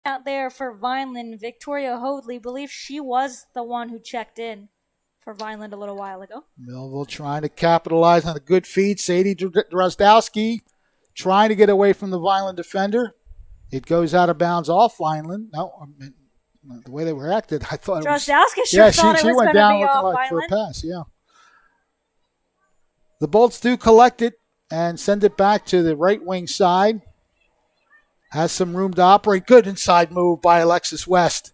out there for Vineland. Victoria Hoadley believes she was the one who checked in for Vineland a little while ago. Millville trying to capitalize on a good feed. Sadie Drozdowski trying to get away from the Vineland defender. It goes out of bounds off Vineland. No, I mean, the way they were acted, I thought Drozdowski thought it was going to be off Vineland. For a pass, yeah. The Bolts do collect it and send it back to the right wing side. Has some room to operate. Good inside move by Alexis West.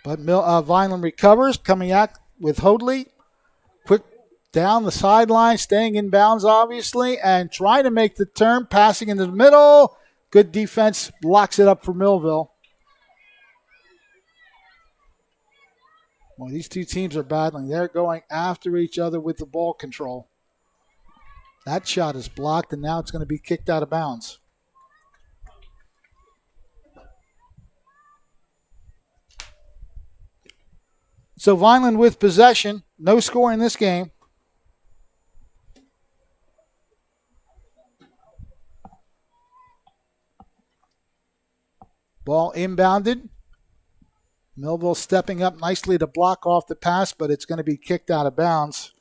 But Vineland recovers, coming out with Hoadley. Quick down the sideline, staying in bounds, obviously, and trying to make the turn, passing into the middle. Good defense, blocks it up for Millville. Well, these two teams are battling. They're going after each other with the ball control. That shot is blocked, and now it's going to be kicked out of bounds. So Vineland with possession. No score in this game. Ball inbounded. Millville stepping up nicely to block off the pass, but it's going to be kicked out of bounds.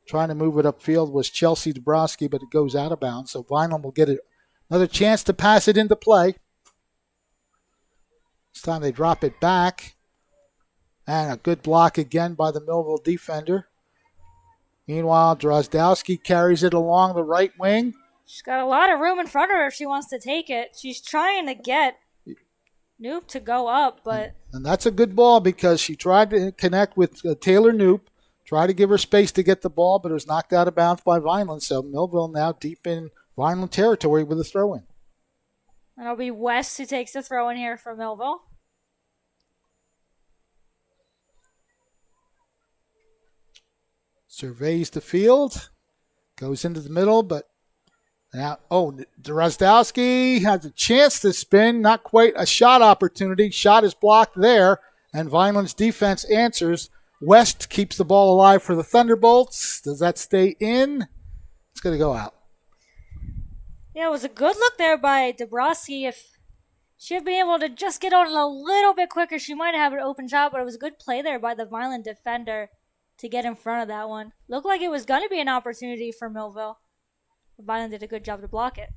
Trying to move it upfield was Chelsea Dabrowski, but it goes out of bounds. So Vineland will get another chance to pass it into play. This time they drop it back. And a good block again by the Millville defender. Meanwhile, Drozdowski carries it along the right wing. She's got a lot of room in front of her if she wants to take it. She's trying to get Knoop to go up, but... And that's a good ball because she tried to connect with Taylor Knoop, tried to give her space to get the ball, but it was knocked out of bounds by Vineland. So Millville now deep in Vineland territory with a throw-in. And it'll be West who takes the throw-in here for Millville. Surveys the field, goes into the middle, but now, Drozdowski has a chance to spin, not quite a shot opportunity. Shot is blocked there, and Vineland's defense answers. West keeps the ball alive for the Thunderbolts. Does that stay in? It's going to go out. Yeah, it was a good look there by Dabrowski. If she had been able to just get on a little bit quicker, she might have an open shot, but it was a good play there by the Vineland defender to get in front of that one. Looked like it was going to be an opportunity for Millville. Vineland did a good job to block it.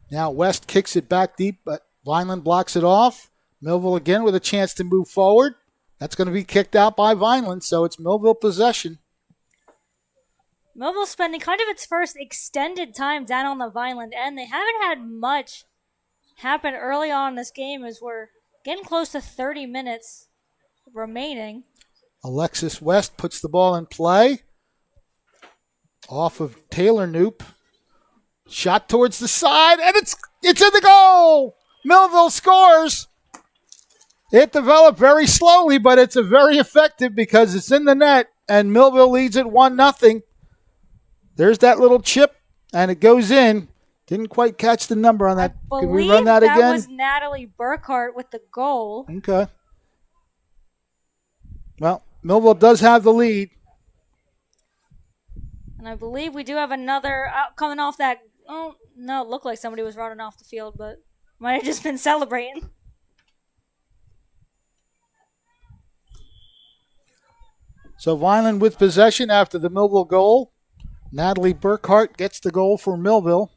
Now West kicks it back deep, but Vineland blocks it off. Millville again with a chance to move forward. That's going to be kicked out by Vineland, so it's Millville possession. Millville spending kind of its first extended time down on the Vineland end. They haven't had much happen early on in this game as we're getting close to 30 minutes remaining. Alexis West puts the ball in play. Off of Taylor Knoop. Shot towards the side, and it's in the goal! Millville scores! It developed very slowly, but it's a very effective because it's in the net, and Millville leads it 1-0. There's that little chip, and it goes in. Didn't quite catch the number on that. Can we run that again? That was Natalie Burkhardt with the goal. Okay. Well, Millville does have the lead. And I believe we do have another coming off that. Oh, no, it looked like somebody was running off the field, but might have just been celebrating. So Vineland with possession after the Millville goal. Natalie Burkhardt gets the goal for Millville.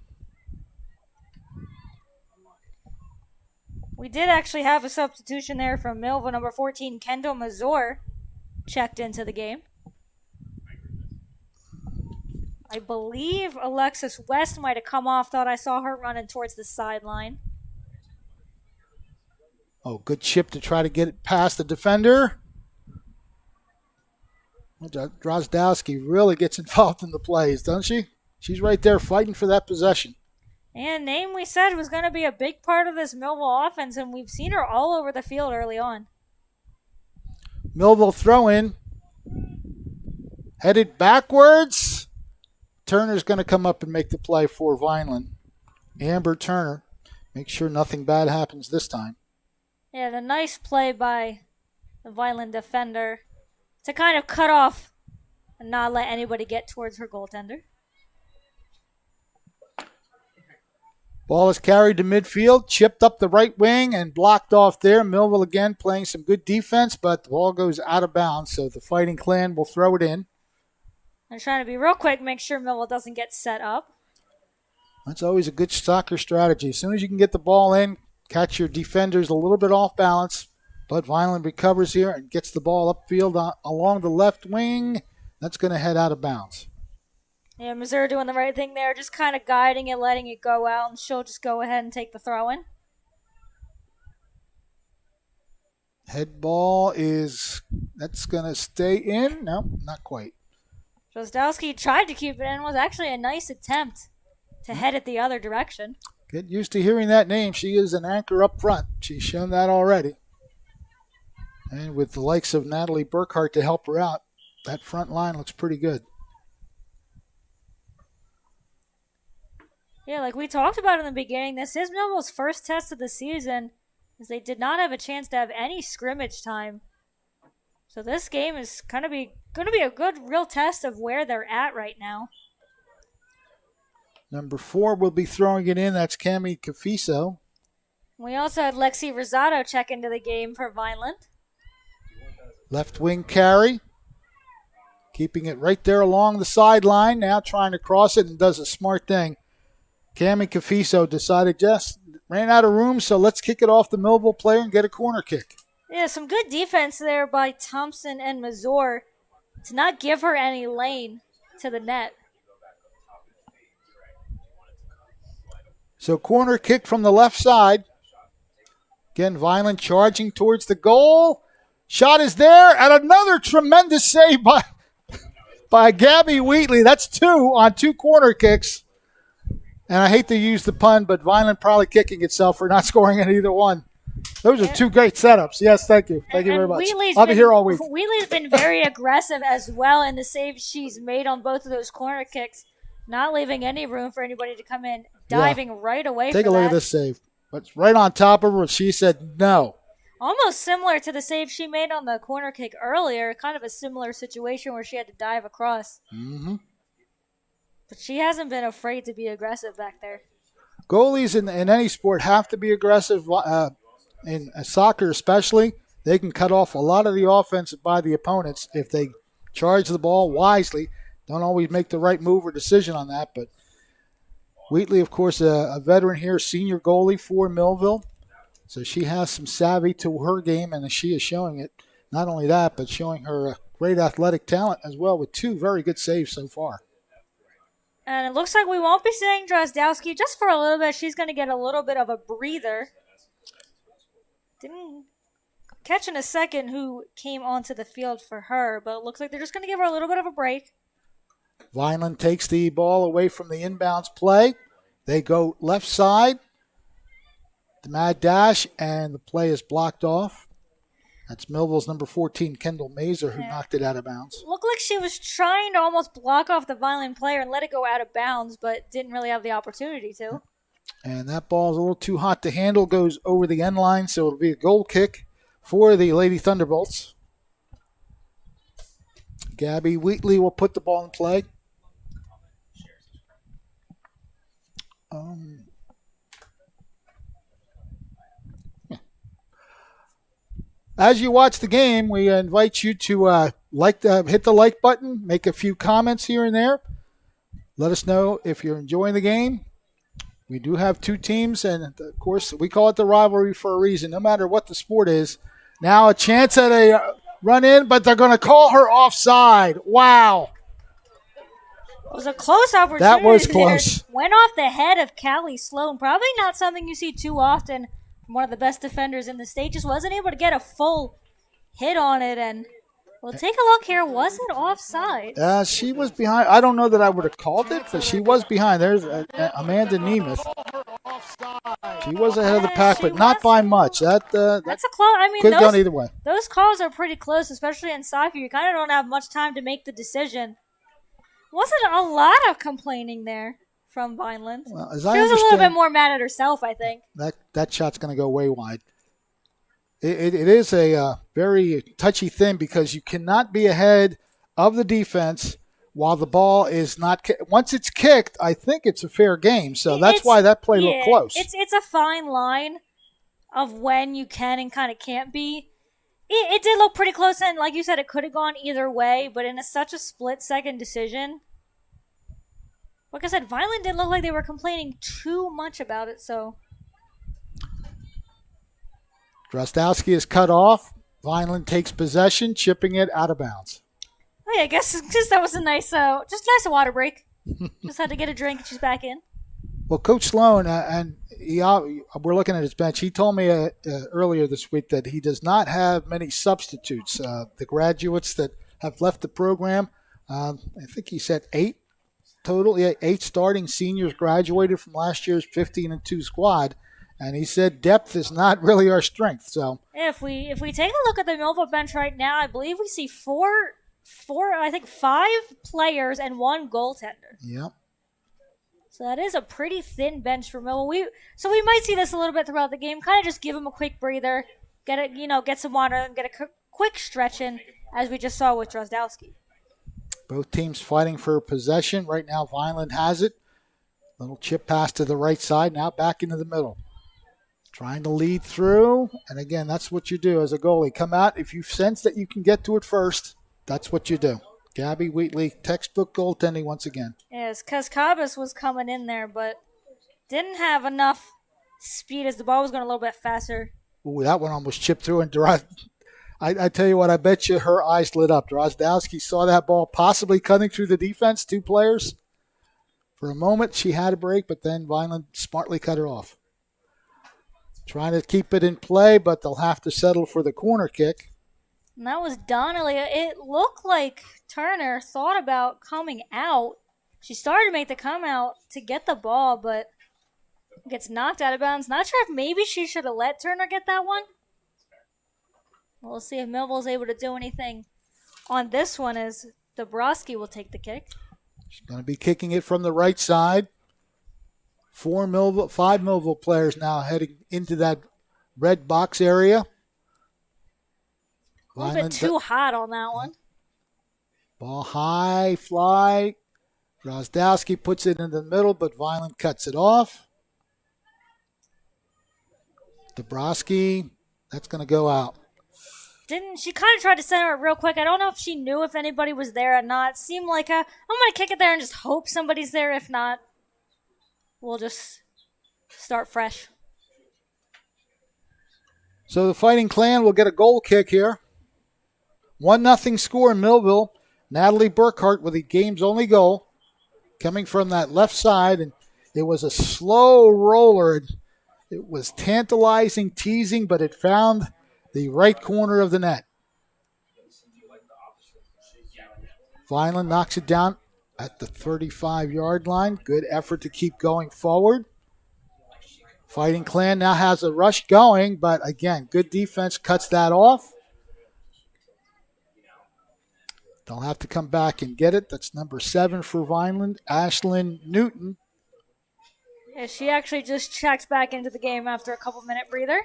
We did actually have a substitution there from Millville. Number 14, Kendall Mazur, checked into the game. I believe Alexis West might have come off. Thought I saw her running towards the sideline. Oh, good chip to try to get it past the defender. Drozdowski really gets involved in the plays, doesn't she? She's right there fighting for that possession. And name we said was going to be a big part of this Millville offense, and we've seen her all over the field early on. Millville throw in. Headed backwards. Turner's going to come up and make the play for Vineland. Amber Turner. Make sure nothing bad happens this time. Yeah, the nice play by the Vineland defender to kind of cut off and not let anybody get towards her goaltender. Ball is carried to midfield, chipped up the right wing, and blocked off there. Millville again playing some good defense, but the ball goes out of bounds, so the Fighting Clan will throw it in. I'm trying to be real quick, make sure Millville doesn't get set up. That's always a good soccer strategy. As soon as you can get the ball in, catch your defenders a little bit off balance. But Vineland recovers here and gets the ball upfield along the left wing. That's going to head out of bounds. Yeah, Missouri doing the right thing there, just kind of guiding it, letting it go out, and she'll just go ahead and take the throw in. Head ball that's going to stay in. No, not quite. Drozdowski tried to keep it in. It was actually a nice attempt to head it the other direction. Get used to hearing that name. She is an anchor up front. She's shown that already. And with the likes of Natalie Burkhardt to help her out, that front line looks pretty good. Yeah, like we talked about in the beginning, this is Millville's first test of the season, as they did not have a chance to have any scrimmage time. So this game is going to be a good real test of where they're at right now. Number 4 will be throwing it in. That's Cami Cafizo. We also had Lexi Rosado check into the game for Vineland. Left wing carry. Keeping it right there along the sideline. Now trying to cross it and does a smart thing. Cami Cafizo decided just ran out of room, so let's kick it off the Millville player and get a corner kick. Yeah, some good defense there by Thompson and Mazur to not give her any lane to the net. So corner kick from the left side. Again, Vineland charging towards the goal. Shot is there, and another tremendous save by Gabby Wheatley. That's 2 on 2 corner kicks. And I hate to use the pun, but Vineland probably kicking itself for not scoring in either one. Those are 2 great setups. Yes, thank you. Thank you very much. I'll be here all week. Wheatley's been very aggressive as well in the saves she's made on both of those corner kicks, not leaving any room for anybody to come in, diving right away. Take a look at this save. It's right on top of her. She said no. Almost similar to the save she made on the corner kick earlier, kind of a similar situation where she had to dive across. Mm-hmm. But she hasn't been afraid to be aggressive back there. Goalies in any sport have to be aggressive. In soccer especially, they can cut off a lot of the offense by the opponents if they charge the ball wisely. Don't always make the right move or decision on that. But Wheatley, of course, a veteran here, senior goalie for Millville. So she has some savvy to her game, and she is showing it. Not only that, but showing her great athletic talent as well with 2 very good saves so far. And it looks like we won't be seeing Drozdowski just for a little bit. She's going to get a little bit of a breather. Didn't catch in a second who came onto the field for her, but it looks like they're just going to give her a little bit of a break. Vineland takes the ball away from the inbounds play. They go left side. The mad dash, and the play is blocked off. That's Millville's number 14, Kendall Mazer, who knocked it out of bounds. Looked like she was trying to almost block off the Vineland player and let it go out of bounds, but didn't really have the opportunity to. And that ball is a little too hot to handle, goes over the end line, so it'll be a goal kick for the Lady Thunderbolts. Gabby Wheatley will put the ball in play. As you watch the game, we invite you to hit the like button, make a few comments here and there. Let us know if you're enjoying the game. We do have 2 teams, and of course, we call it the rivalry for a reason, no matter what the sport is. Now a chance at a run in, but they're going to call her offside. Wow. It was a close opportunity. That was close. Went off the head of Callie Sloan. Probably not something you see too often from one of the best defenders in the state. Just wasn't able to get a full hit on it. And we'll take a look here. Was it offside? She was behind. I don't know that I would have called it, but she was behind. There's Amanda Nemeth. She was ahead of the pack, but not by much. That's a close. I mean, could have gone either way. Those calls are pretty close, especially in soccer. You kind of don't have much time to make the decision. Wasn't a lot of complaining there from Vineland. Well, as she I was a little bit more mad at herself, I think. That shot's going to go way wide. It is a very touchy thing because you cannot be ahead of the defense while the ball is not once it's kicked, I think it's a fair game. So that's why that play looked close. It's a fine line of when you can and kind of can't be. It did look pretty close, and like you said, it could have gone either way, but in such a split-second decision, like I said, Vineland didn't look like they were complaining too much about it, so. Drozdowski is cut off. Vineland takes possession, chipping it out of bounds. Oh yeah, I guess that was a nice water break. Just had to get a drink, and she's back in. Well, Coach Sloan, we're looking at his bench. He told me earlier this week that he does not have many substitutes. The graduates that have left the program, I think he said 8 total. Yeah, 8 starting seniors graduated from last year's 15-2 squad. And he said depth is not really our strength. So if we take a look at the Millville bench right now, I believe we see 5 players and 1 goaltender. Yep. So that is a pretty thin bench for Millville. So we might see this a little bit throughout the game. Kind of just give them a quick breather, get some water, and get a quick stretch in, as we just saw with Drozdowski. Both teams fighting for possession. Right now, Vineland has it. Little chip pass to the right side. Now back into the middle. Trying to lead through. And again, that's what you do as a goalie. Come out. If you sense that you can get to it first, that's what you do. Gabby Wheatley, textbook goaltending once again. Yes, Kaskabis was coming in there, but didn't have enough speed as the ball was going a little bit faster. Ooh, that one almost chipped through. And I tell you what, I bet you her eyes lit up. Drozdowski saw that ball possibly cutting through the defense, 2 players. For a moment, she had a break, but then Vineland smartly cut her off. Trying to keep it in play, but they'll have to settle for the corner kick. And that was Donnelly. It looked like Turner thought about coming out. She started to make the come out to get the ball, but gets knocked out of bounds. Not sure if maybe she should have let Turner get that one. We'll see if Millville's able to do anything on this one as Dabrowski will take the kick. She's going to be kicking it from the right side. 5 Millville players now heading into that red box area. A little bit too hot on that one. Ball high, fly. Drozdowski puts it in the middle, but Vineland cuts it off. Dabrowski, that's going to go out. She kind of tried to center it real quick. I don't know if she knew if anybody was there or not. It seemed like I'm going to kick it there and just hope somebody's there. If not, we'll just start fresh. So the Fighting Clan will get a goal kick here. 1-0 score in Millville. Natalie Burkhardt with the game's only goal. Coming from that left side, and it was a slow roller. It was tantalizing, teasing, but it found the right corner of the net. Vineland knocks it down at the 35-yard line. Good effort to keep going forward. Fighting Clan now has a rush going, but again, good defense cuts that off. They'll have to come back and get it. That's number 7 for Vineland, Ashlyn Newton. Yeah, she actually just checked back into the game after a couple-minute breather.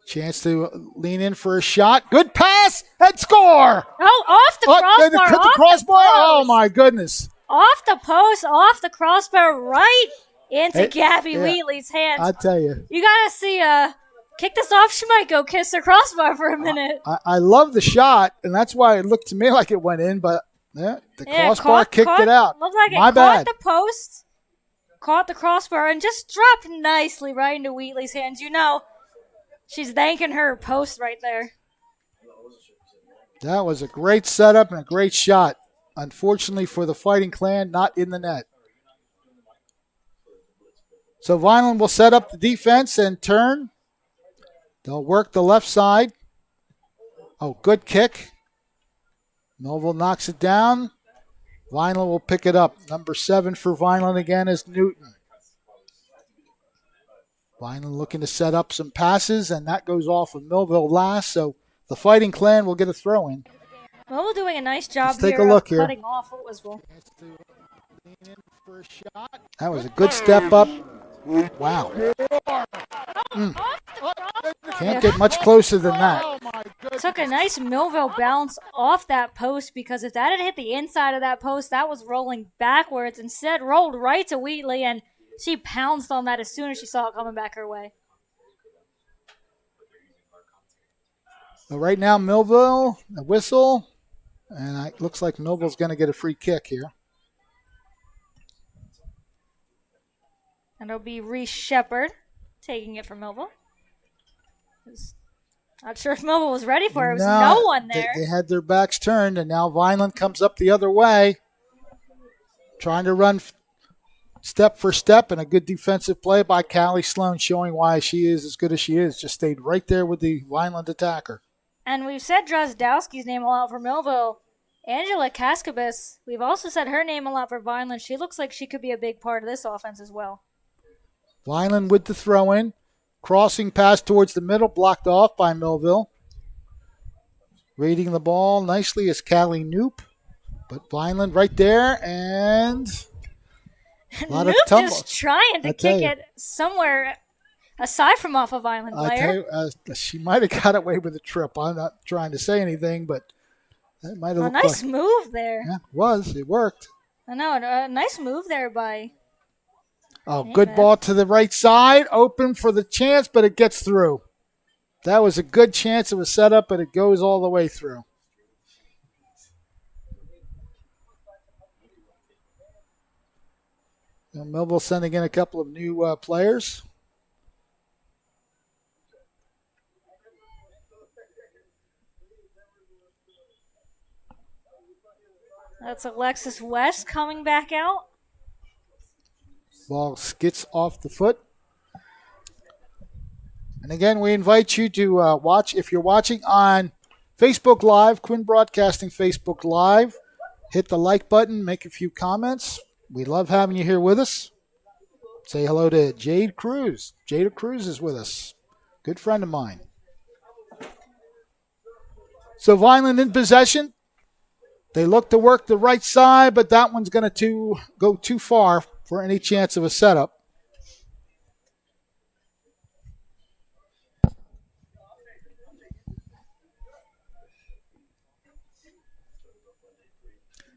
Chance to lean in for a shot. Good pass and score! Oh, off the crossbar. Cut the crossbar. Oh, my goodness. Off the post, off the crossbar, right into Gabby Wheatley's hands. I tell you. You got to see, kick this off. She might go kiss her crossbar for a minute. I love the shot, and that's why it looked to me like it went in, but the crossbar kicked it out. Looked like My it bad. Caught the post, caught the crossbar, and just dropped nicely right into Wheatley's hands. You know, she's thanking her post right there. That was a great setup and a great shot. Unfortunately for the Fighting Clan, not in the net. So Vineland will set up the defense and turn. They'll work the left side. Oh, good kick. Millville knocks it down. Vineland will pick it up. Number 7 for Vineland again is Newton. Vineland looking to set up some passes, and that goes off of Millville last, so the Fighting Clan will get a throw in. Millville doing a nice job Take a look here. Cutting off Whitwell. That was a good step up Wow. Can't get much closer than that. Took a nice Millville bounce off that post, because if that had hit the inside of that post, that was rolling backwards. Instead, rolled right to Wheatley, and she pounced on that as soon as she saw it coming back her way. So right now, Millville, a whistle, and it looks like Millville's going to get a free kick here. And it'll be Reese Shepard taking it from Millville. Not sure if Millville was ready for it. There was no one there. They had their backs turned, and now Vineland comes up the other way, trying to run step for step, and a good defensive play by Callie Sloan, showing why she is as good as she is. Just stayed right there with the Vineland attacker. And we've said Drozdowski's name a lot for Millville. Angela Kaskabis, we've also said her name a lot for Vineland. She looks like she could be a big part of this offense as well. Vineland with the throw-in. Crossing pass towards the middle, blocked off by Millville. Reading the ball nicely is Callie Knoop. But Vineland right there, and a lot of tumble. Just trying to kick it somewhere aside from off a Vineland player. She might have got away with a trip. I'm not trying to say anything, but that might have looked nice move there. Yeah, it was. It worked. I know. A nice move there by... good ball to the right side. Open for the chance, but it gets through. That was a good chance. It was set up, but it goes all the way through. Millville sending in a couple of new players. That's Alexis West coming back out. Ball skids off the foot. And again, we invite you to watch. If you're watching on Facebook Live, Quinn Broadcasting Facebook Live, hit the like button, make a few comments. We love having you here with us. Say hello to Jade Cruz. Jada Cruz is with us. Good friend of mine. So Vineland in possession. They look to work the right side, but that one's going to go too far for any chance of a setup.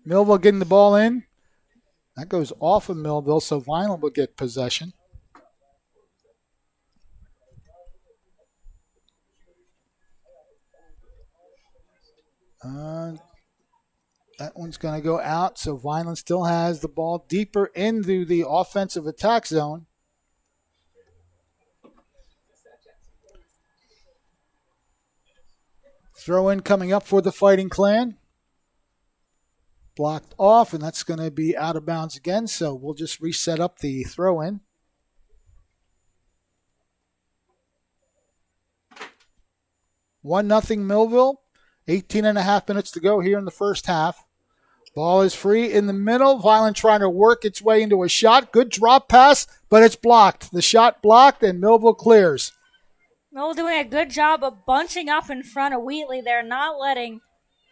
Millville getting the ball in. That goes off of Millville, so Vineland will get possession. That one's going to go out, so Vineland still has the ball deeper into the offensive attack zone. Throw in coming up for the Fighting Clan. Blocked off, and that's going to be out of bounds again, so we'll just reset up the throw in. One nothing Millville. 18 and a half minutes to go here in the first half. Ball is free in the middle. Vineland trying to work its way into a shot. Good drop pass, but it's blocked. The shot blocked, and Millville clears. Millville doing a good job of bunching up in front of Wheatley. They're not letting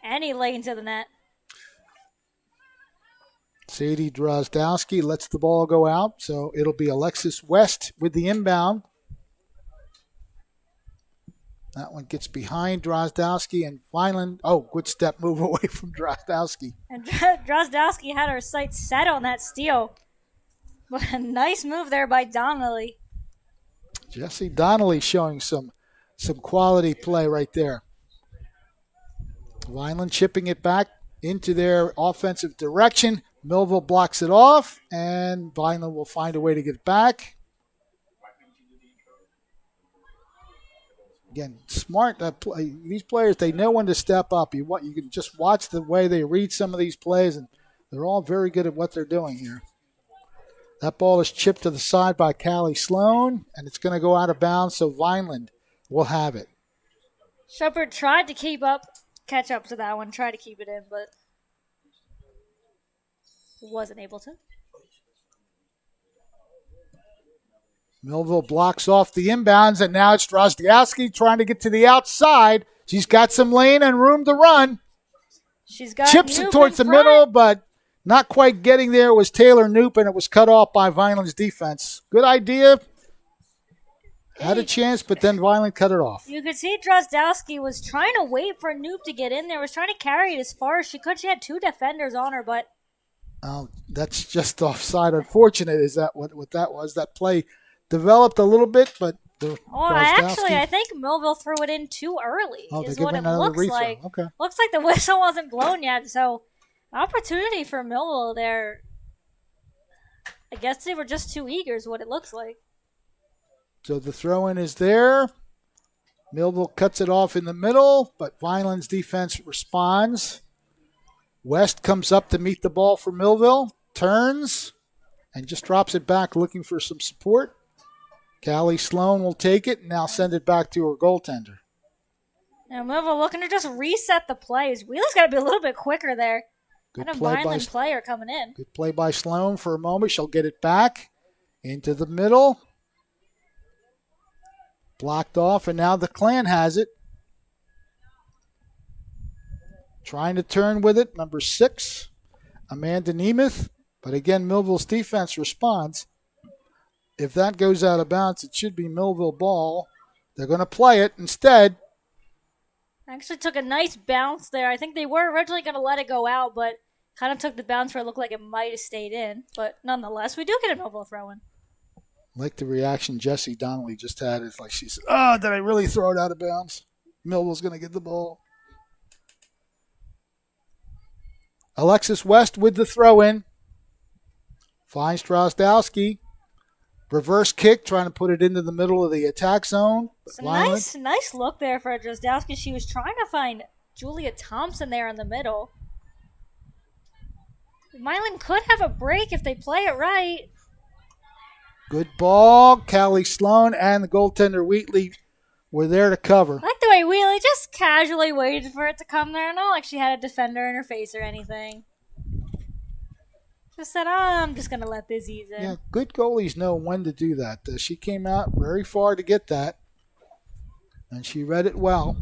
any lane to the net. Sadie Drozdowski lets the ball go out, so it'll be Alexis West with the inbound. That one gets behind Drozdowski, and Vineland, good step move away from Drozdowski. And Drozdowski had her sights set on that steal. But a nice move there by Donnelly. Jesse Donnelly showing some quality play right there. Vineland chipping it back into their offensive direction. Millville blocks it off, and Vineland will find a way to get it back. Again, smart. These players, they know when to step up. You can just watch the way they read some of these plays, and they're all very good at what they're doing here. That ball is chipped to the side by Callie Sloan, and it's going to go out of bounds, so Vineland will have it. Shepard tried to catch up to that one, tried to keep it in, but wasn't able to. Millville blocks off the inbounds, and now it's Drozdowski trying to get to the outside. She's got some lane and room to run. She's got chips it towards the middle, but Not quite getting there was Taylor Knoop, and it was cut off by Vineland's defense. Good idea. Had a chance, but then Vineland cut it off. You could see Drozdowski was trying to wait for Knoop to get in there, was trying to carry it as far as she could. She had 2 defenders on her, but... That's just offside. Unfortunate is that what that was. That play developed a little bit, but... I think Millville threw it in too early, is what it looks like. Okay. Looks like the whistle wasn't blown yet, so opportunity for Millville there. I guess they were just too eager is what it looks like. So the throw-in is there. Millville cuts it off in the middle, but Vineland's defense responds. West comes up to meet the ball for Millville, turns, and just drops it back looking for some support. Callie Sloan will take it and now send it back to her goaltender. Now Millville looking to just reset the plays. Wheeler's got to be a little bit quicker there. Good and a play Vineland player coming in. Good play by Sloan for a moment. She'll get it back into the middle. Blocked off, and now the Clan has it. Trying to turn with it, number 6, Amanda Nemeth. But again, Millville's defense responds. If that goes out of bounds, it should be Millville ball. They're going to play it instead. Actually took a nice bounce there. I think they were originally going to let it go out, but kind of took the bounce where it looked like it might have stayed in. But nonetheless, we do get a Millville throw-in. Like the reaction Jessie Donnelly just had. It's like she said, "Oh, did I really throw it out of bounds?" Millville's going to get the ball. Alexis West with the throw-in. Finds Drozdowski. Reverse kick, trying to put it into the middle of the attack zone. Nice look there for Drozdowski. She was trying to find Julia Thompson there in the middle. Vineland could have a break if they play it right. Good ball. Callie Sloan and the goaltender Wheatley were there to cover. I like the way Wheatley just casually waited for it to come there. Not like she had a defender in her face or anything. Just said, I'm just going to let this ease in. Yeah, good goalies know when to do that. She came out very far to get that, and she read it well.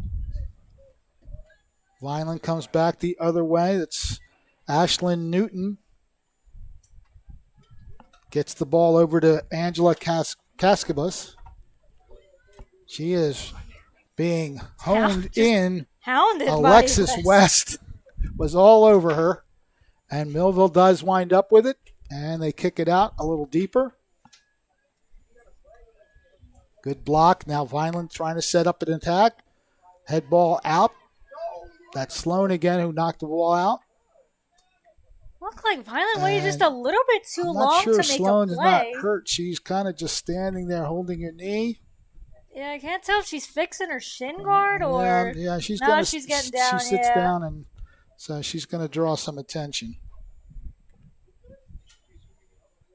Vineland comes back the other way. That's Ashlyn Newton. Gets the ball over to Angela Cascabas. She is being honed in. Hounded Alexis by West was all over her. And Millville does wind up with it. And they kick it out a little deeper. Good block. Now Vineland trying to set up an attack. Head ball out. That's Sloan again who knocked the ball out. Looked like Vineland waited just a little bit too long to make a play. Sloan is not hurt. She's kind of just standing there holding her knee. Yeah, I can't tell if she's fixing her shin guard or... Yeah, she's getting down, She sits down, and so she's going to draw some attention.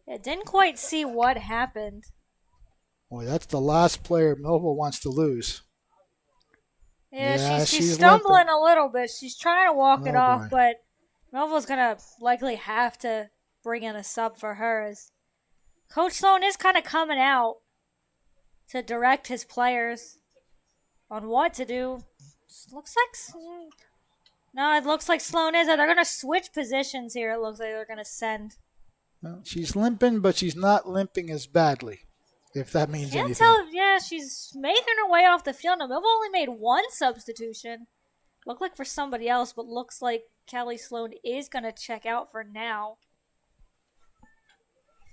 Yeah, didn't quite see what happened. Boy, that's the last player Millville wants to lose. Yeah, she's stumbling a little bit. She's trying to walk it off, but Millville's going to likely have to bring in a sub for her. As Coach Sloan is kind of coming out to direct his players on what to do. Looks like... No, it looks like Sloan is. They're going to switch positions here. It looks like they're going to send. Well, she's limping, but she's not limping as badly, if that means anything. She's making her way off the field. Now, Millville only made one substitution. Looked like for somebody else, but looks like Callie Sloan is going to check out for now.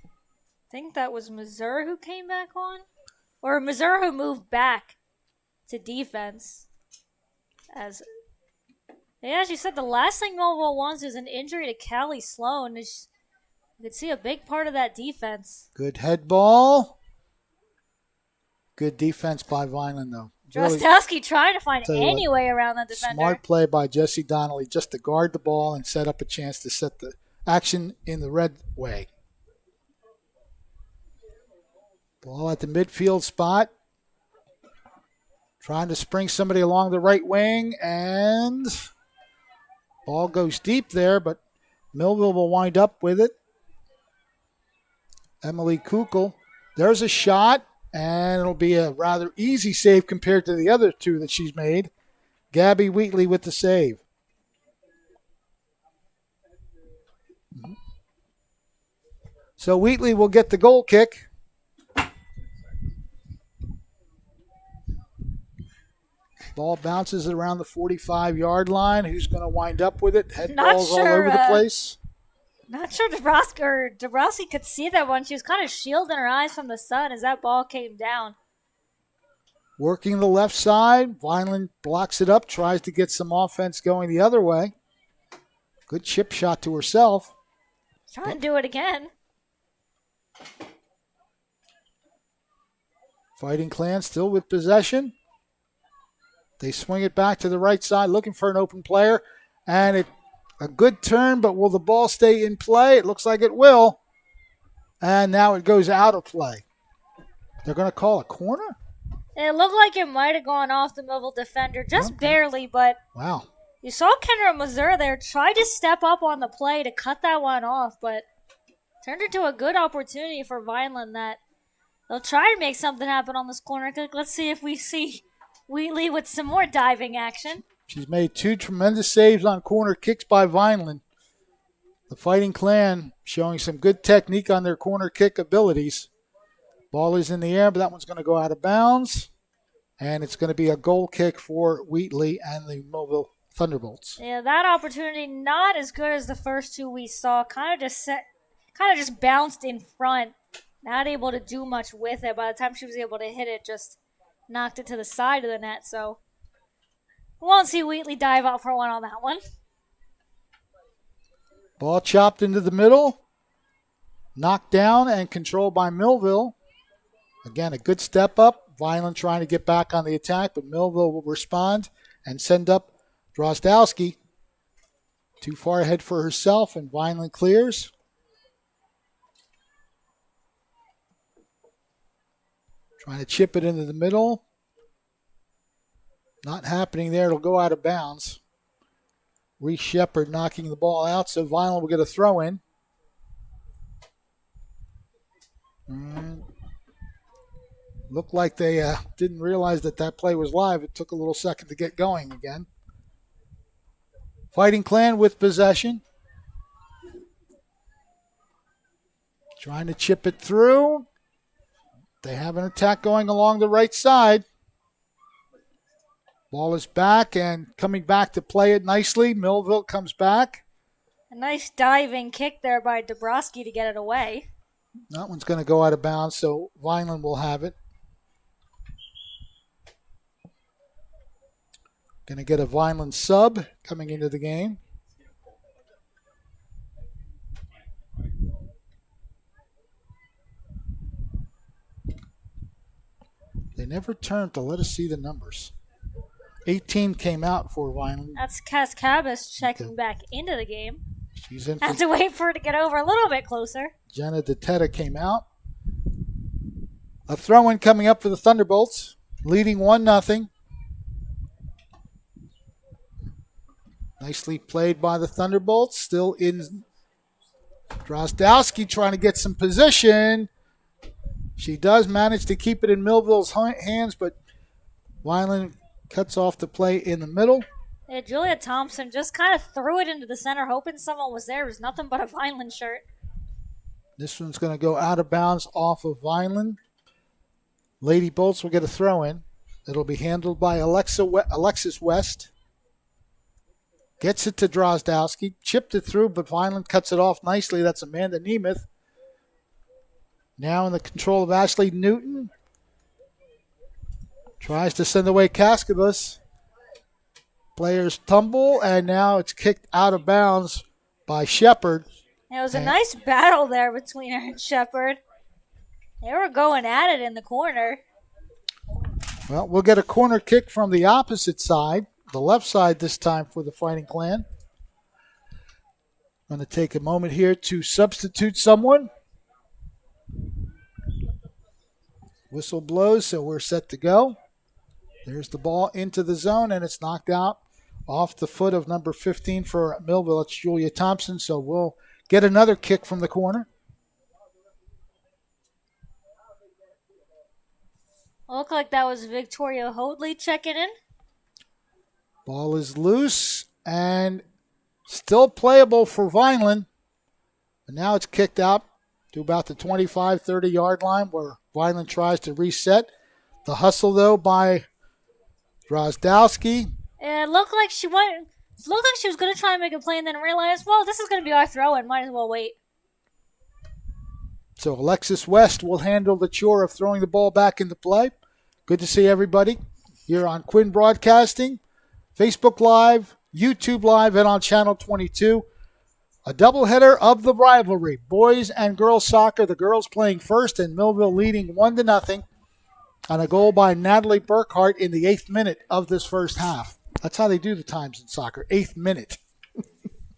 I think that was Missouri who came back on. Or Missouri who moved back to defense. She said the last thing Millville wants is an injury to Callie Sloan. You could see a big part of that defense. Good head ball. Good defense by Vineland, though. Drozdowski trying to find any way around that defender. Smart play by Jessie Donnelly just to guard the ball and set up a chance to set the action in the red way. Ball at the midfield spot. Trying to spring somebody along the right wing, and ball goes deep there, but Millville will wind up with it. Emily Kukul. There's a shot, and it'll be a rather easy save compared to the other two that she's made. Gabby Wheatley with the save. So Wheatley will get the goal kick. Ball bounces around the 45-yard line. Who's going to wind up with it? Head balls all over the place. Not sure Dabrowski could see that one. She was kind of shielding her eyes from the sun as that ball came down. Working the left side. Vineland blocks it up, tries to get some offense going the other way. Good chip shot to herself. Trying to do it again. Fighting Clan still with possession. They swing it back to the right side, looking for an open player. And a good turn, but will the ball stay in play? It looks like it will. And now it goes out of play. They're going to call a corner? It looked like it might have gone off the Millville defender, just barely, but wow. You saw Kendra Mazur there try to step up on the play to cut that one off, but turned into a good opportunity for Vineland that they'll try to make something happen on this corner kick. Let's see if we see Wheatley with some more diving action. She's made 2 tremendous saves on corner kicks by Vineland. The Fighting Clan showing some good technique on their corner kick abilities. Ball is in the air, but that one's going to go out of bounds. And it's going to be a goal kick for Wheatley and the Millville Thunderbolts. Yeah, that opportunity not as good as the first 2 we saw. Kind of just bounced in front. Not able to do much with it. By the time she was able to hit it, just knocked it to the side of the net. So we won't see Wheatley dive out for one on that one. Ball chopped into the middle. Knocked down and controlled by Millville. Again, a good step up. Vineland trying to get back on the attack, but Millville will respond and send up Drozdowski. Too far ahead for herself, and Vineland clears. Trying to chip it into the middle. Not happening there. It'll go out of bounds. Reese Shepard knocking the ball out, so Vineland will get a throw in. Looked like they didn't realize that play was live. It took a little second to get going again. Fighting Clan with possession. Trying to chip it through. They have an attack going along the right side. Ball is back and coming back to play it nicely. Millville comes back. A nice diving kick there by Dabrowski to get it away. That one's going to go out of bounds, so Vineland will have it. Going to get a Vineland sub coming into the game. They never turned to let us see the numbers. 18 came out for Vineland. That's Cascabas checking back into the game. She's in. Have to wait for her to get over a little bit closer. Jenna DeTetta came out. A throw-in coming up for the Thunderbolts, leading 1-0. Nicely played by the Thunderbolts. Still in. Drozdowski trying to get some position. She does manage to keep it in Millville's hands, but Vineland cuts off the play in the middle. Yeah, Julia Thompson just kind of threw it into the center, hoping someone was there. It was nothing but a Vineland shirt. This one's going to go out of bounds off of Vineland. Lady Bolts will get a throw in. It'll be handled by Alexis West. Gets it to Drozdowski. Chipped it through, but Vineland cuts it off nicely. That's Amanda Nemeth. Now in the control of Ashley Newton. Tries to send away Cascabas. Players tumble, and now it's kicked out of bounds by Shepard. It was a nice battle there between her and Shepard. They were going at it in the corner. Well, we'll get a corner kick from the opposite side, the left side this time for the Fighting Clan. I'm going to take a moment here to substitute someone. Whistle blows, so we're set to go. There's the ball into the zone, and it's knocked out off the foot of number 15 for Millville. It's Julia Thompson, so we'll get another kick from the corner. Looked like that was Victoria Hoadley checking in. Ball is loose and still playable for Vineland. But now it's kicked out. to about the 25, 30-yard line where Vineland tries to reset. The hustle, though, by Drozdowski. It looked like she was going to try and make a play and then realized, well, this is going to be our throw and might as well wait. So Alexis West will handle the chore of throwing the ball back into play. Good to see everybody here on Quinn Broadcasting, Facebook Live, YouTube Live, and on Channel 22. A doubleheader of the rivalry, boys and girls soccer. The girls playing first and Millville leading 1-0 on a goal by Natalie Burkhardt in the 8th minute of this first half. That's how they do the times in soccer, 8th minute.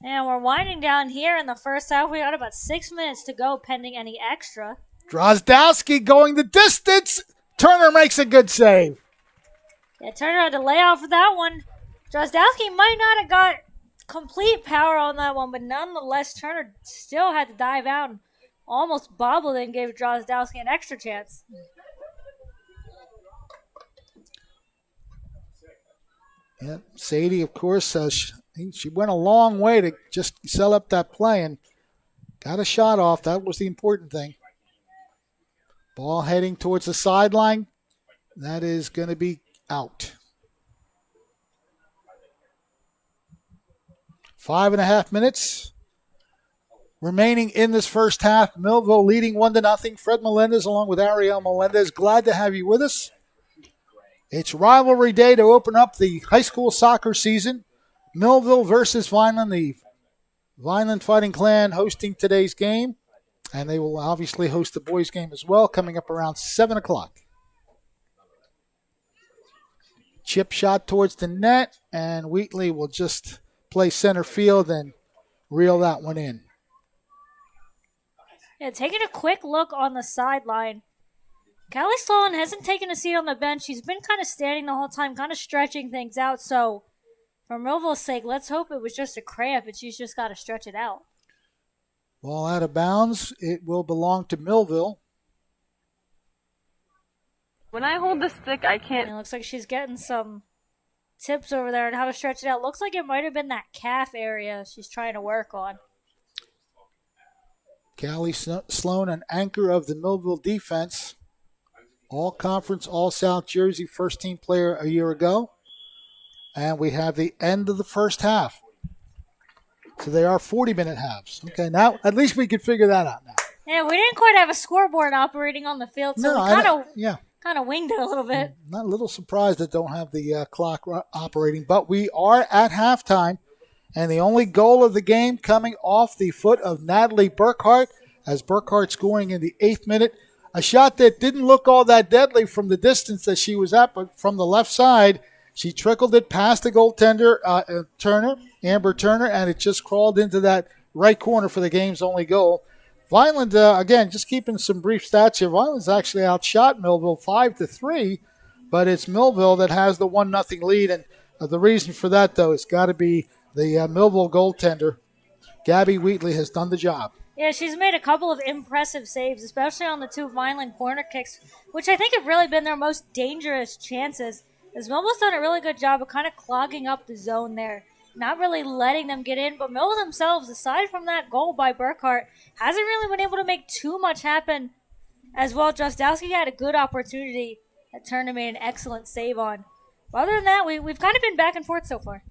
And we're winding down here in the first half. We got about 6 minutes to go pending any extra. Drozdowski going the distance. Turner makes a good save. Yeah, Turner had to lay off for that one. Drozdowski might not have got complete power on that one, but nonetheless, Turner still had to dive out and almost bobbled and gave Drozdowski an extra chance. Yeah, Sadie, of course, she went a long way to just sell up that play and got a shot off. That was the important thing. Ball heading towards the sideline. That is going to be out. 5.5 minutes remaining in this first half. Millville leading 1-0. Fred Melendez along with Ariel Melendez. Glad to have you with us. It's rivalry day to open up the high school soccer season. Millville versus Vineland. The Vineland Fighting Clan hosting today's game. And they will obviously host the boys' game as well, coming up around 7 o'clock. Chip shot towards the net, and Wheatley will just play center field and reel that one in. Yeah, taking a quick look on the sideline. Callie Sloan hasn't taken a seat on the bench. She's been kind of standing the whole time, kind of stretching things out. So, for Millville's sake, let's hope it was just a cramp and she's just got to stretch it out. Ball out of bounds. It will belong to Millville. When I hold the stick, I can't. And it looks like she's getting some tips over there on how to stretch it out. Looks like it might have been that calf area she's trying to work on. Callie Sloan, an anchor of the Millville defense. All-conference, all-South Jersey first-team player a year ago. And we have the end of the first half. So they are 40-minute halves. Okay, now at least we could figure that out now. Yeah, we didn't quite have a scoreboard operating on the field, so we kind of winged it a little bit. Not a little surprised that don't have the clock operating, but we are at halftime, and the only goal of the game coming off the foot of Natalie Burkhardt, as Burkhardt scoring in the 8th minute. A shot that didn't look all that deadly from the distance that she was at, but from the left side, she trickled it past the goaltender, Amber Turner, and it just crawled into that right corner for the game's only goal. Vineland, again, just keeping some brief stats here. Vineland's actually outshot Millville 5-3, but it's Millville that has the 1-0 lead, and the reason for that, though, has got to be the Millville goaltender. Gabby Wheatley has done the job. Yeah, she's made a couple of impressive saves, especially on the 2 Vineland corner kicks, which I think have really been their most dangerous chances. As Millville's done a really good job of kind of clogging up the zone there, not really letting them get in. But Millville themselves, aside from that goal by Burkhardt, hasn't really been able to make too much happen as well. Drozdowski had a good opportunity that Turner made an excellent save on. But other than that, we've kind of been back and forth so far.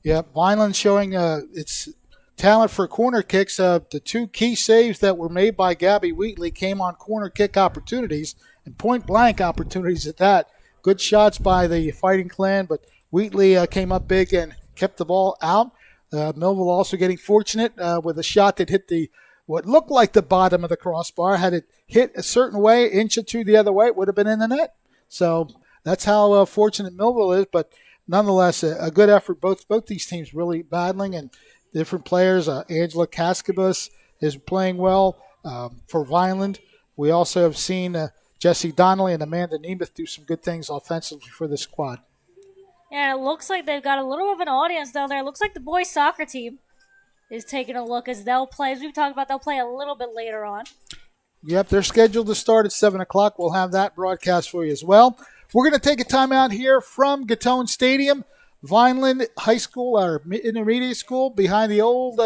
Yeah, Vineland showing its talent for corner kicks. The 2 key saves that were made by Gabby Wheatley came on corner kick opportunities, and point-blank opportunities at that. Good shots by the Fighting Clan, but Wheatley came up big and kept the ball out. Millville also getting fortunate with a shot that hit what looked like the bottom of the crossbar. Had it hit a certain way, inch or two the other way, it would have been in the net. So that's how fortunate Millville is, but nonetheless, a good effort. Both these teams really battling, and different players. Angela Cascabas is playing well for Vineland. We also have seen Jessie Donnelly and Amanda Nemeth do some good things offensively for the squad. Yeah, it looks like they've got a little bit of an audience down there. It looks like the boys soccer team is taking a look as they'll play. As we've talked about, they'll play a little bit later on. Yep, they're scheduled to start at 7 o'clock. We'll have that broadcast for you as well. We're going to take a timeout here from Gittone Stadium. Vineland High School, our intermediate school, behind the old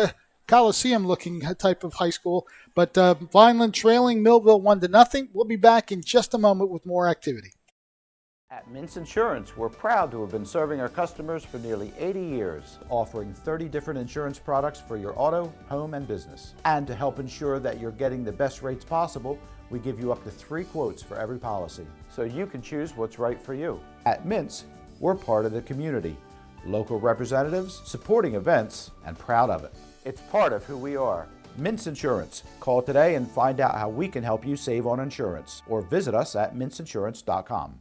Coliseum-looking type of high school. But Vineland trailing Millville 1-0. We'll be back in just a moment with more activity. At Mintz Insurance, we're proud to have been serving our customers for nearly 80 years, offering 30 different insurance products for your auto, home, and business. And to help ensure that you're getting the best rates possible, we give you up to 3 quotes for every policy, so you can choose what's right for you. At Mintz, we're part of the community, local representatives, supporting events, and proud of it. It's part of who we are. Mintz Insurance. Call today and find out how we can help you save on insurance, or visit us at mintzinsurance.com.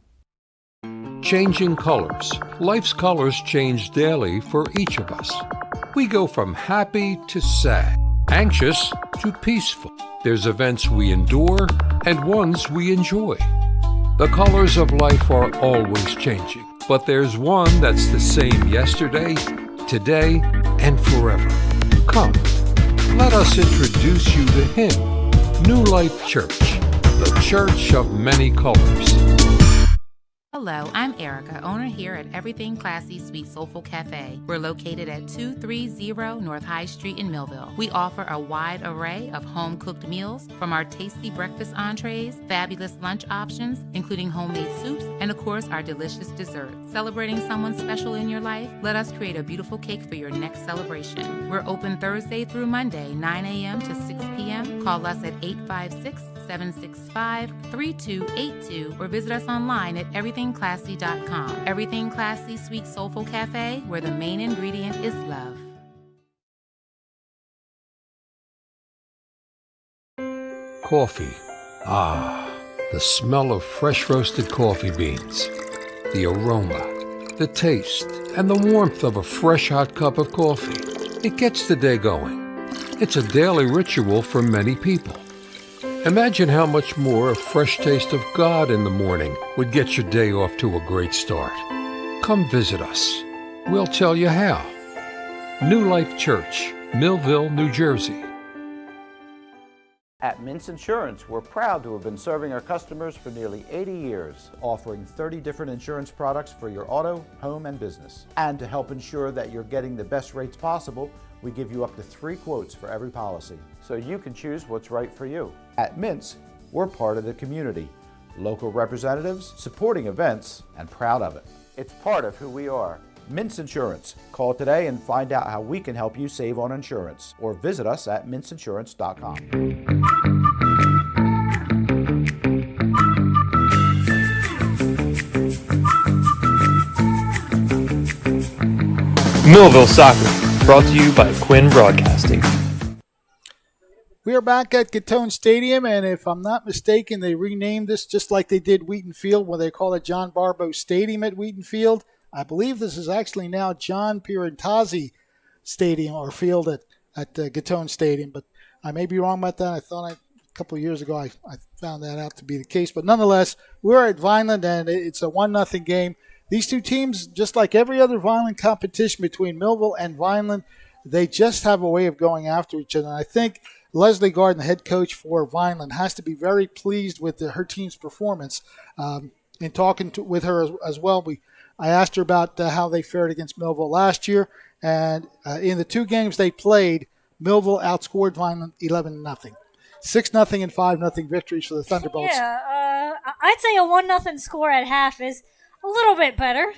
Changing colors. Life's colors change daily for each of us. We go from happy to sad, anxious to peaceful. There's events we endure and ones we enjoy. The colors of life are always changing, but there's one that's the same yesterday, today, and forever. Come, let us introduce you to him. New Life Church, the church of many colors. Hello, I'm Erica, owner here at Everything Classy Sweet Soulful Cafe. We're located at 230 North High Street in Millville. We offer a wide array of home-cooked meals, from our tasty breakfast entrees, fabulous lunch options, including homemade soups, and of course, our delicious desserts. Celebrating someone special in your life? Let us create a beautiful cake for your next celebration. We're open Thursday through Monday, 9 a.m. to 6 p.m. Call us at 856-765-3282 or visit us online at everythingclassy.com. Everything Classy Sweet Soulful Cafe, where the main ingredient is love. Coffee. Ah, the smell of fresh roasted coffee beans. The aroma, the taste, and the warmth of a fresh hot cup of coffee. It gets the day going. It's a daily ritual for many people. Imagine how much more a fresh taste of God in the morning would get your day off to a great start. Come visit us. We'll tell you how. New Life Church, Millville, New Jersey. At Mintz Insurance, we're proud to have been serving our customers for nearly 80 years, offering 30 different insurance products for your auto, home, and business. And to help ensure that you're getting the best rates possible, we give you up to 3 quotes for every policy, so you can choose what's right for you. At Mintz, we're part of the community, local representatives, supporting events, and proud of it. It's part of who we are. Mintz Insurance. Call today and find out how we can help you save on insurance, or visit us at mintzinsurance.com. Millville Soccer, brought to you by Quinn Broadcasting. We are back at Gittone Stadium, and if I'm not mistaken, they renamed this just like they did Wheaton Field, where they call it John Barbeau Stadium at Wheaton Field. I believe this is actually now John Pierantozzi Stadium or Field at Gittone Stadium, but I may be wrong about that. I thought a couple of years ago I found that out to be the case. But nonetheless, we're at Vineland, and it's a 1-0 game. These two teams, just like every other Vineland competition between Millville and Vineland, they just have a way of going after each other. And I think Leslie Garden, the head coach for Vineland, has to be very pleased with her team's performance. In talking with her as well, I asked her about how they fared against Millville last year, and in the 2 games they played, Millville outscored Vineland 11-0. 6-0 and 5-0 victories for the Thunderbolts. Yeah, I'd say a 1-0 score at half is a little bit better.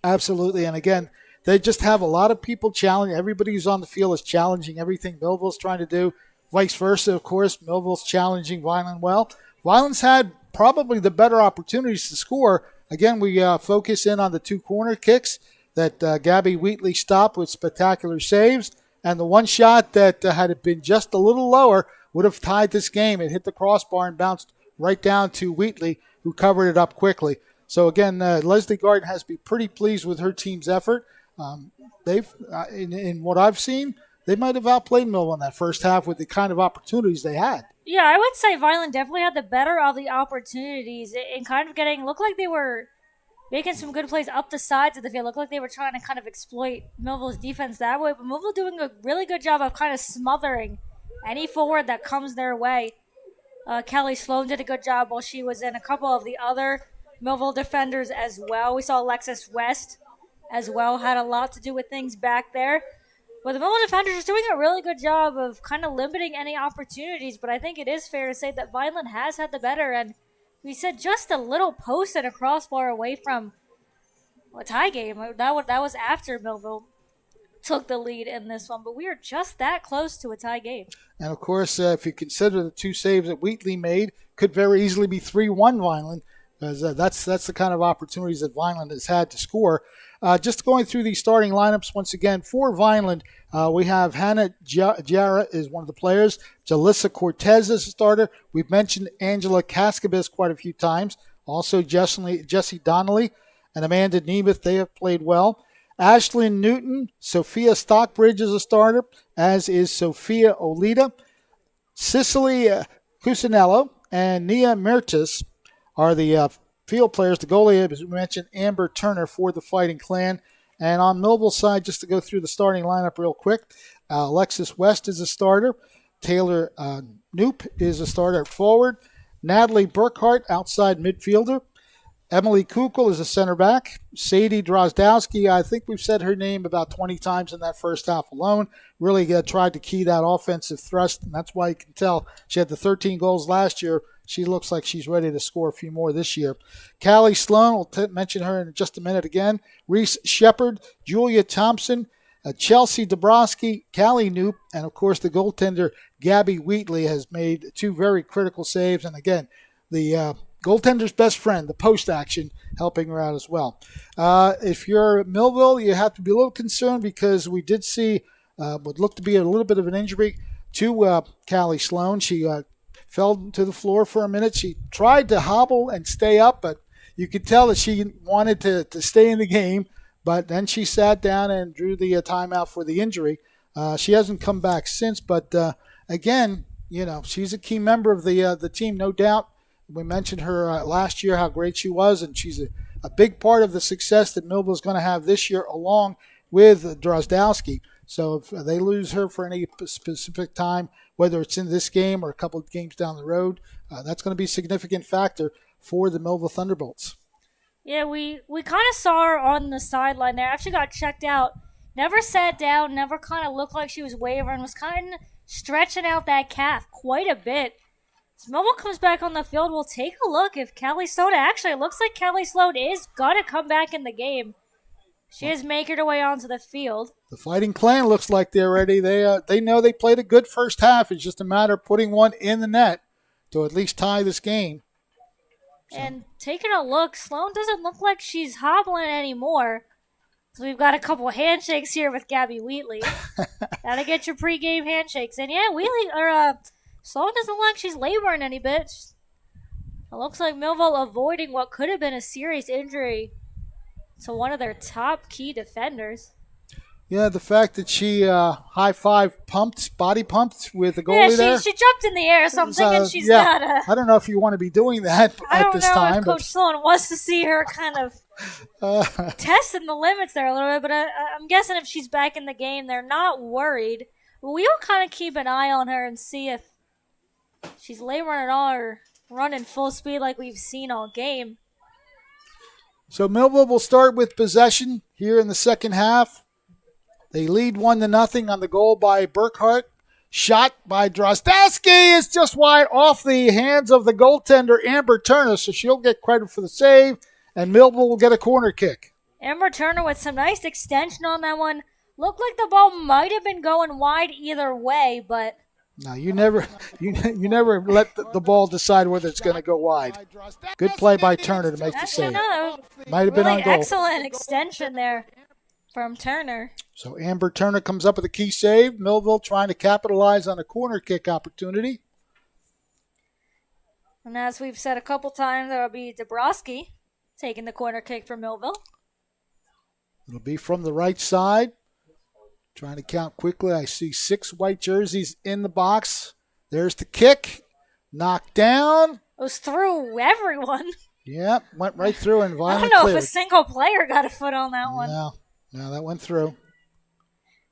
Absolutely, and again, they just have a lot of people challenging. Everybody who's on the field is challenging everything Millville's trying to do. Vice versa, of course, Millville's challenging Vineland well. Vineland's had probably the better opportunities to score. Again, we focus in on the 2 corner kicks that Gabby Wheatley stopped with spectacular saves, and the one shot that had it been just a little lower would have tied this game. It hit the crossbar and bounced right down to Wheatley, who covered it up quickly. So again, Leslie Garden has to be pretty pleased with her team's effort. They've, in what I've seen, they might have outplayed Millville in that first half with the kind of opportunities they had. Yeah, I would say Vineland definitely had the better of the opportunities and kind of looked like they were making some good plays up the sides of the field. Looked like they were trying to kind of exploit Millville's defense that way, but Millville doing a really good job of kind of smothering any forward that comes their way. Kelly Sloan did a good job while she was in. A couple of the other Millville defenders as well. We saw Alexis West as well, had a lot to do with things back there. But the Millville defenders are doing a really good job of kind of limiting any opportunities, but I think it is fair to say that Vineland has had the better, and we said just a little post and a crossbar away from a tie game. That was after Millville took the lead in this one, but we are just that close to a tie game. And, of course, if you consider the 2 saves that Wheatley made, could very easily be 3-1 Vineland, because that's the kind of opportunities that Vineland has had to score. Just going through these starting lineups once again for Vineland, we have Hannah Jara is one of the players. Jalissa Cortez is a starter. We've mentioned Angela Cascabis quite a few times. Also Jessie Donnelly and Amanda Nemeth, they have played well. Ashlyn Newton, Sophia Stockbridge is a starter, as is Sophia Olita. Cicely Cusinello and Nia Mertis are the field players. The goalie, as we mentioned, Amber Turner for the Fighting Clan. And on Millville's side, just to go through the starting lineup real quick, Alexis West is a starter. Taylor Knoop is a starter at forward. Natalie Burkhardt, outside midfielder. Emily Kukul is a center back. Sadie Drozdowski, I think we've said her name about 20 times in that first half alone. Really tried to key that offensive thrust, and that's why you can tell she had the 13 goals last year. She looks like she's ready to score a few more this year. Callie Sloan, we'll mention her in just a minute again. Reese Shepard, Julia Thompson, Chelsea Dabrowski, Callie Knoop, and, of course, the goaltender Gabby Wheatley has made 2 very critical saves. And, again, the goaltender's best friend, the post action, helping her out as well. If you're Millville, you have to be a little concerned because we did see what looked to be a little bit of an injury to Callie Sloan. She fell to the floor for a minute. She tried to hobble and stay up, but you could tell that she wanted to stay in the game. But then she sat down and drew the timeout for the injury. She hasn't come back since, but again, she's a key member of the team, no doubt. We mentioned her last year, how great she was, and she's a big part of the success that Millville is going to have this year, along with Drozdowski. So if they lose her for any specific time, whether it's in this game or a couple of games down the road, that's going to be a significant factor for the Millville Thunderbolts. Yeah, we kind of saw her on the sideline there. After she got checked out, never sat down, never kind of looked like she was wavering, was kind of stretching out that calf quite a bit. As Millville comes back on the field, we'll take a look if Callie Sloan, actually it looks like Callie Sloan is going to come back in the game. She is making her way onto the field. The Fighting Clan looks like they're ready. They know they played a good first half. It's just a matter of putting one in the net to at least tie this game. So. And taking a look, Sloan doesn't look like she's hobbling anymore. So we've got a couple handshakes here with Gabby Wheatley. Gotta get your pregame handshakes. And yeah, Sloan doesn't look like she's laboring any bit. It looks like Millville avoiding what could have been a serious injury to one of their top key defenders. Yeah, the fact that she body pumped with the goalie there. Yeah, she jumped in the air, so I'm thinking she's not I don't know if you want to be doing that at this time. I don't know if Coach Sloan wants to see her kind of testing the limits there a little bit, but I'm guessing if she's back in the game, they're not worried. But we will kind of keep an eye on her and see if she's laboring at all or running full speed like we've seen all game. So Millville will start with possession here in the second half. They lead 1-0 on the goal by Burkhardt. Shot by Drozdowski is just wide off the hands of the goaltender, Amber Turner, so she'll get credit for the save, and Millville will get a corner kick. Amber Turner with some nice extension on that one. Looked like the ball might have been going wide either way, but... No, you never let the ball decide whether it's going to go wide. Good play by Turner to make the save. Might have been on goal. Excellent extension there from Turner. So Amber Turner comes up with a key save. Millville trying to capitalize on a corner kick opportunity. And as we've said a couple times, there will be Dabrowski taking the corner kick for Millville. It'll be from the right side. Trying to count quickly. I see 6 white jerseys in the box. There's the kick. Knocked down. It was through everyone. Yeah, went right through and Vineland I don't know cleared. if a single player got a foot on that one. No, that went through.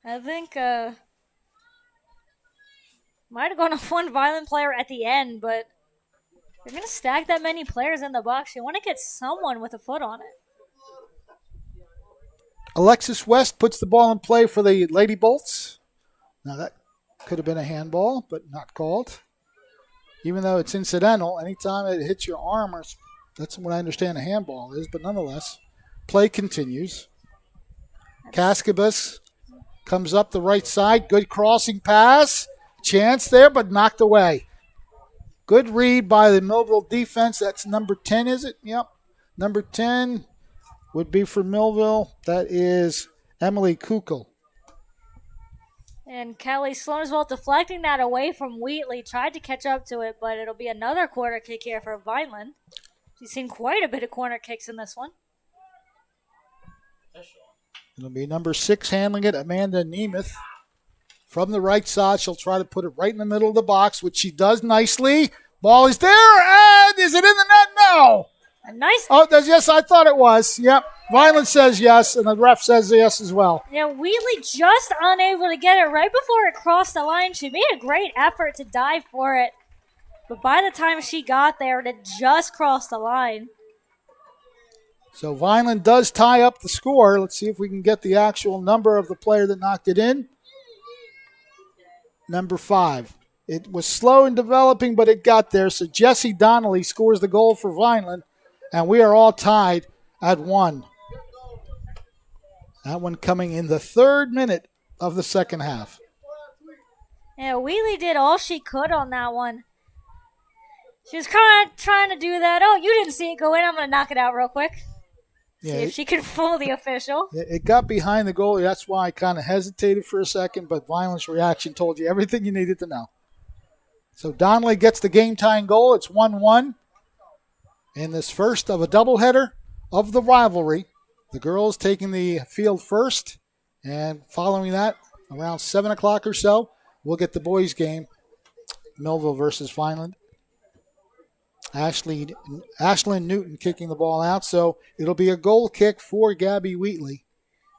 I think might have gone off one Vineland player at the end, but you're going to stack that many players in the box. You want to get someone with a foot on it. Alexis West puts the ball in play for the Lady Bolts. Now that could have been a handball, but not called. Even though it's incidental, anytime it hits your arm, that's what I understand a handball is, but nonetheless, play continues. Cascabus comes up the right side. Good crossing pass. Chance there, but knocked away. Good read by the Millville defense. That's number 10, is it? Yep. Number 10 would be for Millville. That is Emily Kukel. And Kelly Sloanerswell deflecting that away from Wheatley. Tried to catch up to it, but it'll be another corner kick here for Vineland. She's seen quite a bit of corner kicks in this one. It'll be number 6 handling it, Amanda Nemeth. From the right side, she'll try to put it right in the middle of the box, which she does nicely. Ball is there, and is it in the net? No. A nice. Oh, yes, I thought it was. Yep. Vineland says yes, and the ref says yes as well. Yeah, Wheatley just unable to get it right before it crossed the line. She made a great effort to dive for it, but by the time she got there, it had just crossed the line. So Vineland does tie up the score. Let's see if we can get the actual number of the player that knocked it in. Number 5. It was slow in developing, but it got there. So Jessie Donnelly scores the goal for Vineland, and we are all tied at 1. That one coming in the 3rd minute of the second half. Yeah, Wheatley did all she could on that one. She was kind of trying to do that. Oh, you didn't see it go in. I'm going to knock it out real quick. Yeah, See if she can fool the official. It got behind the goalie. That's why I kind of hesitated for a second, but Vineland's reaction told you everything you needed to know. So Donnelly gets the game-tying goal. It's 1-1 in this first of a doubleheader of the rivalry. The girls taking the field first, and following that, around 7 o'clock or so, we'll get the boys' game, Millville versus Vineland. Ashlyn Newton kicking the ball out, so it'll be a goal kick for Gabby Wheatley.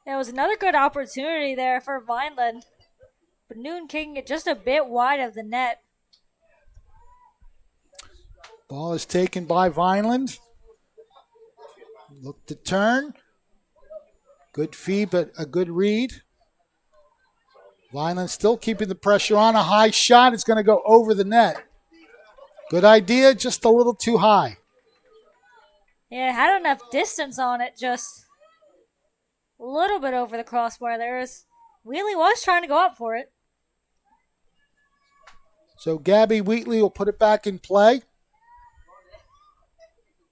There was another good opportunity there for Vineland, but Newton kicking it just a bit wide of the net. Ball is taken by Vineland. Look to turn. Good feed, but a good read. Vineland still keeping the pressure on. A high shot. It's going to go over the net. Good idea, just a little too high. Yeah, it had enough distance on it, just a little bit over the crossbar there. Wheatley was trying to go up for it. So Gabby Wheatley will put it back in play.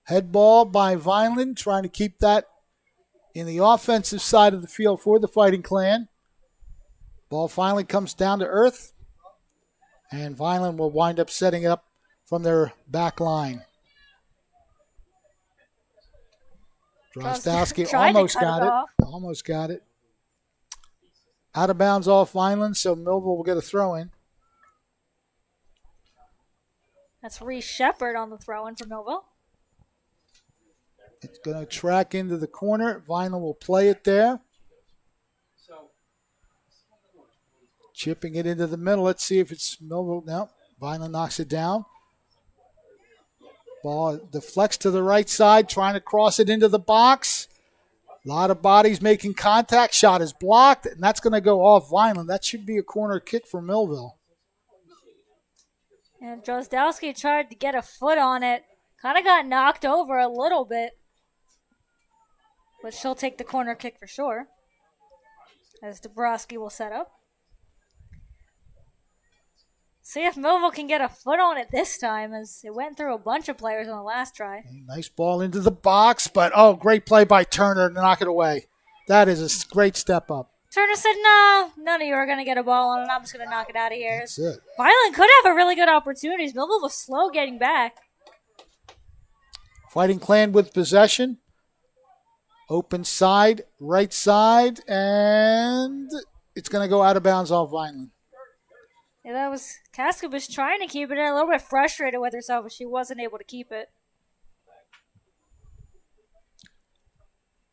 Head ball by Vineland, trying to keep that in the offensive side of the field for the Fighting Clan. Ball finally comes down to earth, and Vineland will wind up setting it up from their back line. Drozdowski almost got it. Almost got it. Out of bounds off Vineland, so Millville will get a throw in. That's Reese Shepard on the throw in for Millville. It's going to track into the corner. Vineland will play it there. Chipping it into the middle. Let's see if it's Millville. No, Vineland knocks it down. Ball deflects to the right side, trying to cross it into the box. A lot of bodies making contact. Shot is blocked, and that's going to go off Vineland. That should be a corner kick for Millville. And Drozdowski tried to get a foot on it. Kind of got knocked over a little bit. But she'll take the corner kick for sure. As Dabrowski will set up. See if Millville can get a foot on it this time, as it went through a bunch of players on the last try. Nice ball into the box, but great play by Turner to knock it away. That is a great step up. Turner said, no, none of you are going to get a ball on it. I'm just going to knock it out of here. That's it. Vineland could have a really good opportunity. Millville was slow getting back. Fighting Clan with possession. Open side, right side, and it's going to go out of bounds off Vineland. Yeah, that was Casca was trying to keep it in, a little bit frustrated with herself, but she wasn't able to keep it.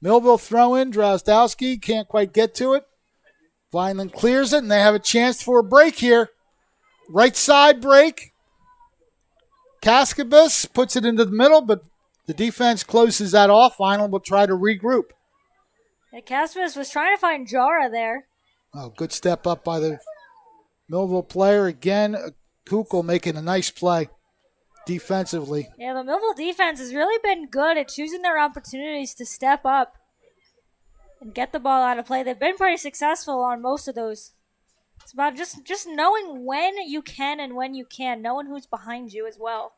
Millville throw in. Drozdowski can't quite get to it. Vineland clears it, and they have a chance for a break here. Right side break. Cascabus puts it into the middle, but the defense closes that off. Vineland will try to regroup. Yeah, Caspis was trying to find Jara there. Oh, good step up by the Millville player. Again, Kukul making a nice play defensively. Yeah, the Millville defense has really been good at choosing their opportunities to step up and get the ball out of play. They've been pretty successful on most of those. It's about just knowing when you can and when you can't, knowing who's behind you as well.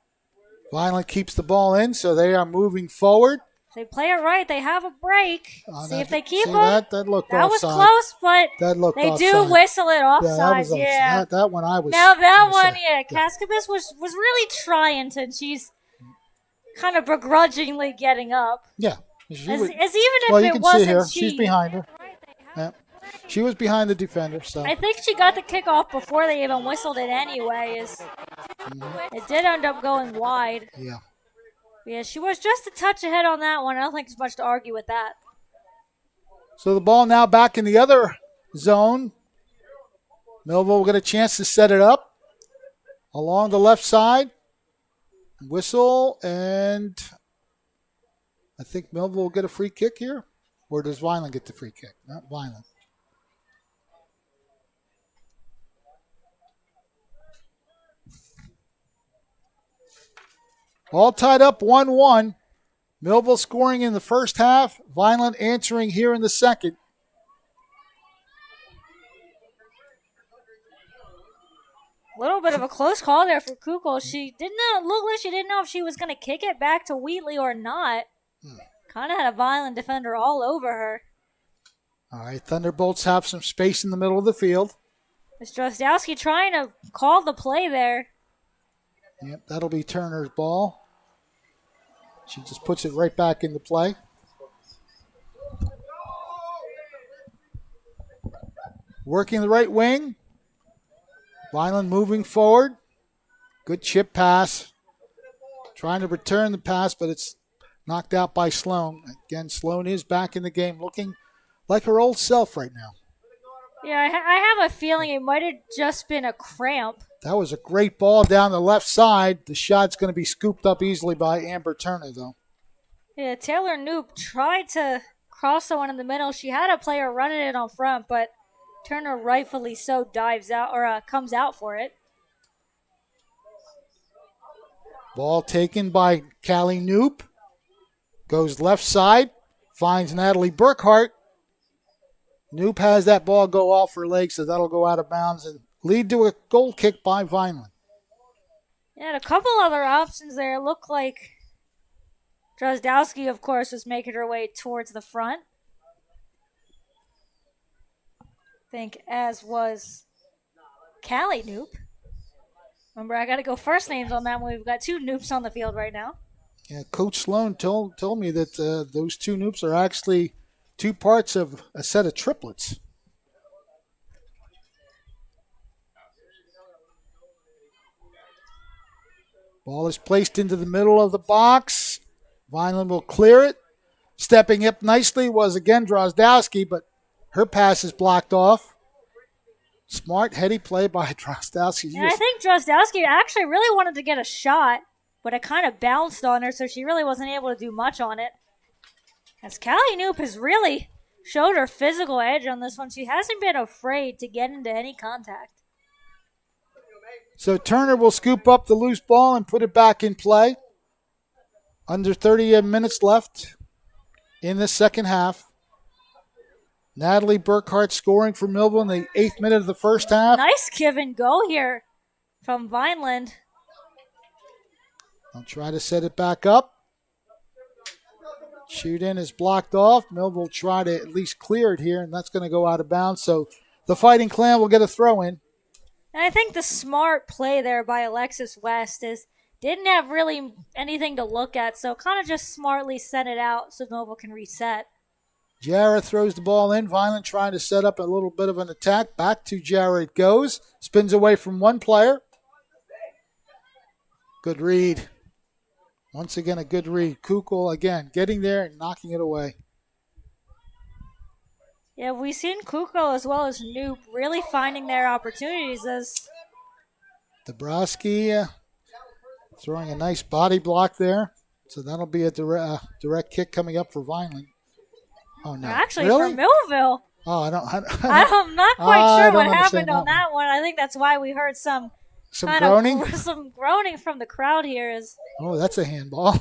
Vineland keeps the ball in, so they are moving forward. If they play it right, they have a break. See if they keep them. That looked that offside. was close, but that looked they offside. do whistle it Yeah, offside. that was Yeah, offside. That one I was. Now that I one, yeah, Cascabis was really trying to. She's kind of begrudgingly getting up. Yeah. As She even was, if well, you it can wasn't see here. she. She's behind her. Yeah. She was behind the defender, so. I think she got the kickoff before they even whistled it anyway. It did end up going wide. Yeah. Yeah, she was just a touch ahead on that one. I don't think there's much to argue with that. So the ball now back in the other zone. Millville will get a chance to set it up along the left side. Whistle, and I think Millville will get a free kick here. Or does Vineland get the free kick? Not Vineland. All tied up 1-1. Millville scoring in the first half. Vineland answering here in the second. A little bit of a close call there for Kukul. She did not look like she didn't know if she was going to kick it back to Wheatley or not. Kind of had a Vineland defender all over her. All right, Thunderbolts have some space in the middle of the field. It's Drozdowski trying to call the play there. Yep, that'll be Turner's ball. She just puts it right back into play. Working the right wing. Vineland moving forward. Good chip pass. Trying to return the pass, but it's knocked out by Sloan. Again, Sloan is back in the game, looking like her old self right now. Yeah, I have a feeling it might have just been a cramp. That was a great ball down the left side. The shot's going to be scooped up easily by Amber Turner, though. Yeah, Taylor Knoop tried to cross the one in the middle. She had a player running it on front, but Turner rightfully so dives out or comes out for it. Ball taken by Callie Knoop. Goes left side. Finds Natalie Burkhardt. Knoop has that ball go off her leg, so that'll go out of bounds and lead to a goal kick by Vineland. Yeah, a couple other options there. It looked like Drozdowski, of course, was making her way towards the front. I think as was Callie Knoop. Remember, I got to go first names on that one. We've got two Noops on the field right now. Yeah, Coach Sloan told me that those two Noops are actually two parts of a set of triplets. Ball is placed into the middle of the box. Vineland will clear it. Stepping up nicely was again Drozdowski, but her pass is blocked off. Smart, heady play by Drozdowski. And I think Drozdowski actually really wanted to get a shot, but it kind of bounced on her, so she really wasn't able to do much on it. As Callie Knoop has really showed her physical edge on this one. She hasn't been afraid to get into any contact. So Turner will scoop up the loose ball and put it back in play. Under 30 minutes left in the second half. Natalie Burkhardt scoring for Millville in the 8th minute of the first half. Nice give and go here from Vineland. I'll try to set it back up. Shoot in is blocked off. Millville try to at least clear it here, and that's going to go out of bounds. So the Fighting Clan will get a throw in. And I think the smart play there by Alexis West is didn't have really anything to look at, so kind of just smartly sent it out so Millville can reset. Jara throws the ball in. Vineland trying to set up a little bit of an attack. Back to Jara it goes. Spins away from one player. Good read. Once again, a good read. Kukul again getting there and knocking it away. Yeah, we've seen Kukul as well as Knoop really finding their opportunities as Dabrowski throwing a nice body block there. So that'll be a direct kick coming up for Vineland. Oh, no. Actually, really? for Millville. Oh, I'm not quite I sure don't what understand happened on that that one. I think that's why we heard some groaning? some groaning from the crowd here. Is Oh, that's a handball.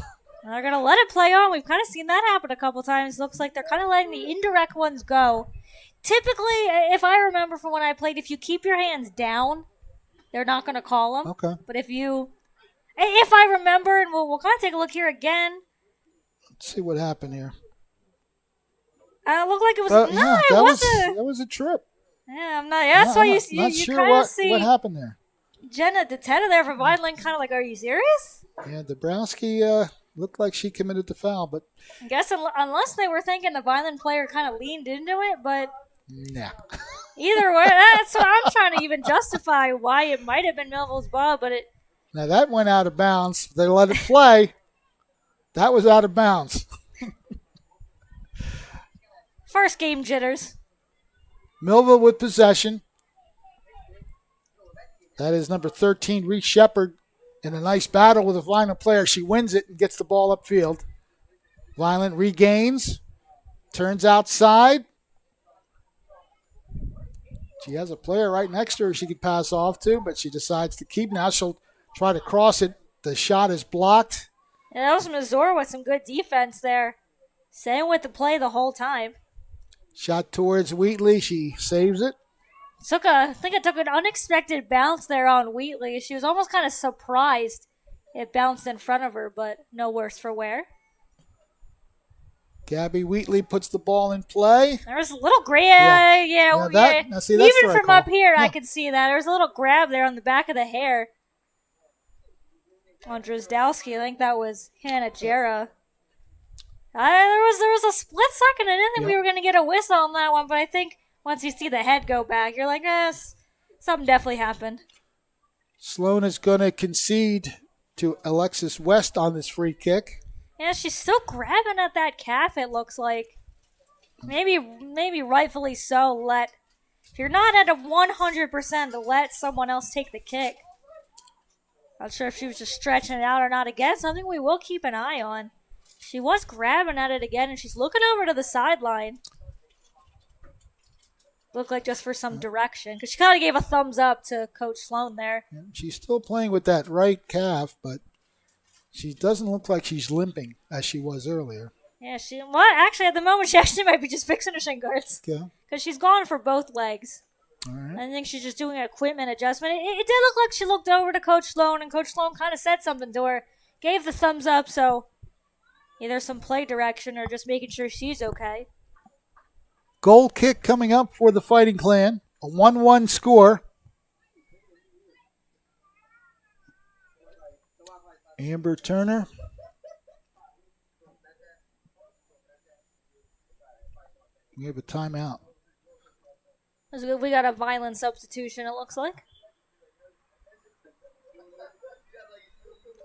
they're going to let it play on. We've kind of seen that happen a couple times. Looks like they're kind of letting the indirect ones go. Typically, if I remember from when I played, if you keep your hands down, they're not going to call them. Okay. But if I remember, and we'll kind of take a look here again. Let's see what happened here. It looked like it was that was a trip. Yeah, I'm not. Yeah, that's why you sure kind of see what happened there. Jenna Gittone there for Vineland, kind of like, are you serious? Yeah, Dabrowski looked like she committed the foul, but I guess unless they were thinking the Vineland player kind of leaned into it, but nah. either way, that's what I'm trying to even justify why it might have been Millville's ball, but it. Now that went out of bounds. They let it play. That was out of bounds. First game jitters. Millville with possession. That is number 13, Reese Shepard, in a nice battle with a Vineland player. She wins it and gets the ball upfield. Vineland regains, turns outside. She has a player right next to her she could pass off to, but she decides to keep. Now she'll try to cross it. The shot is blocked. Yeah, that was Missouri with some good defense there. Staying with the play the whole time. Shot towards Wheatley. She saves it. I think it took an unexpected bounce there on Wheatley. She was almost kind of surprised it bounced in front of her, but no worse for wear. Gabby Wheatley puts the ball in play. There's a little grab. Now that's Even the right from call. up here, Yeah. I could see that. There's a little grab there on the back of the hair on Drozdowski. I think that was Hannah Jarrah. There was a split second. I didn't think we were going to get a whistle on that one, but I think once you see the head go back, you're like, something definitely happened. Sloan is going to concede to Alexis West on this free kick. Yeah, she's still grabbing at that calf, it looks like. Maybe rightfully so. If you're not at a 100%, to let someone else take the kick. Not sure if she was just stretching it out or not. Again, something we will keep an eye on. She was grabbing at it again, and she's looking over to the sideline. Looked like just for some direction, because she kind of gave a thumbs up to Coach Sloan there. Yeah, she's still playing with that right calf, but she doesn't look like she's limping as she was earlier. Yeah, actually, at the moment, she actually might be just fixing her shin guards. Okay. Because she's gone for both legs. All right. I think she's just doing an equipment adjustment. It did look like she looked over to Coach Sloan, and Coach Sloan kind of said something to her. Gave the thumbs up, so either some play direction or just making sure she's okay. Goal kick coming up for the Fighting Clan. A 1-1 score. Amber Turner. We have a timeout. We got a Vineland substitution, it looks like.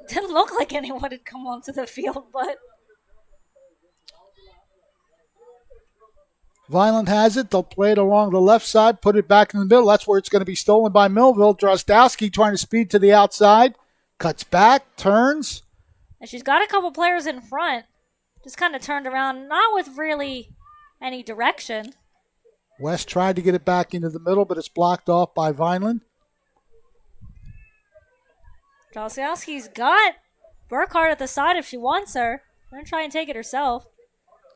Didn't look like anyone had come onto the field, but Vineland has it. They'll play it along the left side, put it back in the middle. That's where it's going to be stolen by Millville. Drozdowski trying to speed to the outside. Cuts back, turns. and she's got a couple players in front. Just kind of turned around, not with really any direction. West tried to get it back into the middle, but it's blocked off by Vineland. Drozdowski's got Burkhardt at the side if she wants her. Going to try and take it herself.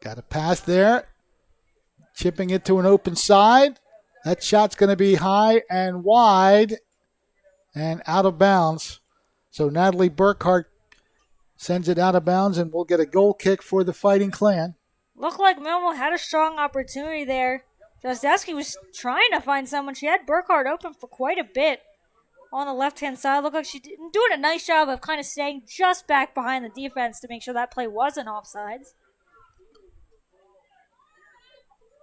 Got a pass there. Chipping it to an open side. That shot's going to be high and wide and out of bounds. So Natalie Burkhardt sends it out of bounds, and we'll get a goal kick for the Fighting Clan. Looked like Millville had a strong opportunity there. Drozdowski was trying to find someone. She had Burkhardt open for quite a bit on the left-hand side. Looked like she doing a nice job of kind of staying just back behind the defense to make sure that play wasn't offsides.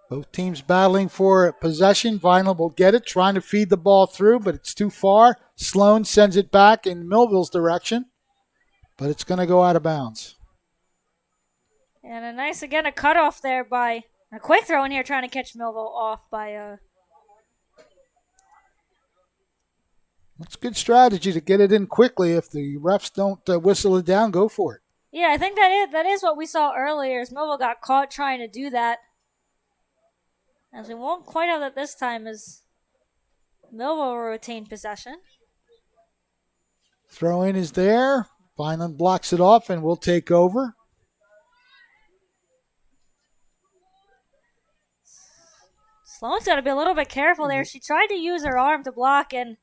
Both teams battling for possession. Vineland will get it, trying to feed the ball through, but it's too far. Sloan sends it back in Millville's direction, but it's going to go out of bounds. And a nice, again, a cutoff there by a quick throw in here trying to catch Millville off by It's good strategy to get it in quickly. If the refs don't whistle it down, go for it. Yeah, I think that is what we saw earlier. Is Millville got caught trying to do that. As we won't quite have that this time as Millville will retain possession. Throw in is there. Vineland blocks it off and will take over. Sloan's got to be a little bit careful there. She tried to use her arm to block, and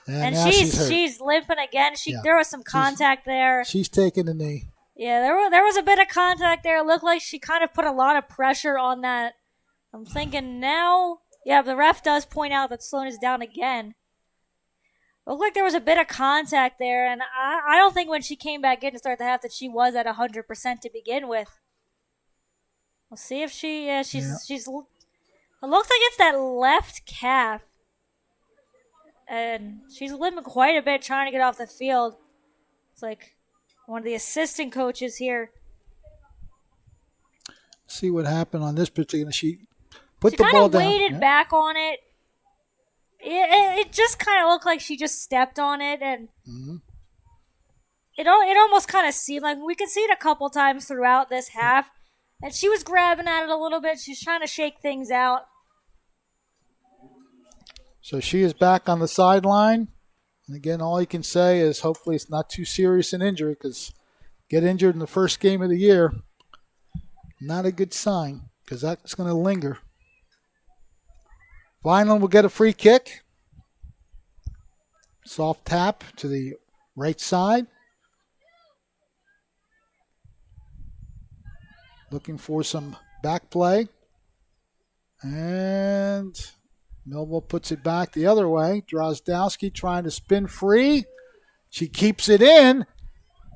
now she's limping again. There was some contact there. She's taking the knee. Yeah, there was a bit of contact there. It looked like she kind of put a lot of pressure on that. I'm thinking now, yeah, the ref does point out that Sloan is down again. Looked like there was a bit of contact there, and I don't think when she came back in to start the half that she was at 100% to begin with. We'll see if she's. It looks like it's that left calf. And she's limping quite a bit trying to get off the field. It's like one of the assistant coaches here. See what happened on this particular. She put she the ball down. She kind of waited back on it. It just kind of looked like she just stepped on it. And it almost kind of seemed like we could see it a couple times throughout this half. And she was grabbing at it a little bit. She's trying to shake things out. So she is back on the sideline. And again, all you can say is hopefully it's not too serious an injury, because get injured in the first game of the year, not a good sign, because that's going to linger. Vineland will get a free kick. Soft tap to the right side. Looking for some back play. And Millville puts it back the other way. Drozdowski trying to spin free. She keeps it in.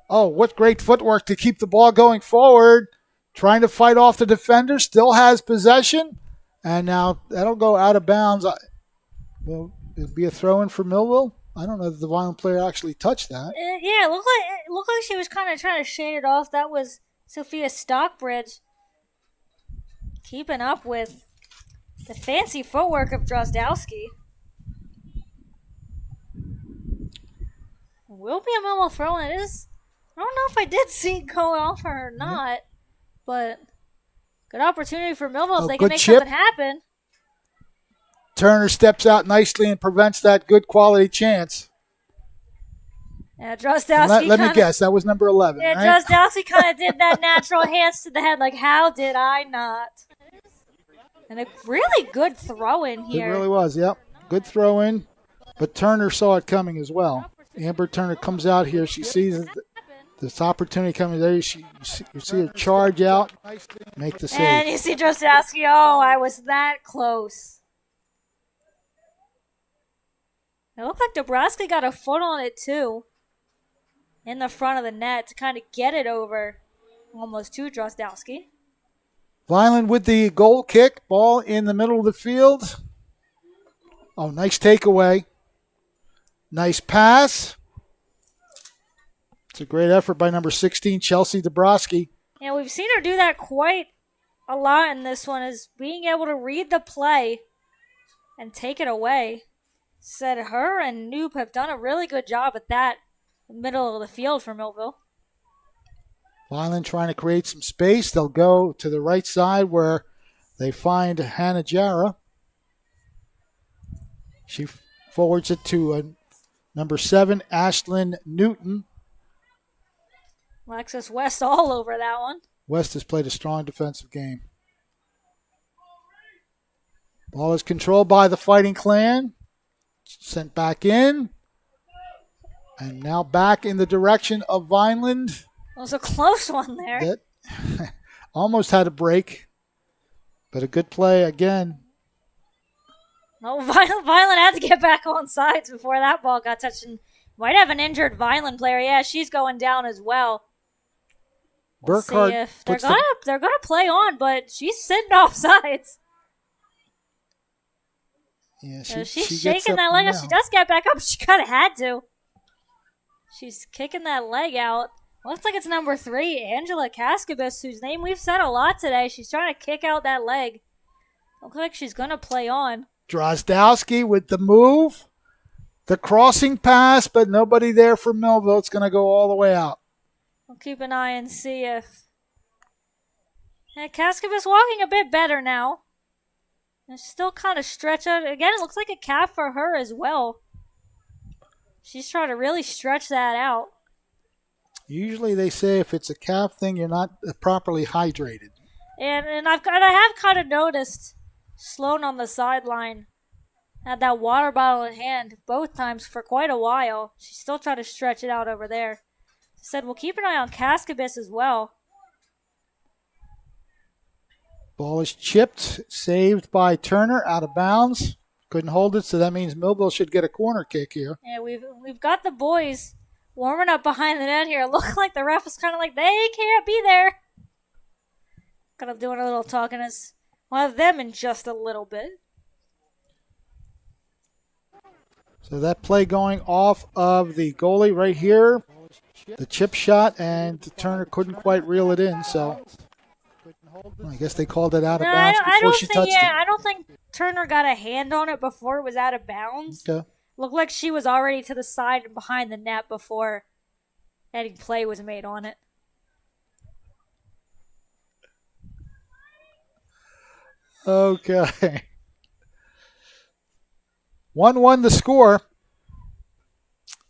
Oh, what great footwork to keep the ball going forward. Trying to fight off the defender. Still has possession. And now that'll go out of bounds. Will it be a throw-in for Millville? I don't know if the Vineland player actually touched that. Yeah, it looked like she was kind of trying to shade it off. That was Sophia Stockbridge keeping up with the fancy footwork of Drozdowski. Will be a Millville throw, and it is. I don't know if I did see it go off her or not, but good opportunity for Millville if they can make something happen. Turner steps out nicely and prevents that good quality chance. Yeah, Drozdowski. Let me guess, that was number 11. Yeah, right? Drozdowski kind of did that natural hands to the head, like, how did I not? And a really good throw in here. It really was, yep. Good throw in, but Turner saw it coming as well. Amber Turner comes out here. She sees this opportunity coming there. You see her charge out, make the save. And you see Drozdowski, oh, I was that close. It looked like Dabrowski got a foot on it, too, in the front of the net to kind of get it over almost to Drozdowski. Vineland with the goal kick. Ball in the middle of the field. Oh, nice takeaway. Nice pass. It's a great effort by number 16, Chelsea Dabrowski. Yeah, we've seen her do that quite a lot in this one, is being able to read the play and take it away. Said her and Noob have done a really good job at that middle of the field for Millville. Vineland trying to create some space. They'll go to the right side where they find Hannah Jara. She forwards it to number 7, Ashlyn Newton. Alexis West all over that one. West has played a strong defensive game. Ball is controlled by the Fighting Clan. Sent back in. And now back in the direction of Vineland. It was a close one there. That almost had a break. But a good play again. No, Vineland had to get back on sides before that ball got touched. And might have an injured Vineland player. Yeah, she's going down as well. Burkhardt. See if they're gonna play on, but she's sitting off sides. Yeah, she's shaking that leg out. She does get back up. She kind of had to. She's kicking that leg out. Looks like it's number 3, Angela Cascabis, whose name we've said a lot today. She's trying to kick out that leg. Looks like she's going to play on. Drozdowski with the move. The crossing pass, but nobody there for Millville. It's going to go all the way out. We'll keep an eye and see if... Yeah, Cascabis walking a bit better now. And still kind of stretch out. Again, it looks like a calf for her as well. She's trying to really stretch that out. Usually they say if it's a calf thing, you're not properly hydrated. And I have kind of noticed Sloan on the sideline had that water bottle in hand both times for quite a while. She's still trying to stretch it out over there. Said we'll keep an eye on Cascabis as well. Ball is chipped, saved by Turner, out of bounds. Couldn't hold it, so that means Millville should get a corner kick here. Yeah, we've got the boys warming up behind the net here. Look like the ref is kind of like, they can't be there. Kind of doing a little talking as we'll have them in just a little bit. So that play going off of the goalie right here. The chip shot, and Turner couldn't quite reel it in, so I guess they called it out of bounds before she touched it. I don't think Turner got a hand on it before it was out of bounds. Okay. Looked like she was already to the side and behind the net before any play was made on it. Okay. 1-1 the score.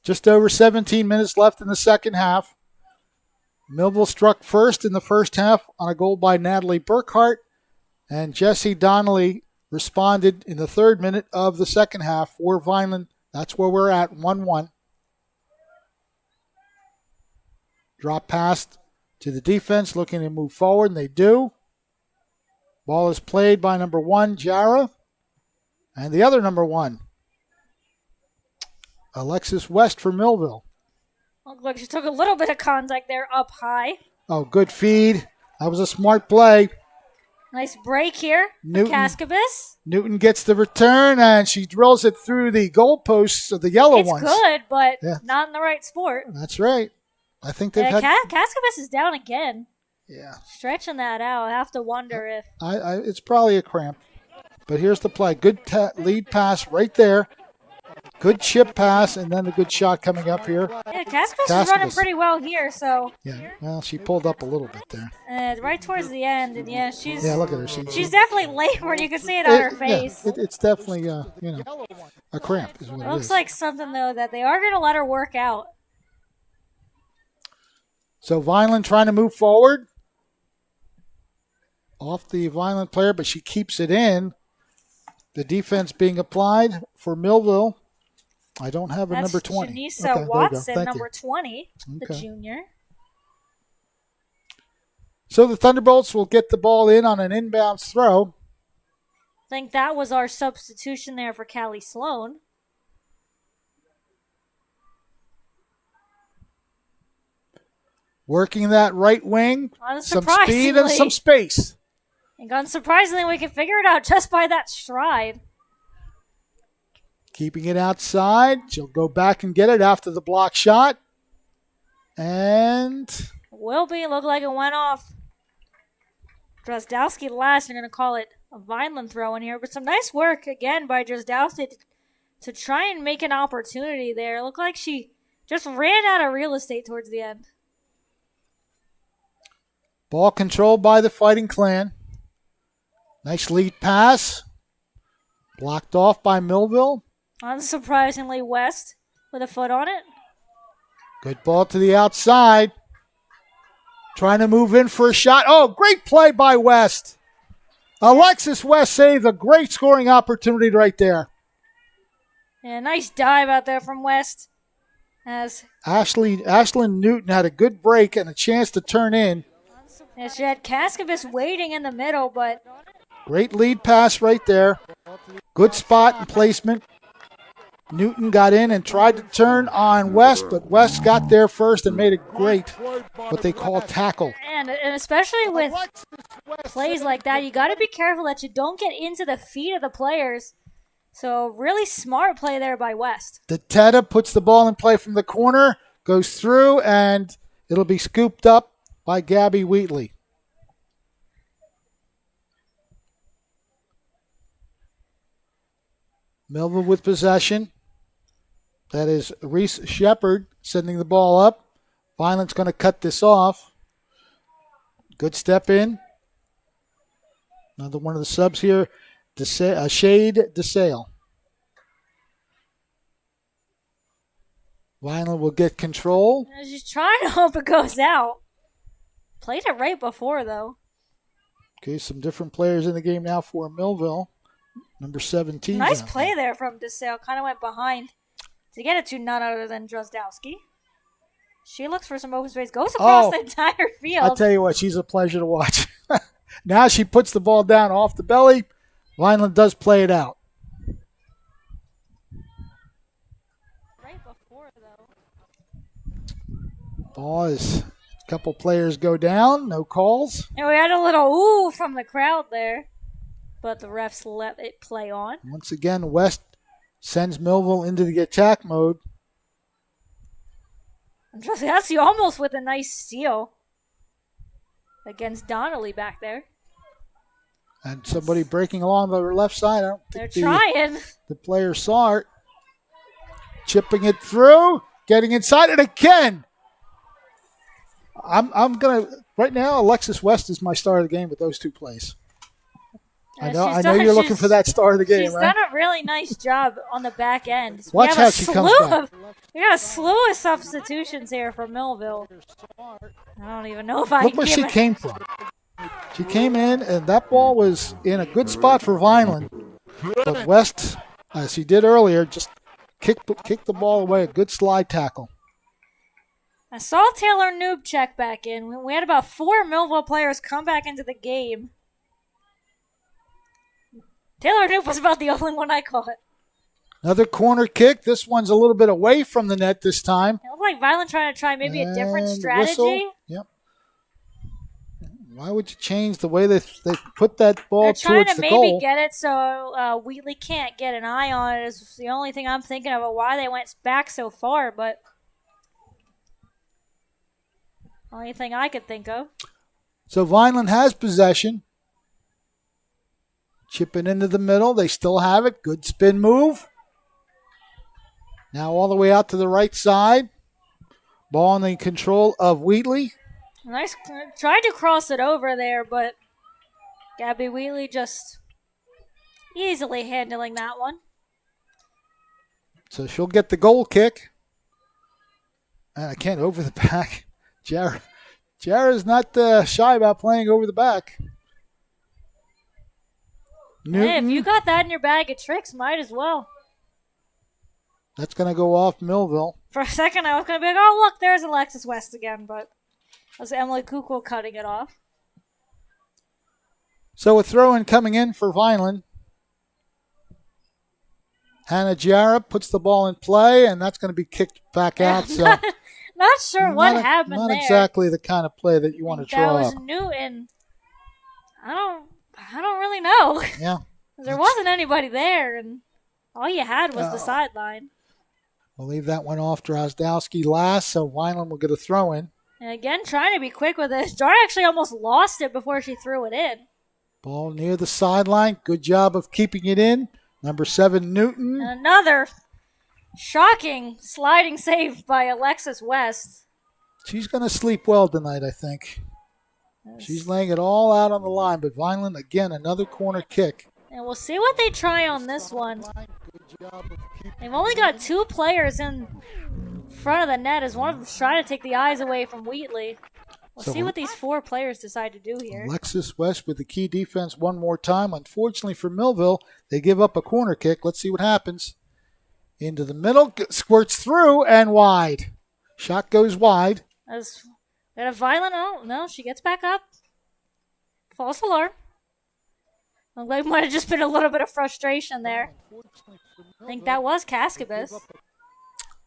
Just over 17 minutes left in the second half. Millville struck first in the first half on a goal by Natalie Burkhardt, and Jessie Donnelly responded in the third minute of the second half for Vineland. That's where we're at, 1-1. Drop pass to the defense, looking to move forward, and they do. Ball is played by number 1, Jara, and the other number 1, Alexis West for Millville. Looked like she took a little bit of contact there up high. Oh, good feed. That was a smart play. Nice break here for Cascabis. Newton gets the return, and she drills it through the goalposts of the yellow ones. It's good, but not in the right sport. That's right. I think they've had... Cascabis is down again. Yeah. Stretching that out. I have to wonder if... it's probably a cramp. But here's the play. Good lead pass right there. Good chip pass, and then a good shot coming up here. Yeah, Cascabis is running pretty well here, so... Yeah, well, she pulled up a little bit there. Right towards the end, and yeah, she's... Yeah, look at her. She's definitely labored. You can see it on her face. Yeah, it's definitely, a cramp is what it is. Looks like something, though, that they are going to let her work out. So Vineland trying to move forward. Off the Vineland player, but she keeps it in. The defense being applied for Millville. I don't have a number 20. Janisa Watson, number 20, the junior. So the Thunderbolts will get the ball in on an inbounds throw. I think that was our substitution there for Callie Sloan. Working that right wing. Some speed and some space. And unsurprisingly, we can figure it out just by that stride. Keeping it outside. She'll go back and get it after the block shot. And... Looked like it went off. Drozdowski last. They're going to call it a Vineland throw in here. But some nice work, again, by Drozdowski to try and make an opportunity there. It looked like she just ran out of real estate towards the end. Ball controlled by the Fighting Clan. Nice lead pass. Blocked off by Millville. Unsurprisingly, West with a foot on it. Good ball to the outside. Trying to move in for a shot. Oh, great play by West. Alexis West saved a great scoring opportunity right there. Yeah, nice dive out there from West. As Ashlyn Newton had a good break and a chance to turn in. Yeah, she had Cascabis waiting in the middle, but... Great lead pass right there. Good spot and placement. Newton got in and tried to turn on West, but West got there first and made a great, what they call tackle. And especially with plays like that, you got to be careful that you don't get into the feet of the players. So really smart play there by West. Teta puts the ball in play from the corner, goes through, and it'll be scooped up by Gabby Wheatley. Millville with possession. That is Reese Shepard sending the ball up. Vineland's going to cut this off. Good step in. Another one of the subs here. Shade DeSale. Vineland will get control. She's trying to hope it goes out. Played it right before, though. Okay, some different players in the game now for Millville. Number 17. Nice play there from DeSale. Kind of went behind to get it to none other than Drozdowski. She looks for some open space. Goes across the entire field. I'll tell you what, she's a pleasure to watch. Now she puts the ball down off the belly. Vineland does play it out. Right before, though. Ball is... A couple players go down. No calls. And we had a little ooh from the crowd there. But the refs let it play on. Once again, West sends Millville into the attack mode. Drozdowski almost with a nice steal against Donnelly back there. And somebody breaking along the left side. I don't think They're trying. The player saw it. Chipping it through. Getting inside it again. I'm going to, right now, Alexis West is my star of the game with those two plays. I know you're looking for that star of the game, she's right? She's done a really nice job on the back end. Watch how she comes back. We got a slew of substitutions here for Millville. I don't even know if I Look where she came from. She came in, and that ball was in a good spot for Vineland. But West, as he did earlier, just kicked the ball away. A good slide tackle. I saw Taylor Noob check back in. We had about 4 Millville players come back into the game. Taylor Noob was about the only one I caught. Another corner kick. This one's a little bit away from the net this time. It looked like Vineland trying to try maybe a different strategy. Whistle. Yep. Why would you change the way they put that ball They're trying towards to the goal? maybe get it so Wheatley can't get an eye on it is the only thing I'm thinking about why they went back so far, but only thing I could think of. So Vineland has possession. Chipping into the middle. They still have it. Good spin move. Now all the way out to the right side. Ball in the control of Wheatley. Nice. Tried to cross it over there, but Gabby Wheatley just easily handling that one. So she'll get the goal kick. And I can't over the back. Jara's not shy about playing over the back. Hey, if you got that in your bag of tricks, might as well. That's going to go off Millville. For a second, I was going to be like, oh, look, there's Alexis West again, but it was Emily Kukul cutting it off. So a throw-in coming in for Vineland. Hannah Jara puts the ball in play, and that's going to be kicked back out. So not sure what happened there. Not exactly the kind of play that you want to draw up. That was up. Newton. I don't really know. Yeah. There wasn't anybody there, and all you had was the sideline. I believe that went off Drozdowski last, so Vineland will get a throw-in. And again, trying to be quick with this. Jar actually almost lost it before she threw it in. Ball near the sideline. Good job of keeping it in. Number 7, Newton. Another shocking sliding save by Alexis West. She's going to sleep well tonight, I think. She's laying it all out on the line, but Vineland, again, another corner kick. And we'll see what they try on this one. They've only got 2 players in front of the net as one of them's trying to take the eyes away from Wheatley. We'll see what these 4 players decide to do here. Alexis West with the key defense one more time. Unfortunately for Millville, they give up a corner kick. Let's see what happens. Into the middle, squirts through and wide. Shot goes wide. As we had a violent, no, she gets back up. False alarm. Looked like might have just been a little bit of frustration there. I think that was Cascabis.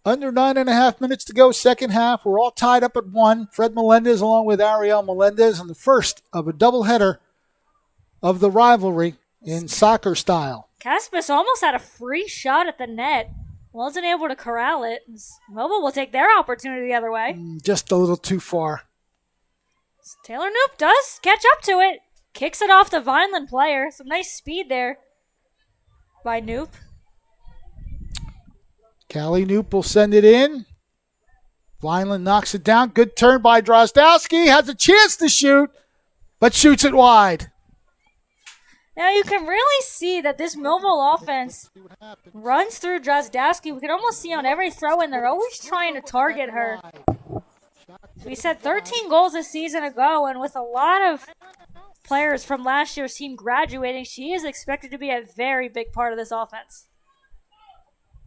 Under 9.5 minutes to go, second half. We're all tied up at 1. Fred Melendez along with Ariel Melendez in the first of a doubleheader of the rivalry in soccer style. Cascabis almost had a free shot at the net. Wasn't able to corral it. Millville will take their opportunity the other way. Just a little too far. Taylor Noop does catch up to it. Kicks it off the Vineland player. Some nice speed there by Noop. Callie Noop will send it in. Vineland knocks it down. Good turn by Drozdowski. Has a chance to shoot, but shoots it wide. Now you can really see that this Millville offense runs through Drozdowski. We can almost see on every throw-in they're always trying to target her. We set 13 goals a season ago, and with a lot of players from last year's team graduating, she is expected to be a very big part of this offense.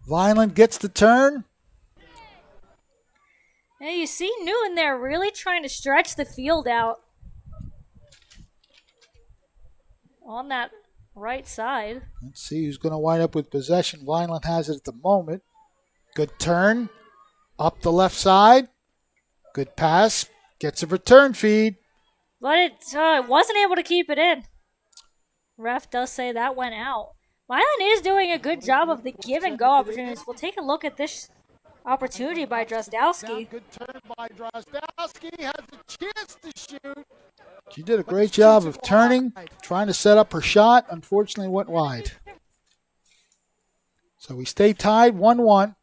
Vineland gets the turn. Now you see Newton there really trying to stretch the field out on that right side. Let's see who's going to wind up with possession. Vineland has it at the moment. Good turn. Up the left side. Good pass. Gets a return feed. But it wasn't able to keep it in. Ref does say that went out. Vineland is doing a good job of the give and go opportunities. We'll take a look at this opportunity by Drozdowski. Good turn by Drozdowski. Has a chance to shoot. She did a great job of turning, trying to set up her shot. Unfortunately, went wide. So we stay tied 1-1.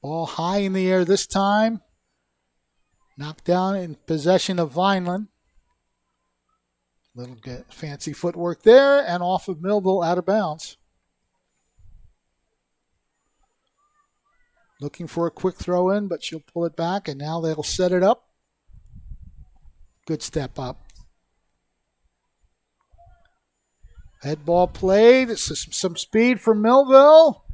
Ball high in the air this time. Knocked down in possession of Vineland. Little bit fancy footwork there, and off of Millville, out of bounds. Looking for a quick throw in, but she'll pull it back, and now they'll set it up. Good step up. Head ball played. It's some speed for Millville,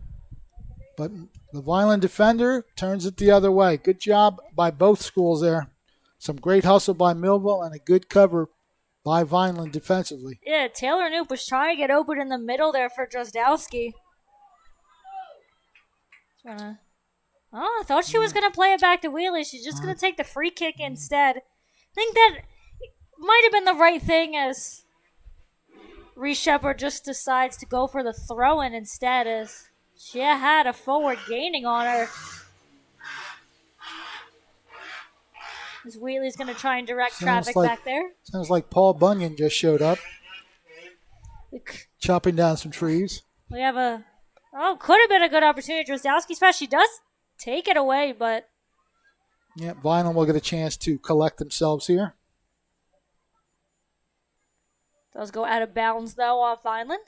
but the Vineland defender turns it the other way. Good job by both schools there. Some great hustle by Millville and a good cover by Vineland defensively. Yeah, Taylor Knoop was trying to get open in the middle there for Drozdowski. I thought she was going to play it back to Wheelie. She's just going to take the free kick instead. I think that might have been the right thing as Reese Shepard just decides to go for the throw-in instead, as she had a forward gaining on her. As Wheelie's going to try and direct traffic back there. Sounds like Paul Bunyan just showed up, chopping down some trees. We have could have been a good opportunity. Drozdowski's pass, she does take it away, but yeah, Vineland will get a chance to collect themselves here. Does go out of bounds, though, off Vineland.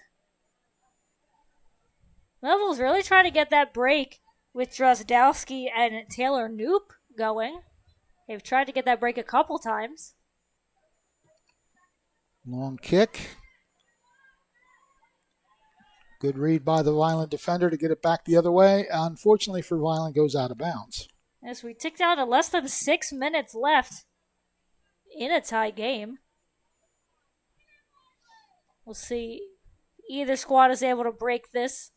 Millville's really trying to get that break with Drozdowski and Taylor Knoop going. They've tried to get that break a couple times. Long kick. Good read by the Vineland defender to get it back the other way. Unfortunately for Vineland, goes out of bounds. As we tick down to less than 6 minutes left in a tie game. We'll see either squad is able to break this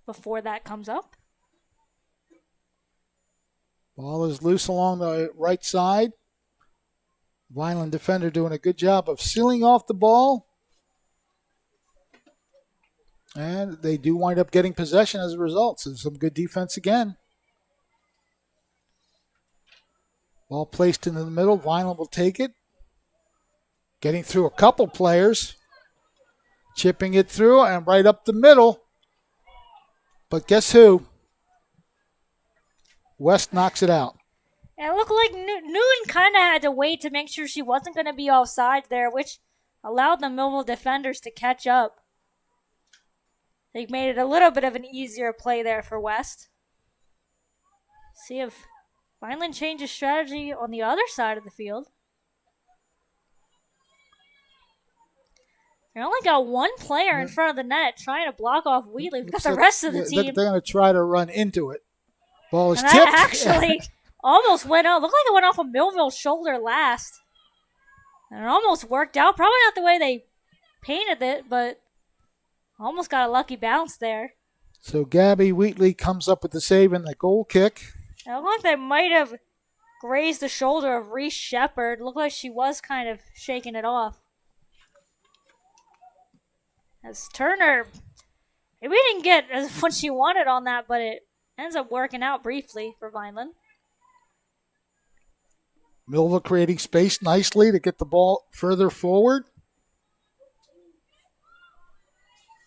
before that comes up. Ball is loose along the right side. Vineland defender doing a good job of sealing off the ball. And they do wind up getting possession as a result. So some good defense again. Ball placed in the middle. Vineland will take it. Getting through a couple players. Chipping it through and right up the middle. But guess who? West knocks it out. Yeah, it looked like Newton kind of had to wait to make sure she wasn't going to be offside there, which allowed the Millville defenders to catch up. They made it a little bit of an easier play there for West. See if Vineland changes strategy on the other side of the field. They only got one player in front of the net trying to block off Wheatley. We've got the rest of the team. They're going to try to run into it. Ball is and tipped. That actually almost went out. Looked like it went off of Millville's shoulder last. And it almost worked out. Probably not the way they painted it, but almost got a lucky bounce there. So Gabby Wheatley comes up with the save and the goal kick. It looked like they might have grazed the shoulder of Reese Shepard. Looked like she was kind of shaking it off. As Turner, maybe didn't get what she wanted on that, but it ends up working out briefly for Vineland. Millville creating space nicely to get the ball further forward.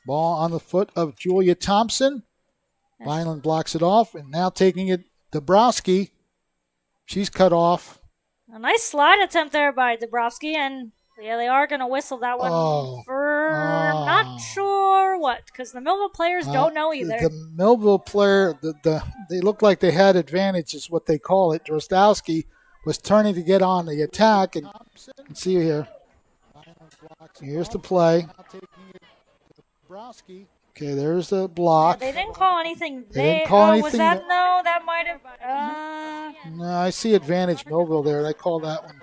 Ball on the foot of Julia Thompson. Vineland blocks it off, and now taking it, Dabrowski. She's cut off. A nice slide attempt there by Dabrowski, and Yeah, they are going to whistle that one for not sure what, because the Millville players don't know either. The Millville player, they look like they had advantage, is what they call it. Drozdowski was turning to get on the attack, and see here. Here's the play. Okay, there's the block. Yeah, they didn't call anything. They didn't call anything. Was that no? That might have. No, I see advantage Millville there. They call that one.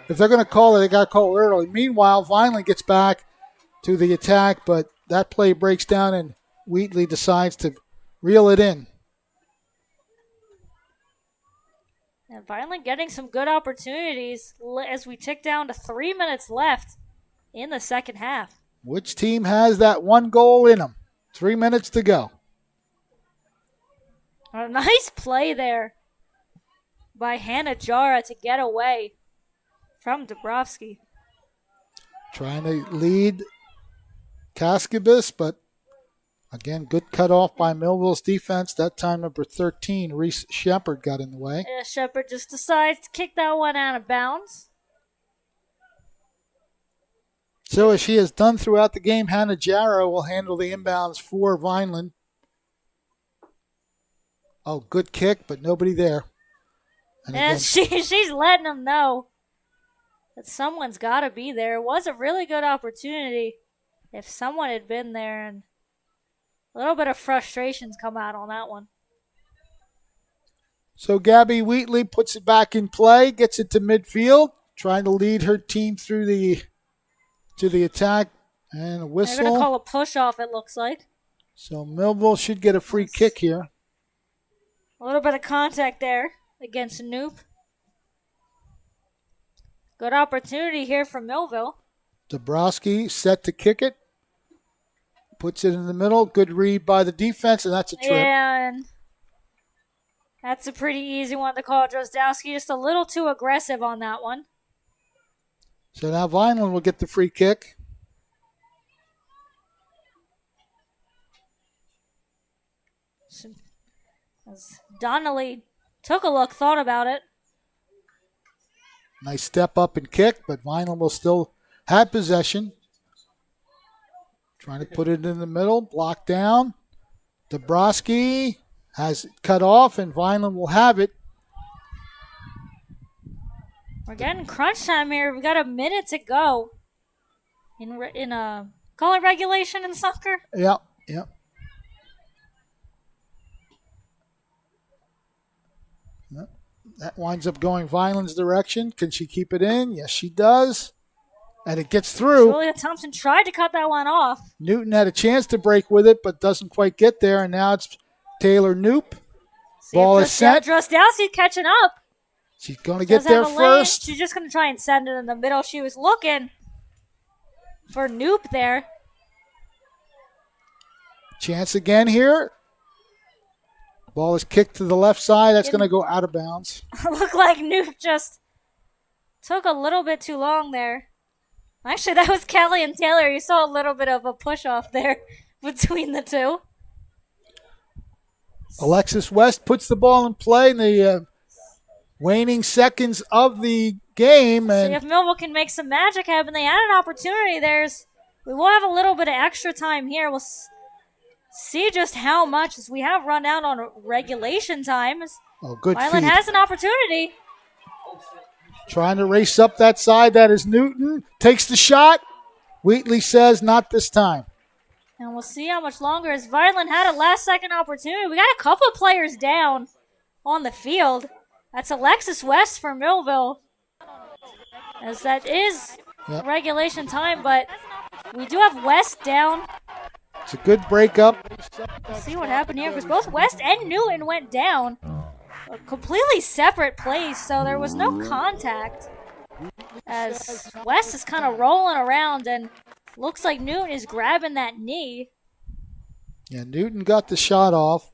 If they're going to call it, they got to call it early. Meanwhile, Vineland gets back to the attack, but that play breaks down, and Wheatley decides to reel it in. And Vineland getting some good opportunities as we tick down to 3 minutes left in the second half. Which team has that one goal in them? 3 minutes to go. A nice play there by Hannah Jara to get away from Dabrowski. Trying to lead Kaskabis, but again, good cutoff by Millville's defense. That time, number 13, Reese Shepard, got in the way. Yeah, Shepard just decides to kick that one out of bounds. So as she has done throughout the game, Hannah Jara will handle the inbounds for Vineland. Oh, good kick, but nobody there. And yeah, again, she's letting them know that someone's got to be there. It was a really good opportunity if someone had been there, and a little bit of frustrations come out on that one. So Gabby Wheatley puts it back in play, gets it to midfield, trying to lead her team through to the attack, and a whistle. They're going to call a push-off, it looks like. So Millville should get a free kick here. A little bit of contact there against Noop. Good opportunity here for Millville. Dabrowski set to kick it. Puts it in the middle. Good read by the defense, and that's a trip. Yeah, and that's a pretty easy one to call. Drozdowski just a little too aggressive on that one. So now Vineland will get the free kick. As Donnelly took a look, thought about it. Nice step up and kick, but Vineland will still have possession. Trying to put it in the middle, blocked down. Dabrowski has it cut off, and Vineland will have it. We're getting crunch time here. We've got a minute to go in a call it regulation in soccer. Yep. That winds up going Vineland's direction. Can she keep it in? Yes, she does. And it gets through. Julia Thompson tried to cut that one off. Newton had a chance to break with it, but doesn't quite get there. And now it's Taylor Noop. Ball is sent. Drozdowski catching up. She's going to get there first. She's just going to try and send it in the middle. She was looking for Noop there. Chance again here. Ball is kicked to the left side. That's going to go out of bounds. Looked like Noop just took a little bit too long there. Actually, that was Kelly and Taylor. You saw a little bit of a push-off there between the two. Alexis West puts the ball in play in the waning seconds of the game. And see if Millville can make some magic happen. They had an opportunity. We will have a little bit of extra time here. We'll see just how much, as we have run out on regulation times. Oh, good Vineland feed. has an opportunity. Trying to race up that side. That is Newton. Takes the shot. Wheatley says not this time. And we'll see how much longer, as Vineland had a last-second opportunity. We got a couple of players down on the field. That's Alexis West for Millville, as that is regulation time, but we do have West down. It's a good breakup. Let's see what happened here, because both West and Newton went down. A completely separate plays, so there was no contact, as West is kind of rolling around, and looks like Newton is grabbing that knee. Yeah, Newton got the shot off,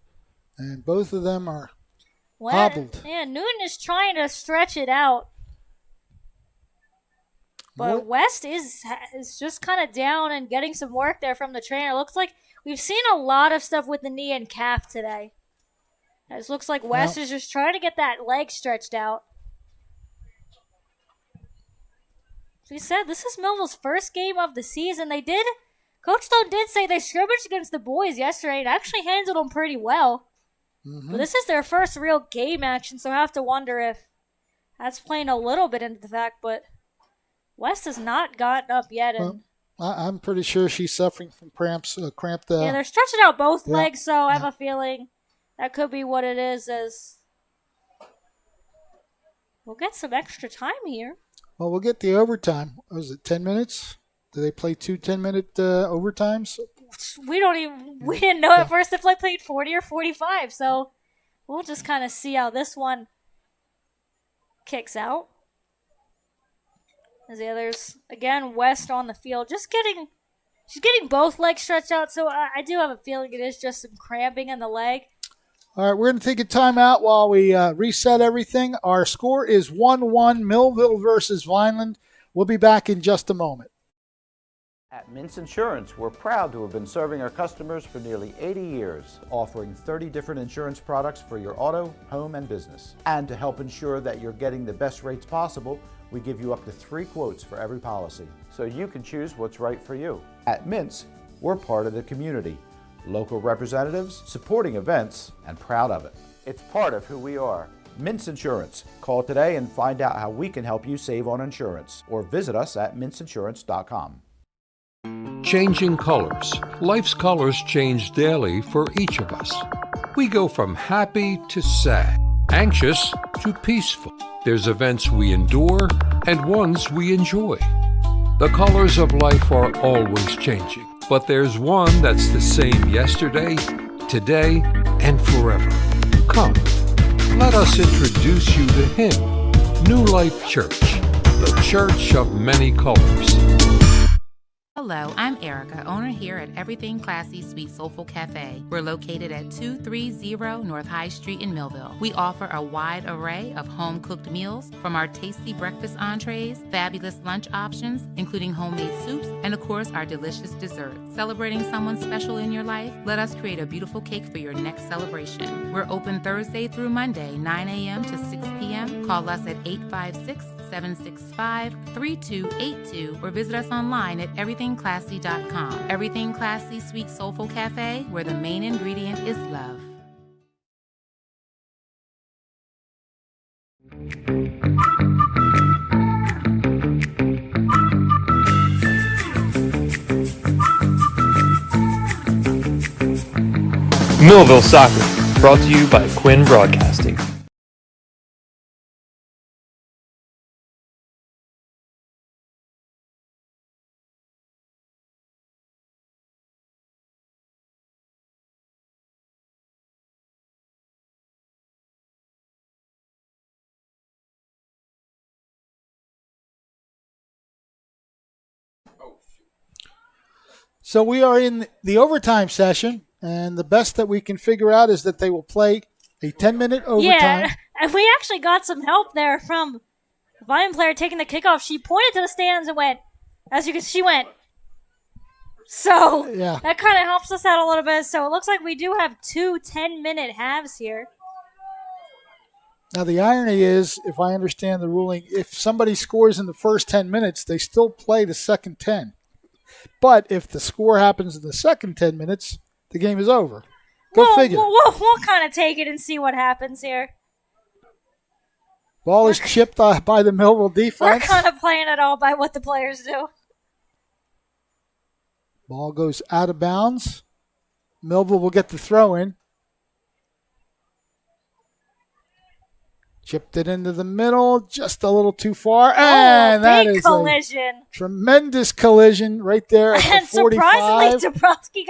and both of them are hobbled. Yeah, Newton is trying to stretch it out. But West is just kind of down and getting some work there from the trainer. Looks like we've seen a lot of stuff with the knee and calf today. It looks like West is just trying to get that leg stretched out. we said, this is Millville's first game of the season. Coach Stone did say they scrimmaged against the boys yesterday and actually handled them pretty well. Mm-hmm. But this is their first real game action, so I have to wonder if that's playing a little bit into the fact. But West has not gotten up yet. And I'm pretty sure she's suffering from cramps. yeah, they're stretching out both legs, so I have a feeling that could be what it is. As we'll get some extra time here. Well, we'll get the overtime. Was it 10 minutes? Do they play 2 10-minute overtimes? We didn't know at first if they played 40 or 45, so we'll just kind of see how this one kicks out. As the others, again, West on the field, she's getting both legs stretched out, so I do have a feeling it is just some cramping in the leg. All right, we're going to take a timeout while we reset everything. Our score is 1-1, Millville versus Vineland. We'll be back in just a moment. At Mintz Insurance, we're proud to have been serving our customers for nearly 80 years, offering 30 different insurance products for your auto, home, and business. And to help ensure that you're getting the best rates possible, we give you up to 3 quotes for every policy, so you can choose what's right for you. At Mintz, we're part of the community. Local representatives, supporting events, and proud of it. It's part of who we are. Mintz Insurance. Call today and find out how we can help you save on insurance, or visit us at mintzinsurance.com. Changing colors. Life's colors change daily for each of us. We go from happy to sad, anxious to peaceful. There's events we endure and ones we enjoy. The colors of life are always changing, but there's one that's the same yesterday, today, and forever. Come, let us introduce you to him. New Life Church, the church of many colors. Hello, I'm Erica, owner here at Everything Classy Sweet Soulful Cafe. We're located at 230 North High Street in Millville. We offer a wide array of home-cooked meals, from our tasty breakfast entrees, fabulous lunch options, including homemade soups, and of course, our delicious desserts. Celebrating someone special in your life? Let us create a beautiful cake for your next celebration. We're open Thursday through Monday, 9 a.m. to 6 p.m. Call us at 856-765-3282 or visit us online at everythingclassy.com. Everything Classy Sweet Soulful Cafe, where the main ingredient is love. Millville Soccer, brought to you by Quinn Broadcasting. So we are in the overtime session, and the best that we can figure out is that they will play a 10-minute overtime. Yeah, and we actually got some help there from the Vine player taking the kickoff. She pointed to the stands and went, as you can see, she went. So Yeah. that kind of helps us out a little bit. So it looks like we do have 2 10-minute halves here. Now, the irony is, if I understand the ruling, if somebody scores in the first 10 minutes, they still play the second 10. But if the score happens in the second 10 minutes, the game is over. Go figure. We'll kind of take it and see what happens here. Ball is chipped by the Millville We're defense. kind of playing it all by what the players do. Ball goes out of bounds. Millville will get the throw in. Chipped it into the middle, just a little too far. And that big is collision. a tremendous collision right there at And the 45. surprisingly,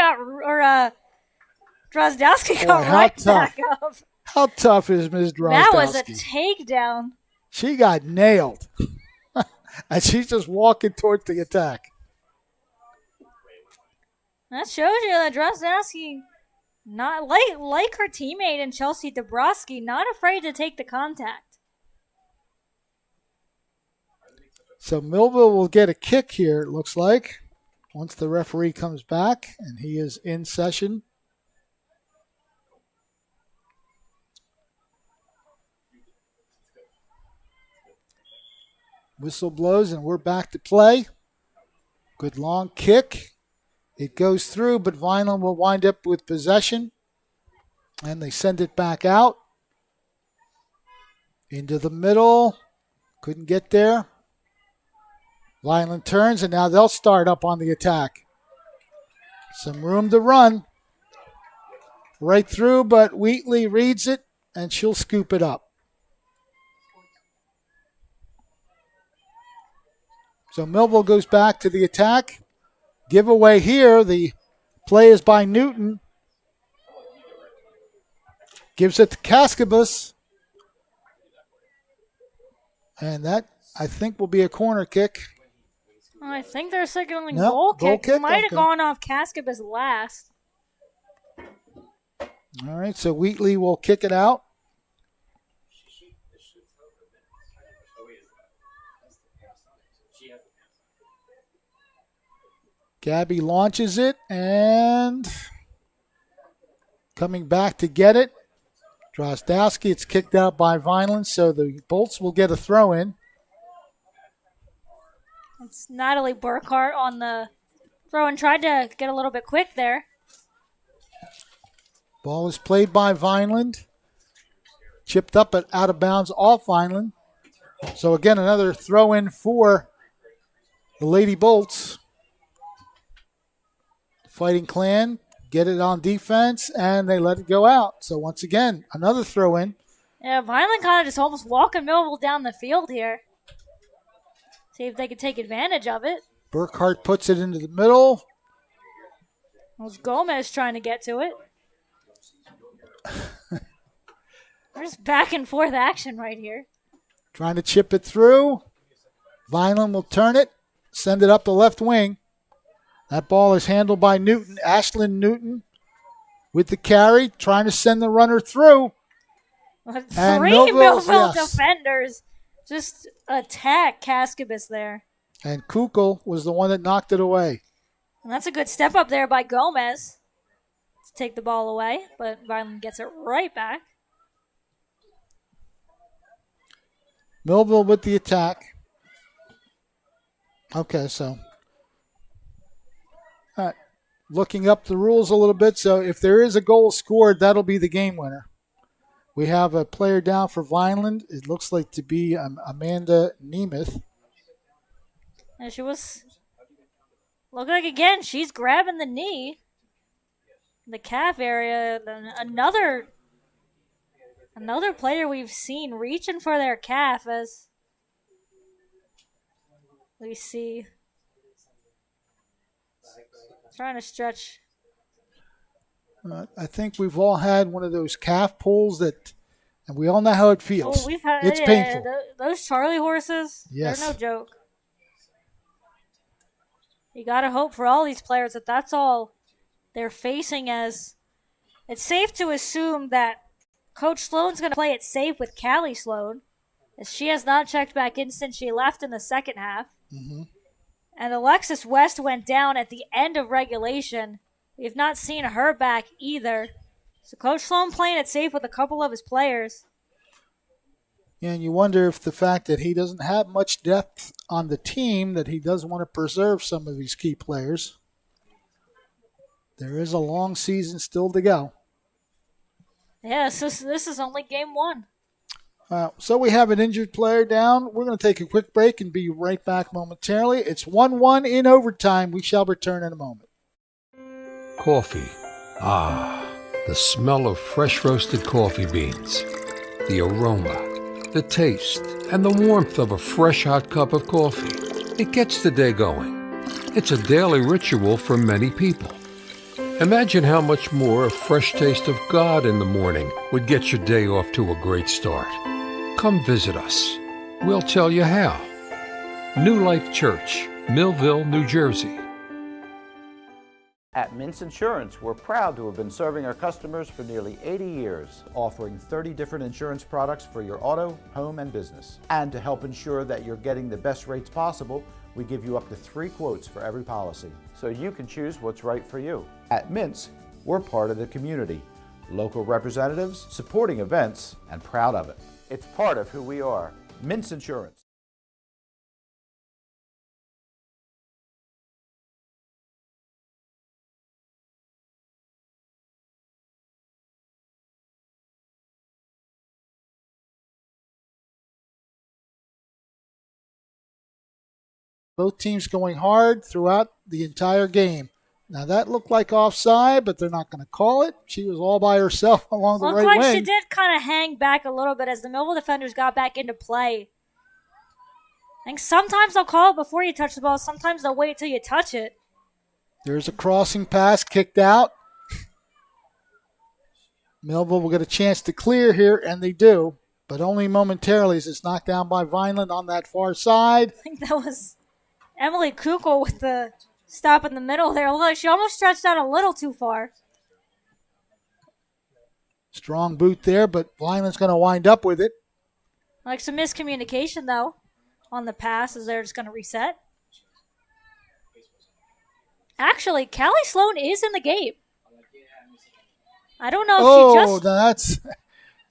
Drozdowski got how right tough. back up. How tough is Ms. Drozdowski? That was a takedown. She got nailed. And she's just walking towards the attack. That shows you that Drozdowski, not like her teammate in Chelsea Dabrowski, not afraid to take the contact. So Millville will get a kick here, it looks like, once the referee comes back, and he is in session. Whistle blows, and we're back to play. Good long kick. It goes through, but Vineland will wind up with possession. And they send it back out. Into the middle. Couldn't get there. Vineland turns, and now they'll start up on the attack. Some room to run. Right through, but Wheatley reads it, and she'll scoop it up. So Millville goes back to the attack. Giveaway here. The play is by Newton. Gives it to Cascabus. And that, I think, will be a corner kick. I think they're signaling Nope, goal goal kick. kick? Might have Okay. gone off Cascabus last. All right, so Wheatley will kick it out. Gabby launches it, and coming back to get it. Drozdowski, it's kicked out by Vineland, so the Bolts will get a throw in. It's Natalie Burkhardt on the throw and tried to get a little bit quick there. Ball is played by Vineland. Chipped up at out of bounds off Vineland. So again, another throw in for the Lady Bolts. Fighting Clan get it on defense, and they let it go out. So once again, another throw in. Yeah, Vineland kind of just almost walking Millville down the field here. See if they can take advantage of it. Burkhardt puts it into the middle. It was Gomez trying to get to it. There's back and forth action right here. Trying to chip it through. Vineland will turn it, send it up the left wing. That ball is handled by Newton. Ashlyn Newton with the carry, trying to send the runner through. And Three Millville's, Millville yes. defenders just attack Cascabus there. And Kukul was the one that knocked it away. And that's a good step up there by Gomez to take the ball away, but Vineland gets it right back. Millville with the attack. Okay, so all right. Looking up the rules a little bit. So if there is a goal scored, that'll be the game winner. We have a player down for Vineland. It looks like to be Amanda Nemeth. And she was, look like again, she's grabbing the knee, the calf area. Another player we've seen reaching for their calf as we see. Trying to stretch. I think we've all had one of those calf pulls that, and we all know how it feels. Oh, we've had It's painful. Those Charlie horses, Yes. they're no joke. You got to hope for all these players that that's all they're facing, as it's safe to assume that Coach Sloan's going to play it safe with Callie Sloan, as she has not checked back in since she left in the second half. Mm-hmm. And Alexis West went down at the end of regulation. We've not seen her back either. So Coach Sloan playing it safe with a couple of his players. And you wonder if the fact that he doesn't have much depth on the team, that he does want to preserve some of these key players. There is a long season still to go. Yes, this is only game one. So we have an injured player down. We're going to take a quick break and be right back momentarily. It's 1-1 in overtime. We shall return in a moment. Coffee. Ah, the smell of fresh roasted coffee beans. The aroma, the taste, and the warmth of a fresh hot cup of coffee. It gets the day going. It's a daily ritual for many people. Imagine how much more a fresh taste of God in the morning would get your day off to a great start. Come visit us. We'll tell you how. New Life Church, Millville, New Jersey. At Mintz Insurance, we're proud to have been serving our customers for nearly 80 years, offering 30 different insurance products for your auto, home, and business. And to help ensure that you're getting the best rates possible, we give you up to 3 quotes for every policy, so you can choose what's right for you. At Mintz, we're part of the community, local representatives, supporting events, and proud of it. It's part of who we are. Mintz Insurance. Both teams going hard throughout the entire game. Now that looked like offside, but they're not going to call it. She was all by herself along the Looked right like wing. she did kind of hang back a little bit as the Millville defenders got back into play. I think sometimes they'll call it before you touch the ball. Sometimes they'll wait till you touch it. There's a crossing pass kicked out. Millville will get a chance to clear here, and they do, but only momentarily as it's knocked down by Vineland on that far side. I think that was Emily Kukul with the stop in the middle there. Look, she almost stretched out a little too far. Strong boot there, but Vineland's going to wind up with it. Like some miscommunication, though, on the pass as they're just going to reset. Actually, Callie Sloan is in the game. I don't know if she just...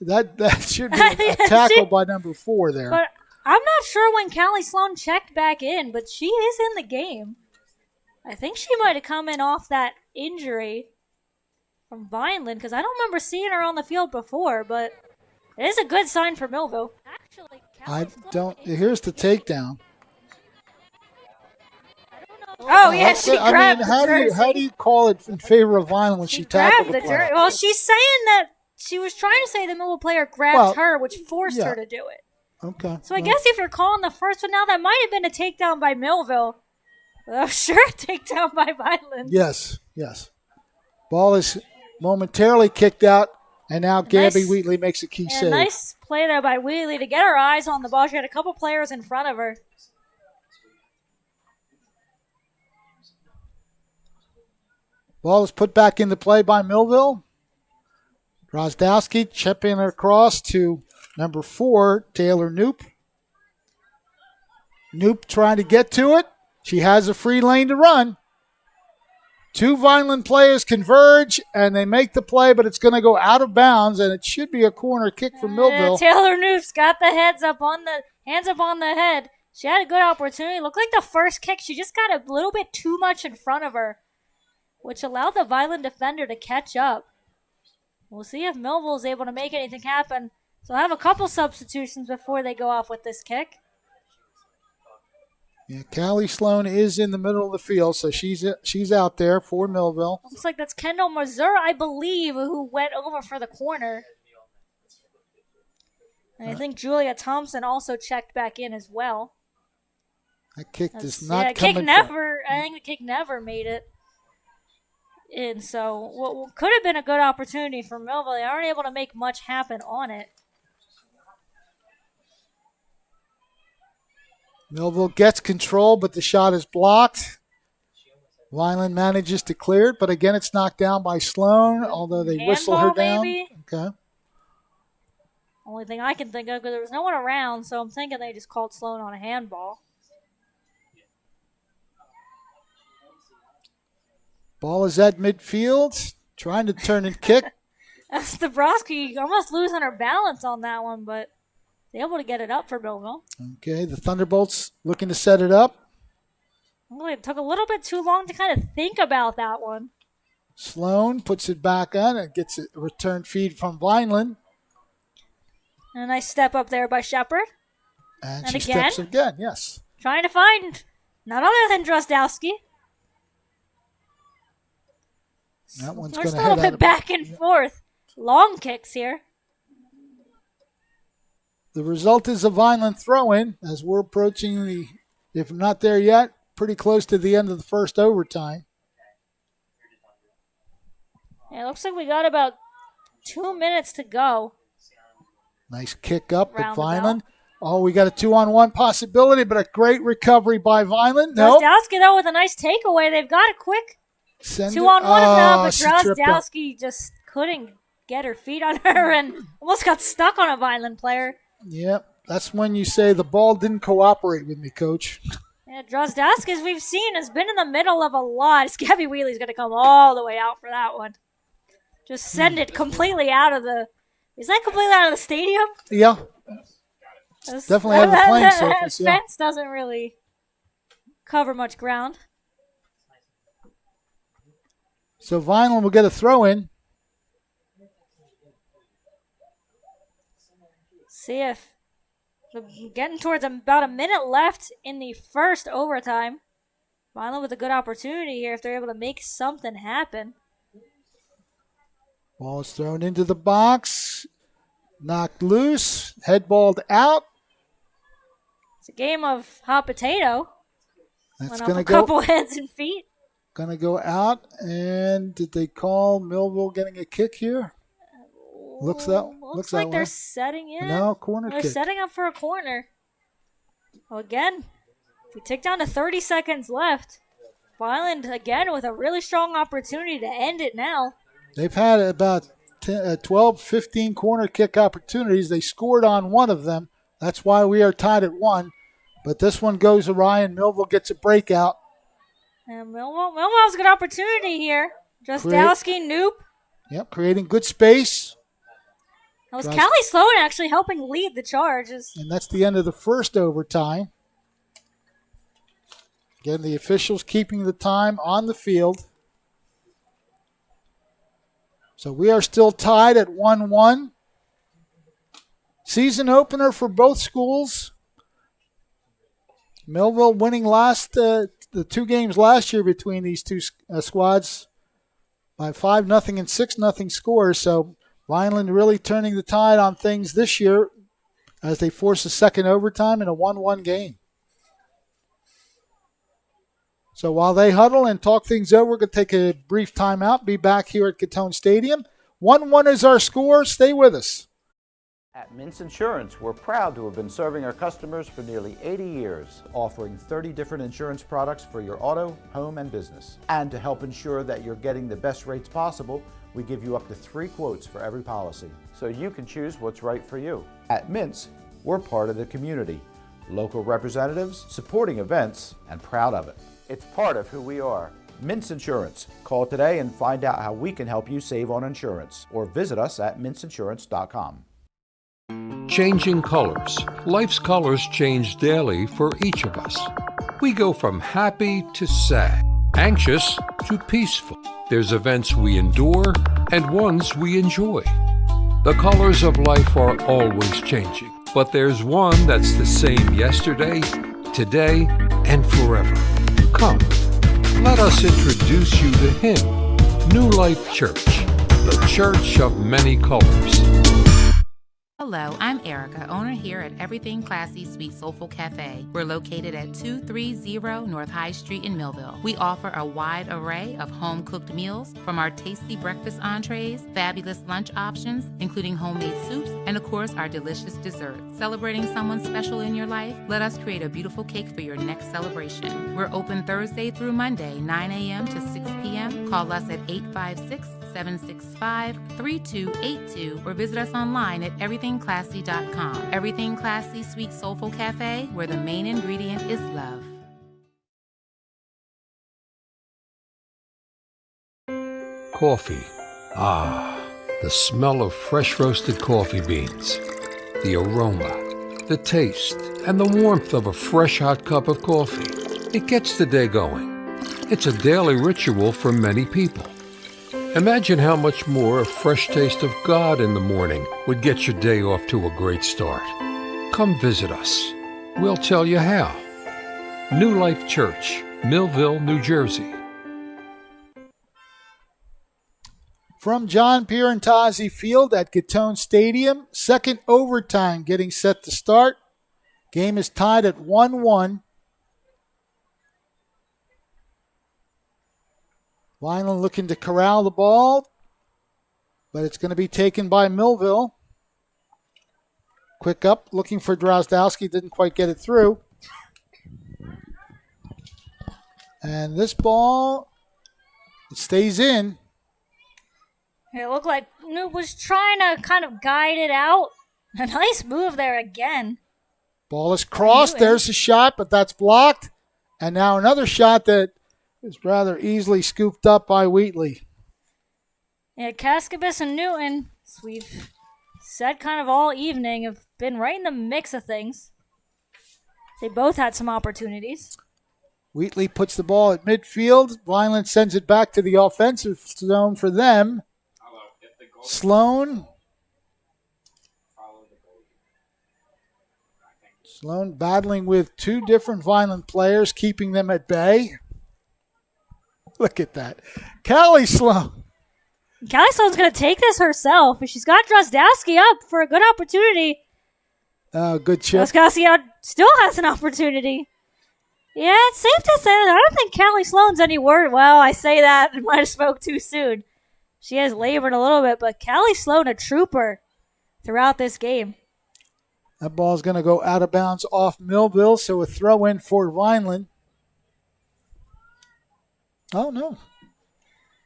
that should be a tackle by number 4 there. But I'm not sure when Callie Sloan checked back in, but she is in the game. I think she might have come in off that injury from Vineland because I don't remember seeing her on the field before, but it is a good sign for Millville. Actually, Here's the takedown. Oh, yeah, she grabbed the jersey. How do you call it in favor of Vineland when she tackled the player? Well, she's saying that she was trying to say the Millville player grabbed her, which forced her to do it. Okay. So I guess if you're calling the first one now, that might have been a takedown by Millville. Well, sure, takedown by Vineland. Yes. Ball is momentarily kicked out, and now Gabby Wheatley makes a key save. Nice play there by Wheatley to get her eyes on the ball. She had a couple players in front of her. Ball is put back into play by Millville. Drozdowski chipping her across to number 4, Taylor Knoop. Knoop trying to get to it. She has a free lane to run. 2 Vineland players converge, and they make the play, but it's going to go out of bounds, and it should be a corner kick for Millville. Taylor Knoop's got the hands up on the head. She had a good opportunity. Looked like the first kick. She just got a little bit too much in front of her, which allowed the Vineland defender to catch up. We'll see if Millville is able to make anything happen. So I have a couple substitutions before they go off with this kick. Yeah, Callie Sloan is in the middle of the field, so she's out there for Millville. Looks like that's Kendall Mazur, I believe, who went over for the corner. And I think Julia Thompson also checked back in as well. That kick does not come in. I think the kick never made it. And so what could have been a good opportunity for Millville, they aren't able to make much happen on it. Millville gets control, but the shot is blocked. Vineland manages to clear it, but again it's knocked down by Sloan, although they whistle her down. Maybe. Okay. Only thing I can think of, because there was no one around, so I'm thinking they just called Sloan on a handball. Ball is at midfield, trying to turn and kick. Dabrowski almost losing her balance on that one, but they're able to get it up for Millville. Okay, the Thunderbolts looking to set it up. Well, it took a little bit too long to kind of think about that one. Sloan puts it back on and gets a return feed from Vineland. And a nice step up there by Shepard. And she steps again, yes. Trying to find none other than Drozdowski. That one's There's going a little bit back and forth. Long kicks here. The result is a Vineland throw-in as we're approaching the, if not there yet, pretty close to the end of the first overtime. Yeah, it looks like we got about 2 minutes to go. Nice kick up at Vineland. Oh, we got a 2-on-1 possibility, but a great recovery by Vineland. No. Drozdowski, though, with a nice takeaway. They've got a quick 2-on-1 now, but Drozdowski just couldn't get her feet on her and almost got stuck on a Vineland player. Yep, that's when you say the ball didn't cooperate with me, Coach. Yeah, Drozdowski, as we've seen, has been in the middle of a lot. Gabby Wheatley's going to come all the way out for that one. Just send it completely out of the... Is that completely out of the stadium? Yeah. Definitely out of the playing surface. The fence doesn't really cover much ground. So Vineland will get a throw-in. See if Getting towards about a minute left in the first overtime. Vineland with a good opportunity here if they're able to make something happen. Ball is thrown into the box. Knocked loose. Head balled out. It's a game of hot potato. That's Went off going to a go. couple heads and feet. Going to go out. And did they call Millville getting a kick here? Looks Looks like that they're way. setting in. No, corner They're kick. setting up for a corner. Well, again, we tick down to 30 seconds left. Vineland, again, with a really strong opportunity to end it now. They've had about 12, 15 corner kick opportunities. They scored on one of them. That's why we are tied at 1. But this one goes awry, and Millville gets a breakout. And Millville has a good opportunity here. Justowski, Noop. Yep, creating good space. That was Callie Sloan actually helping lead the charges. And that's the end of the first overtime. Again, the officials keeping the time on the field. So we are still tied at 1-1. Season opener for both schools. Millville winning the 2 games last year between these two squads by 5-0 and 6-0 scores. So Vineland really turning the tide on things this year as they force a second overtime in a 1-1 game. So while they huddle and talk things over, we're going to take a brief timeout. Be back here at Gittone Stadium. 1-1 is our score. Stay with us. At Mintz Insurance, we're proud to have been serving our customers for nearly 80 years, offering 30 different insurance products for your auto, home, and business. And to help ensure that you're getting the best rates possible, we give you up to 3 quotes for every policy, so you can choose what's right for you. At Mintz, we're part of the community, local representatives, supporting events, and proud of it. It's part of who we are. Mintz Insurance. Call today and find out how we can help you save on insurance, or visit us at mintzinsurance.com. Changing colors. Life's colors change daily for each of us. We go from happy to sad, anxious to peaceful. There's events we endure and ones we enjoy. The colors of life are always changing, but there's one that's the same yesterday, today, and forever. Come, let us introduce you to Him, New Life Church, the church of many colors. Hello, I'm Erica, owner here at Everything Classy Sweet Soulful Cafe. We're located at 230 North High Street in Millville. We offer a wide array of home-cooked meals, from our tasty breakfast entrees, fabulous lunch options, including homemade soups, and of course, our delicious desserts. Celebrating someone special in your life? Let us create a beautiful cake for your next celebration. We're open Thursday through Monday, 9 a.m. to 6 p.m. Call us at 856-765-3282 or visit us online at everythingclassy.com. Everything Classy Sweet Soulful Cafe, where the main ingredient is love. Coffee. Ah, the smell of fresh roasted coffee beans. The aroma, the taste, and the warmth of a fresh hot cup of coffee. It gets the day going. It's a daily ritual for many people. Imagine how much more a fresh taste of God in the morning would get your day off to a great start. Come visit us. We'll tell you how. New Life Church, Millville, New Jersey. From John Pierantozzi Field at Gittone Stadium, second overtime getting set to start. Game is tied at 1-1. Vineland looking to corral the ball, but it's going to be taken by Millville. Quick up, looking for Drozdowski, didn't quite get it through. And this ball, it stays in. It looked like Noob was trying to kind of guide it out. A nice move there again. Ball is crossed. There's a shot, but that's blocked. And now another shot that is rather easily scooped up by Wheatley. Yeah, Kaskabis and Newton, as we've said kind of all evening, have been right in the mix of things. They both had some opportunities. Wheatley puts the ball at midfield. Vineland sends it back to the offensive zone for them. Sloan. Sloan battling with two different Vineland players, keeping them at bay. Look at that. Callie Sloan. Callie Sloan's going to take this herself. She's got Drozdowski up for a good opportunity. Good chip. Drozdowski still has an opportunity. Yeah, it's safe to say that I don't think Callie Sloan's any worse. Well, I say that and might have spoke too soon. She has labored a little bit, but Callie Sloan a trooper throughout this game. That ball's going to go out of bounds off Millville, so a throw in for Vineland. Oh, no.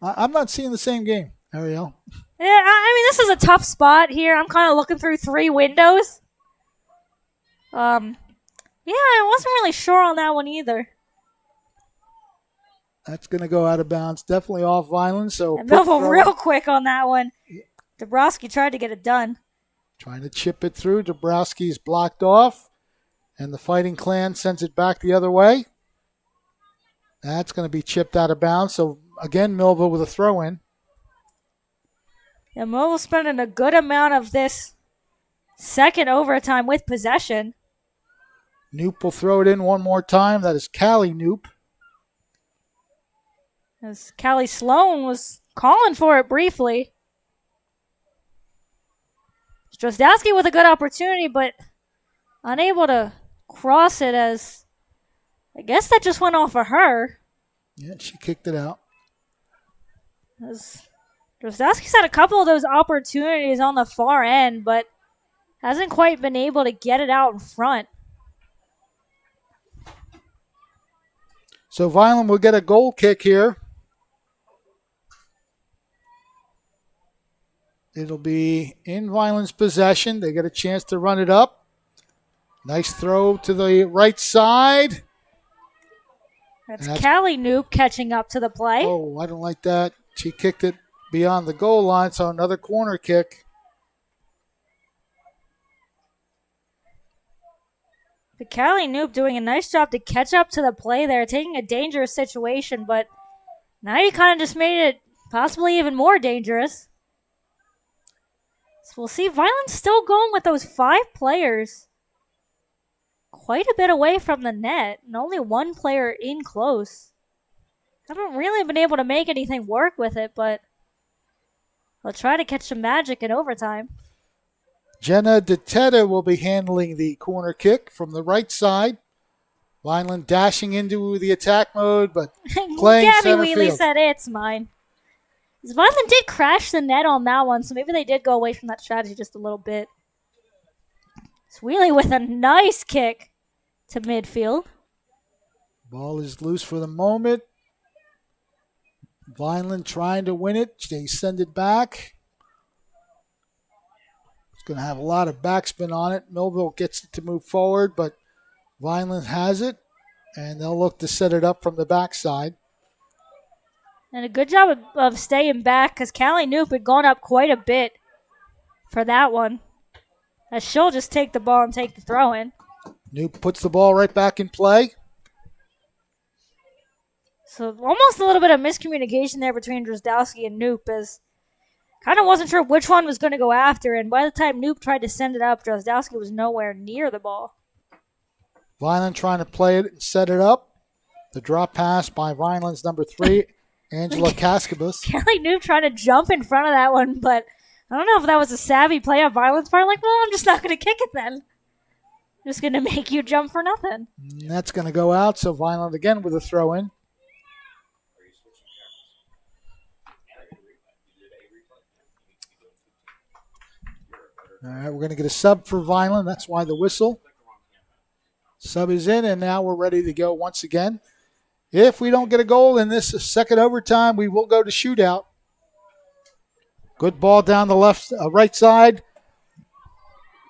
I'm not seeing the same game, Ariel. Yeah, I mean, this is a tough spot here. I'm kind of looking through three windows. Yeah, I wasn't really sure on that one either. That's going to go out of bounds. Definitely off Vineland. So and Millville real quick on that one. Dabrowski tried to get it done. Trying to chip it through. Dabrowski's blocked off. And the Fighting Clan sends it back the other way. That's going to be chipped out of bounds. So, again, Millville with a throw-in. Yeah, Millville spending a good amount of this second overtime with possession. Knoop will throw it in one more time. That is Callie Knoop. As Callie Sloan was calling for it briefly. Drozdowski with a good opportunity, but unable to cross it as I guess that just went off of her. Yeah, she kicked it out. As Drozdowski's had a couple of those opportunities on the far end, but hasn't quite been able to get it out in front. So Vineland will get a goal kick here. It'll be in Vineland's possession. They get a chance to run it up. Nice throw to the right side. That's Callie Knoop catching up to the play. Oh, I don't like that. She kicked it beyond the goal line, so another corner kick. But Callie Knoop doing a nice job to catch up to the play there, taking a dangerous situation, but now you kind of just made it possibly even more dangerous. So we'll see Vineland still going with those 5 players. Quite a bit away from the net, and only one player in close. Haven't really been able to make anything work with it, but they'll try to catch some magic in overtime. Jenna DeTeta will be handling the corner kick from the right side. Vineland dashing into the attack mode, but playing Gabby center Wheatley field. said it's mine. Vineland did crash the net on that one, so maybe they did go away from that strategy just a little bit. It's Wheatley with a nice kick to midfield. Ball is loose for the moment. Vineland trying to win it. They send it back. It's going to have a lot of backspin on it. Millville gets it to move forward, but Vineland has it, and they'll look to set it up from the backside. And a good job of staying back because Callie Knoop had gone up quite a bit for that one. As she'll just take the ball and take the throw in. Knoop puts the ball right back in play. So almost a little bit of miscommunication there between Drozdowski and Knoop as kind of wasn't sure which one was going to go after. And by the time Knoop tried to send it up, Drozdowski was nowhere near the ball. Vineland trying to play it and set it up. The drop pass by Vineland's number 3, Angela Cascabus. Callie Knoop trying to jump in front of that one, but I don't know if that was a savvy play on Vineland's part. Like, well, I'm just not going to kick it then. Just going to make you jump for nothing. And that's going to go out, so Vineland again with a throw in. All right, we're going to get a sub for Vineland. That's why the whistle. Sub is in, and now we're ready to go once again. If we don't get a goal in this second overtime, we will go to shootout. Good ball down the right side.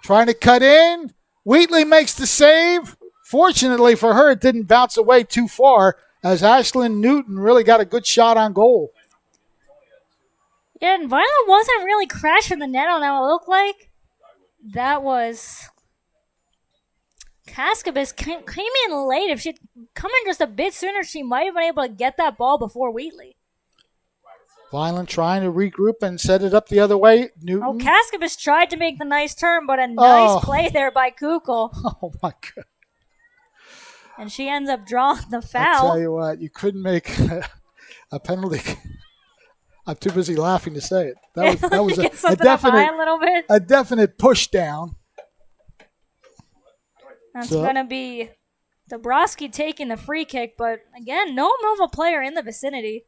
Trying to cut in. Wheatley makes the save. Fortunately for her, it didn't bounce away too far as Ashlyn Newton really got a good shot on goal. Yeah, and Vineland wasn't really crashing the net on that one. It looked like that was Cascabus came in late. If she'd come in just a bit sooner, she might have been able to get that ball before Wheatley. Vineland trying to regroup and set it up the other way. Newton. Oh, Kaskabis tried to make the nice turn, but a nice play there by Kukul. Oh, my God. And she ends up drawing the I'll foul. tell you what, you couldn't make a penalty. I'm too busy laughing to say it. That was Get a something up high definite, a little bit. a definite push down. That's going to be Dabrowski taking the free kick, but again, no Millville player in the vicinity.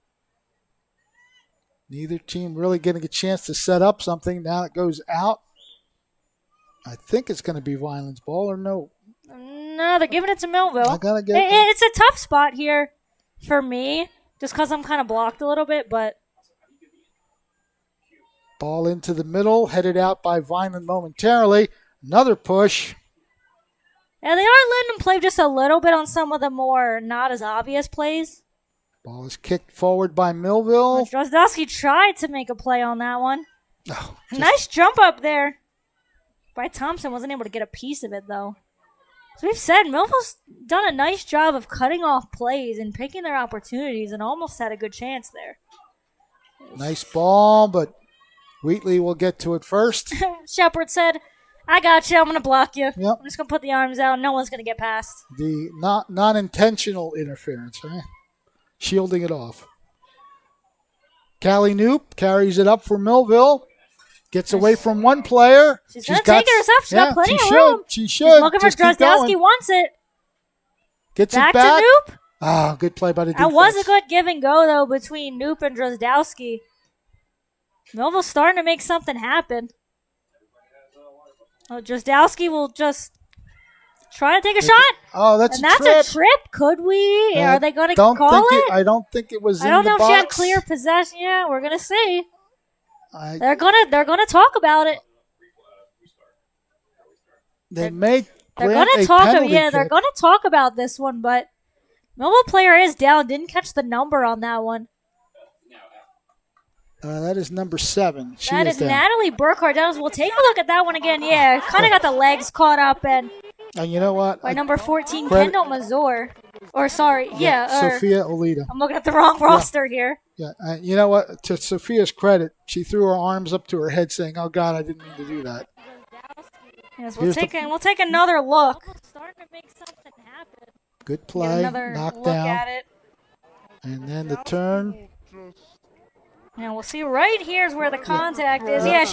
Neither team really getting a chance to set up something. Now it goes out. I think it's going to be Vineland's ball, or no? No, they're giving it to Millville. I gotta get It's a tough spot here for me, just because I'm kind of blocked a little bit, but... Ball into the middle, headed out by Vineland momentarily. Another push. Yeah, they are letting them play just a little bit on some of the more not as obvious plays. Ball is kicked forward by Millville. Drozdowski tried to make a play on that one. Oh, Nice jump up there by Thompson. Wasn't able to get a piece of it, though. As we've said, Millville's done a nice job of cutting off plays and picking their opportunities and almost had a good chance there. nice ball, but Wheatley will get to it first. Shepard said, I got you. I'm going to block you. Yep. I'm just going to put the arms out. No one's going to get past. The non-intentional interference, right? Shielding it off. Callie Knoop carries it up for Millville. Gets away from one player. She's going to take it herself. She's got plenty of room. She should. She's looking for Just keep Drozdowski. going. Wants it. Gets Back it back. to Knoop. Ah, good play by the defense. That was a good give and go, though, between Knoop and Drozdowski. Millville's starting to make something happen. Oh, Drozdowski will just try to take a shot. Oh, that's And that's a trip. Could we? Are they going to call it? I don't think it was I in don't the know box. if she had clear possession. Yeah, we're going to see. They're gonna talk about it. They may They're grant gonna a talk. penalty They're kick. gonna talk about this one, but Millville player is down. Didn't catch the number on that one. That is number 7. That is down. Natalie Burkhardt down. We'll take a look at that one again. Yeah, kind of got the legs caught up and And you know what? by number 14, Credit- Kendall Mazur. Or sorry, or Sophia Olita. I'm looking at the wrong roster here. Yeah, you know what? To Sophia's credit, she threw her arms up to her head, saying, "Oh God, I didn't mean to do that." Yes, we'll take another look. Starting to make something happen. Good Get play, another knocked look down, at it. and then the turn. Now we'll see. Right here is where the contact is. Yeah,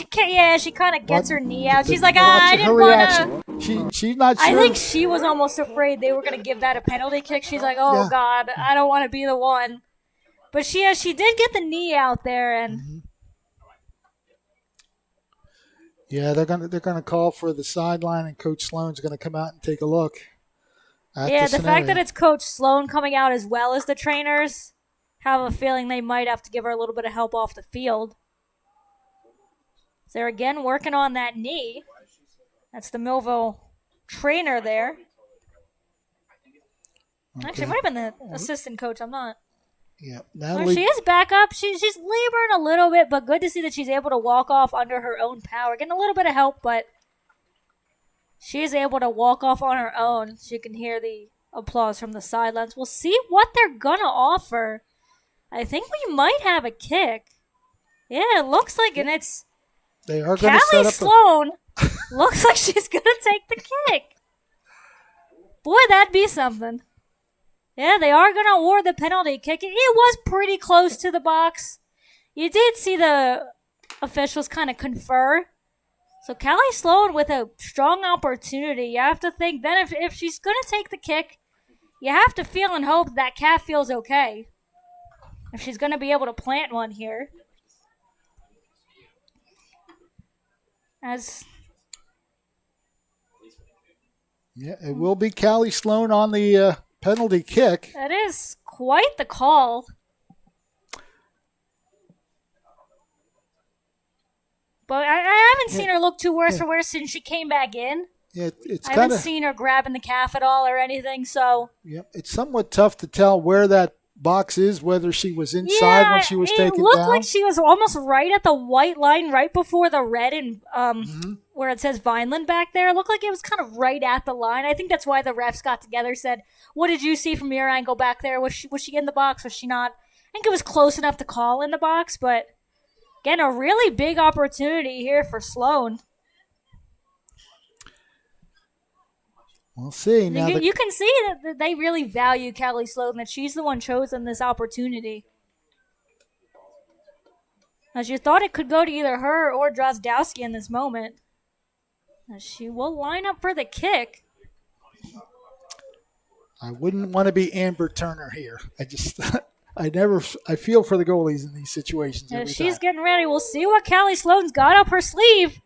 she kind of gets her knee out. She's like, Watch I her didn't want reaction. She's not sure. I think she was almost afraid they were going to give that a penalty kick. She's like, oh, Yeah. God, I don't want to be the one. But she did get the knee out there. And Yeah, they're gonna call for the sideline, and Coach Sloan's gonna come out and take a look. At yeah, the the fact that scenario. it's Coach Sloan coming out as well as the trainers, have a feeling they might have to give her a little bit of help off the field. So they're again working on that knee. That's the Millville trainer there. Actually, it might have been the assistant coach. I'm not. Yeah, Well, Natalie. she is back up. She's laboring a little bit, but good to see that she's able to walk off under her own power. Getting a little bit of help, but she is able to walk off on her own. She can hear the applause from the sidelines. We'll see what they're going to offer. I think we might have a kick. Yeah, it looks like, and it's They are going to set Callie up. Sloan. Looks like she's going to take the kick. Boy, that'd be something. Yeah, they are going to award the penalty kick. It was pretty close to the box. You did see the officials kind of confer. So Callie Sloan with a strong opportunity. You have to think then if she's going to take the kick, you have to feel and hope that Calf feels okay. If she's going to be able to plant one here. Yeah, it will be Callie Sloan on the penalty kick. That is quite the call. But I haven't seen her look too worse for wear since she came back in. Yeah, it's I kind haven't of. seen her grabbing the calf at all or anything, so. Yeah, it's somewhat tough to tell where that box is, whether she was inside when she was taken it looked down. like she was almost right at the white line, right before the red and where it says Vineland back there. It looked like it was kind of right at the line. I think that's why the refs got together, said, "What did you see from your angle back there? Was she in the box? Was she not?" think it was close enough to call in the box, but again, a really big opportunity here for Sloan. We'll see. Now You can see that they really value Callie Sloan, that she's the one chosen this opportunity. As you thought it could go to either her or Drozdowski in this moment. As she will line up for the kick. I wouldn't want to be Amber Turner here. I feel for the goalies in these situations. As she's getting ready, we'll see what Callie Sloan's got up her sleeve.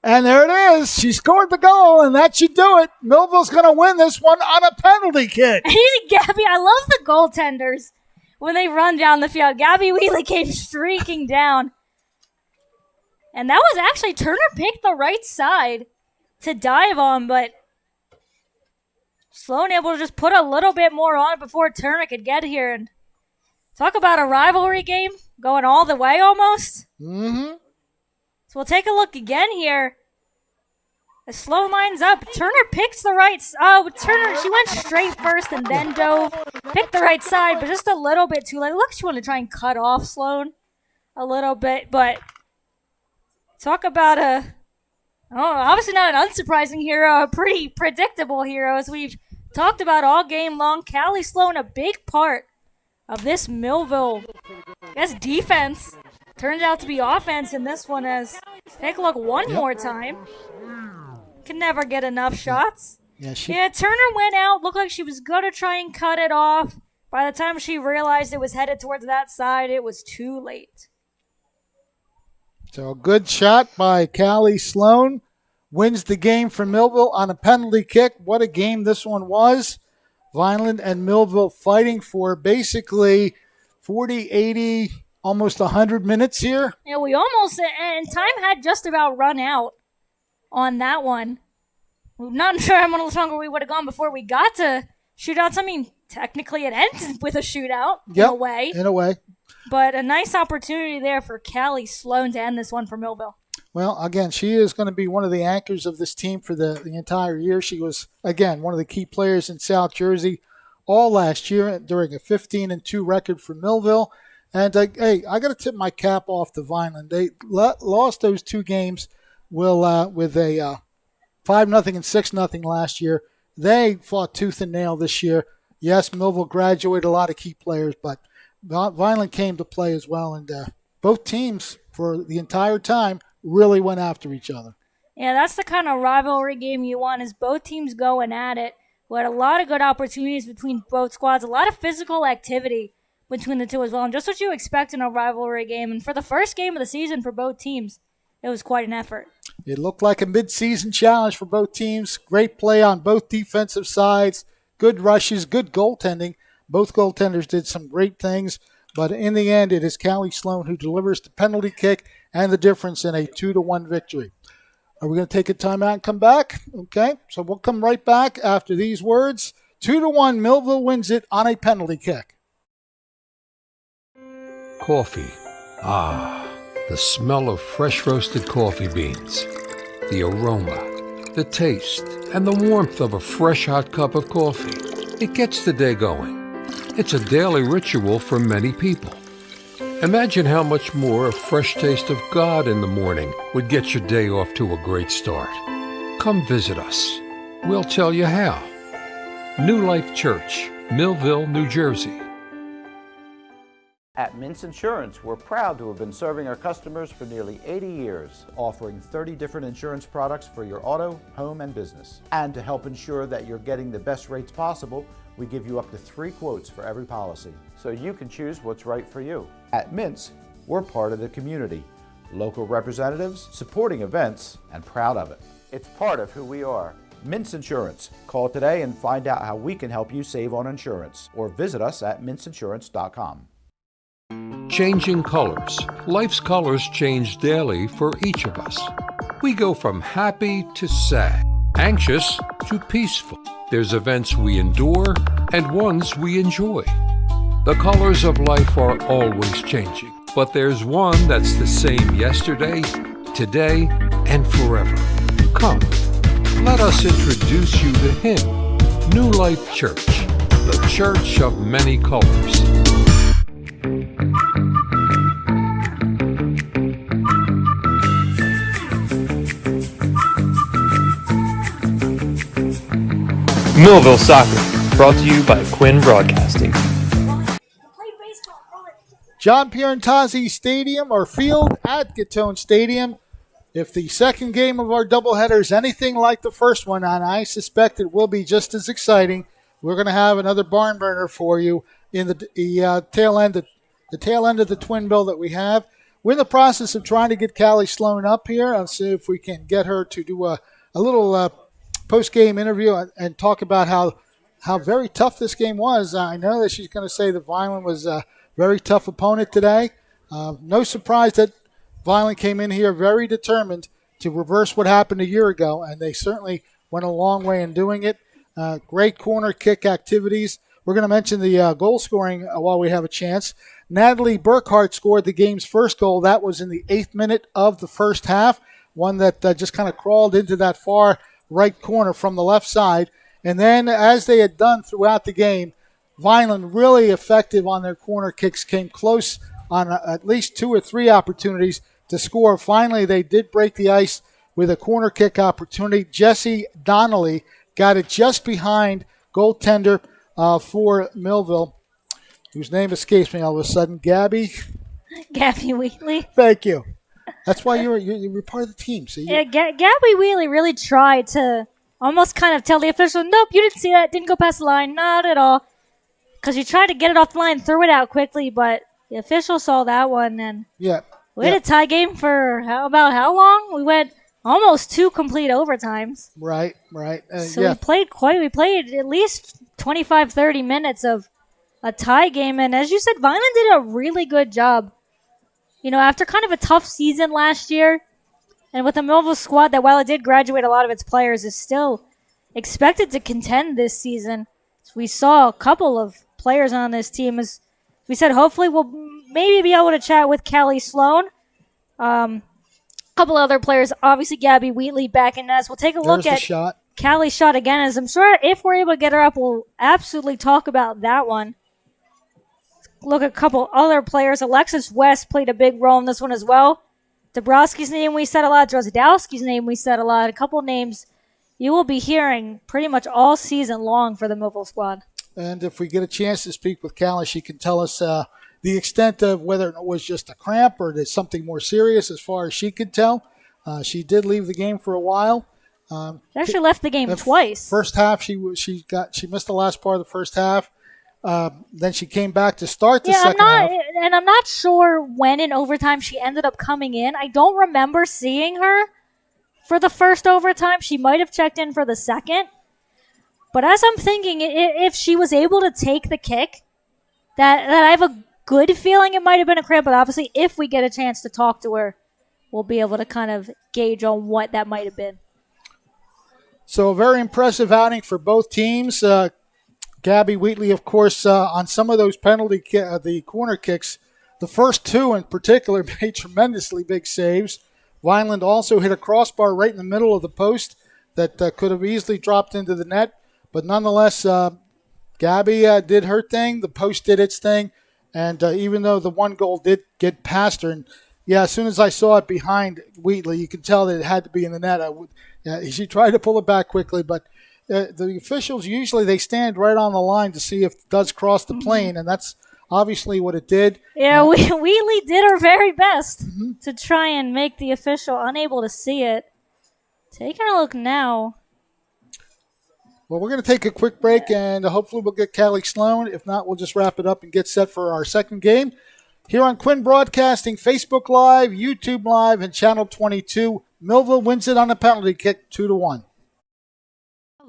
And there it is. She scored the goal, and that should do it. Millville's going to win this one on a penalty kick. Gabby, I love the goaltenders when they run down the field. Gabby Wheatley came streaking down. And that was actually, Turner picked the right side to dive on, but Sloan able to just put a little bit more on it before Turner could get here. And talk about a rivalry game going all the way almost. Mm-hmm. So we'll take a look again here. As Sloan lines up, Turner picks the right side. Oh, Turner, she went straight first and then dove. Picked the right side, but just a little bit too late. Look, she wanted to try and cut off Sloan a little bit, but talk about obviously not an unsurprising hero, a pretty predictable hero, as we've talked about all game long. Callie Sloan, a big part of this Millville, defense. Turns out to be offense in this one. As take a look one more time. Can never get enough shots. Yeah, Turner went out. Looked like she was going to try and cut it off. By the time she realized it was headed towards that side, it was too late. So a good shot by Callie Sloan. Wins the game for Millville on a penalty kick. What a game this one was. Vineland and Millville fighting for basically 40, 80, almost 100 minutes here. Yeah, we almost, and time had just about run out on that one. I'm not sure how much longer we would have gone before we got to shootouts. I mean, technically it ends with a shootout in a way. In a way. But a nice opportunity there for Callie Sloan to end this one for Millville. Well, again, she is going to be one of the anchors of this team for the entire year. She was, again, one of the key players in South Jersey all last year during a 15-2 record for Millville. And, hey, I got to tip my cap off to Vineland. They lost those two games with a 5-0 and 6-0 last year. They fought tooth and nail this year. Yes, Millville graduated a lot of key players, but Vineland came to play as well. And both teams, for the entire time, really went after each other. Yeah, that's the kind of rivalry game you want, is both teams going at it. We had a lot of good opportunities between both squads, a lot of physical activity between the two as well, and just what you expect in a rivalry game. And for the first game of the season for both teams, it was quite an effort. It looked like a mid-season challenge for both teams. Great play on both defensive sides, good rushes, good goaltending. Both goaltenders did some great things, but in the end, it is Callie Sloan who delivers the penalty kick and the difference in a 2-1 victory. Are we going to take a timeout and come back? Okay, so we'll come right back after these words. 2-1, Millville wins it on a penalty kick. Coffee. Ah, the smell of fresh roasted coffee beans. The aroma, the taste, and the warmth of a fresh hot cup of coffee. It gets the day going. It's a daily ritual for many people. Imagine how much more a fresh taste of God in the morning would get your day off to a great start. Come visit us. We'll tell you how. New Life Church, Millville, New Jersey. At Mintz Insurance, we're proud to have been serving our customers for nearly 80 years, offering 30 different insurance products for your auto, home, and business. And to help ensure that you're getting the best rates possible, we give you up to 3 quotes for every policy, so you can choose what's right for you. At Mintz, we're part of the community, local representatives, supporting events, and proud of it. It's part of who we are. Mintz Insurance. Call today and find out how we can help you save on insurance, or visit us at mintzinsurance.com. Changing colors. Life's colors change daily for each of us. We go from happy to sad, anxious to peaceful. There's events we endure and ones we enjoy. The colors of life are always changing, but there's one that's the same yesterday, today, and forever. Come, let us introduce you to Him, New Life Church, the church of many colors. Millville Soccer, brought to you by Quinn Broadcasting. John Pierantozzi Stadium or Field at Gittone Stadium. If the second game of our doubleheader is anything like the first one, and I suspect it will be just as exciting, we're going to have another barn burner for you in the tail end of the twin bill that we have. We're in the process of trying to get Callie Sloan up here. I'll see if we can get her to do a little post-game interview and talk about how very tough this game was. I know that she's going to say that Vineland was a very tough opponent today. No surprise that Vineland came in here very determined to reverse what happened a year ago, and they certainly went a long way in doing it. Great corner kick activities. We're going to mention the goal scoring while we have a chance. Natalie Burkhardt scored the game's first goal. That was in the 8th minute of the first half, one that just kind of crawled into that far right corner from the left side. And then, as they had done throughout the game, Vineland really effective on their corner kicks, came close on at least 2 or 3 opportunities to score. Finally, they did break the ice with a corner kick opportunity. Jessie Donnelly got it just behind goaltender for Millville, whose name escapes me all of a sudden. Gabby Wheatley. Thank you. That's why you're part of the team. So yeah, Gabby Wheatley really tried to almost kind of tell the official, nope, you didn't see that, didn't go past the line, not at all. Because you tried to get it off the line, threw it out quickly, but the official saw that one, and we had a tie game for how long? We went almost 2 complete overtimes. Right. So we played at least 25, 30 minutes of a tie game, and as you said, Vineland did a really good job. You know, after kind of a tough season last year, and with a Millville squad that, while it did graduate a lot of its players, is still expected to contend this season. So we saw a couple of players on this team. As we said, hopefully we'll maybe be able to chat with Callie Sloan. A couple other players, obviously Gabby Wheatley back in us. We'll take a look at Callie's shot again, as I'm sure if we're able to get her up, we'll absolutely talk about that one. Look at a couple other players. Alexis West played a big role in this one as well. Dabrowski's name we said a lot. Drozdowski's name we said a lot. A couple names you will be hearing pretty much all season long for the Millville squad. And if we get a chance to speak with Callie, she can tell us the extent of whether it was just a cramp or there's something more serious as far as she could tell. She did leave the game for a while. She actually left the game twice. First half, she missed the last part of the first half. Then she came back to start the second half. And I'm not sure when in overtime she ended up coming in. I don't remember seeing her for the first overtime. She might have checked in for the second. But as I'm thinking, if she was able to take the kick, that I have a good feeling it might have been a cramp. But obviously, if we get a chance to talk to her, we'll be able to kind of gauge on what that might have been. So a very impressive outing for both teams. Gabby Wheatley, of course, on some of those the corner kicks, the first 2 in particular made tremendously big saves. Vineland also hit a crossbar right in the middle of the post that could have easily dropped into the net. But nonetheless, Gabby did her thing. The post did its thing. And even though the one goal did get past her, and as soon as I saw it behind Wheatley, you could tell that it had to be in the net. She tried to pull it back quickly, but the officials usually they stand right on the line to see if it does cross the plane, and that's obviously what it did. Yeah, Wheatley did her very best to try and make the official unable to see it. Taking a look now. Well, we're going to take a quick break, and hopefully we'll get Callie Sloan. If not, we'll just wrap it up and get set for our second game. Here on Quinn Broadcasting, Facebook Live, YouTube Live, and Channel 22, Millville wins it on a penalty kick 2-1.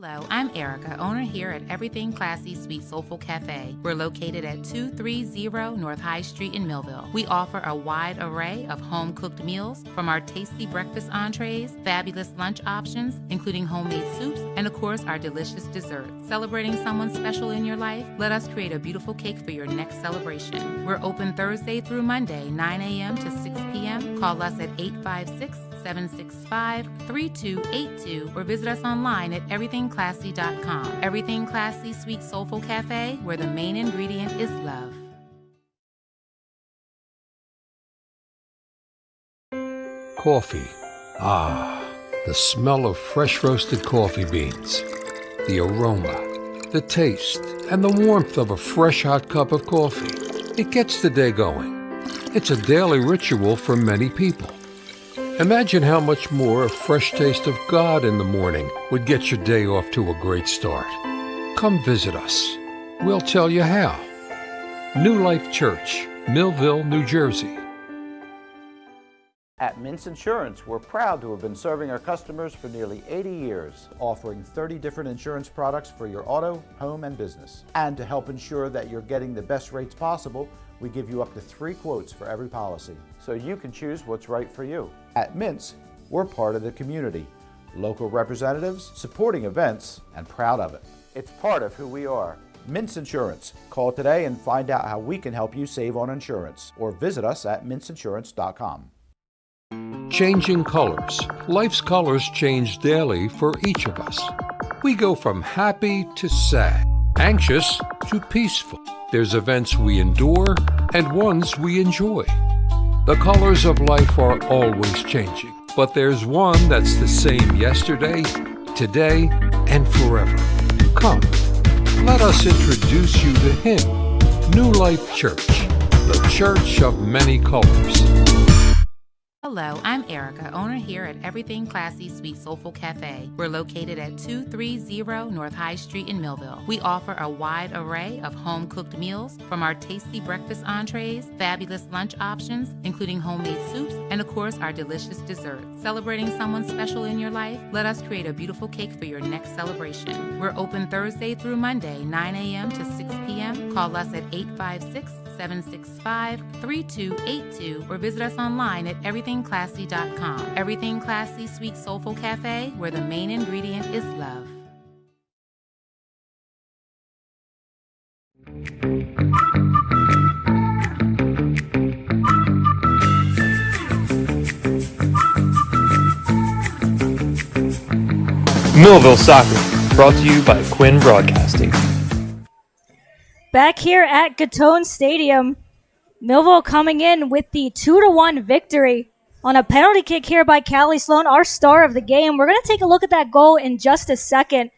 Hello, I'm Erica, owner here at Everything Classy Sweet Soulful Cafe. We're located at 230 North High Street in Millville. We offer a wide array of home-cooked meals, from our tasty breakfast entrees, fabulous lunch options, including homemade soups, and of course, our delicious desserts. Celebrating someone special in your life? Let us create a beautiful cake for your next celebration. We're open Thursday through Monday, 9 a.m. to 6 p.m. Call us at 856-765-3282 or visit us online at everythingclassy.com. Everything Classy Sweet Soulful Cafe, where the main ingredient is love. Coffee. Ah, the smell of fresh roasted coffee beans. The aroma, the taste, and the warmth of a fresh hot cup of coffee. It gets the day going. It's a daily ritual for many people. Imagine how much more a fresh taste of God in the morning would get your day off to a great start. Come visit us. We'll tell you how. New Life Church, Millville, New Jersey. At Mintz Insurance, we're proud to have been serving our customers for nearly 80 years, offering 30 different insurance products for your auto, home, and business. And to help ensure that you're getting the best rates possible, we give you up to 3 quotes for every policy, so you can choose what's right for you. At Mintz, we're part of the community, local representatives, supporting events, and proud of it. It's part of who we are. Mintz Insurance. Call today and find out how we can help you save on insurance, or visit us at mintzinsurance.com. Changing colors. Life's colors change daily for each of us. We go from happy to sad, anxious to peaceful. There's events we endure and ones we enjoy. The colors of life are always changing, but there's one that's the same yesterday, today, and forever. Come, let us introduce you to him, New Life Church, the church of many colors. Hello, I'm Erica, owner here at Everything Classy Sweet Soulful Cafe. We're located at 230 North High Street in Millville. We offer a wide array of home-cooked meals, from our tasty breakfast entrees, fabulous lunch options, including homemade soups, and of course, our delicious desserts. Celebrating someone special in your life? Let us create a beautiful cake for your next celebration. We're open Thursday through Monday, 9 a.m. to 6 p.m. Call us at 856-765-3282 or visit us online at everythingclassy.com. Everything Classy Sweet Soulful Cafe, where the main ingredient is love. Millville Soccer, brought to you by Quinn Broadcasting. Back here at Gittone Stadium, Millville coming in with the 2-1 victory on a penalty kick here by Callie Sloan, our star of the game. We're going to take a look at that goal in just a second.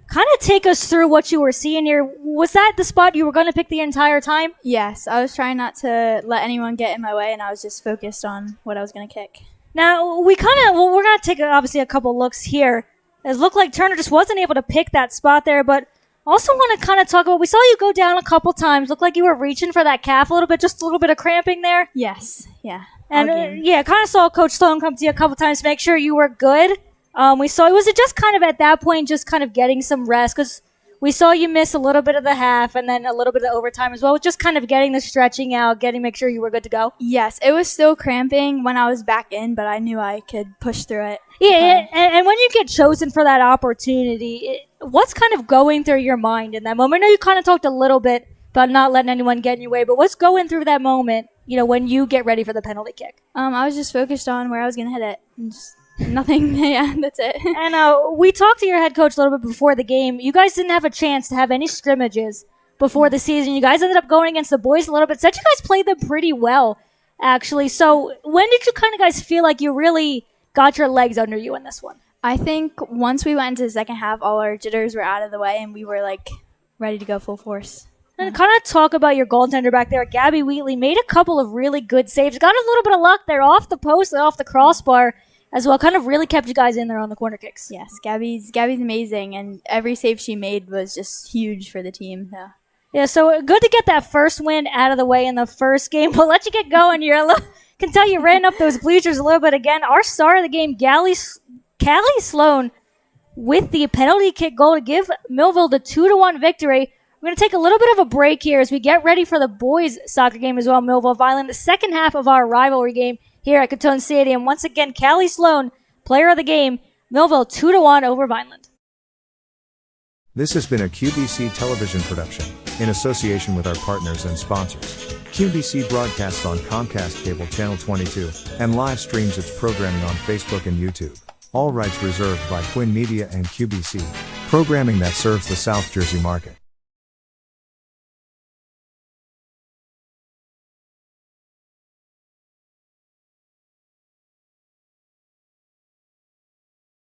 Kind of take us through what you were seeing here. Was that the spot you were going to pick the entire time? Yes, I was trying not to let anyone get in my way, and I was just focused on what I was going to kick. Now, we're going to take obviously a couple looks here. It looked like Turner just wasn't able to pick that spot there, but also want to kind of talk about, we saw you go down a couple times. Looked like you were reaching for that calf a little bit, just a little bit of cramping there. Yes, yeah. And kind of saw Coach Sloan come to you a couple times to make sure you were good. We saw, was it just kind of at that point just kind of getting some rest? Because we saw you miss a little bit of the half and then a little bit of overtime as well. Just kind of getting the stretching out, make sure you were good to go. Yes, it was still cramping when I was back in, but I knew I could push through it. Yeah, and when you get chosen for that opportunity, what's kind of going through your mind in that moment? I know you kind of talked a little bit about not letting anyone get in your way, but what's going through that moment, when you get ready for the penalty kick? I was just focused on where I was going to hit it. And just nothing. Yeah, that's it. And we talked to your head coach a little bit before the game. You guys didn't have a chance to have any scrimmages before the season. You guys ended up going against the boys a little bit. Said you guys played them pretty well, actually. So when did you kind of guys feel like you really got your legs under you in this one? I think once we went into the second half, all our jitters were out of the way, and we were, ready to go full force. And kind of talk about your goaltender back there. Gabby Wheatley made a couple of really good saves. Got a little bit of luck there off the post and off the crossbar as well. Kind of really kept you guys in there on the corner kicks. Yes, Gabby's amazing, and every save she made was just huge for the team. Yeah, so good to get that first win out of the way in the first game. We'll let you get going. Can tell you ran up those bleachers a little bit again. Our star of the game, Callie Sloan, with the penalty kick goal to give Millville the 2-1 victory. We're going to take a little bit of a break here as we get ready for the boys' soccer game as well, Millville Vineland, the second half of our rivalry game here at Gittone Stadium. Once again, Callie Sloan, player of the game, Millville 2-1 over Vineland. This has been a QBC television production, in association with our partners and sponsors. QBC broadcasts on Comcast Cable Channel 22, and live streams its programming on Facebook and YouTube. All rights reserved by Quinn Media and QBC, programming that serves the South Jersey market.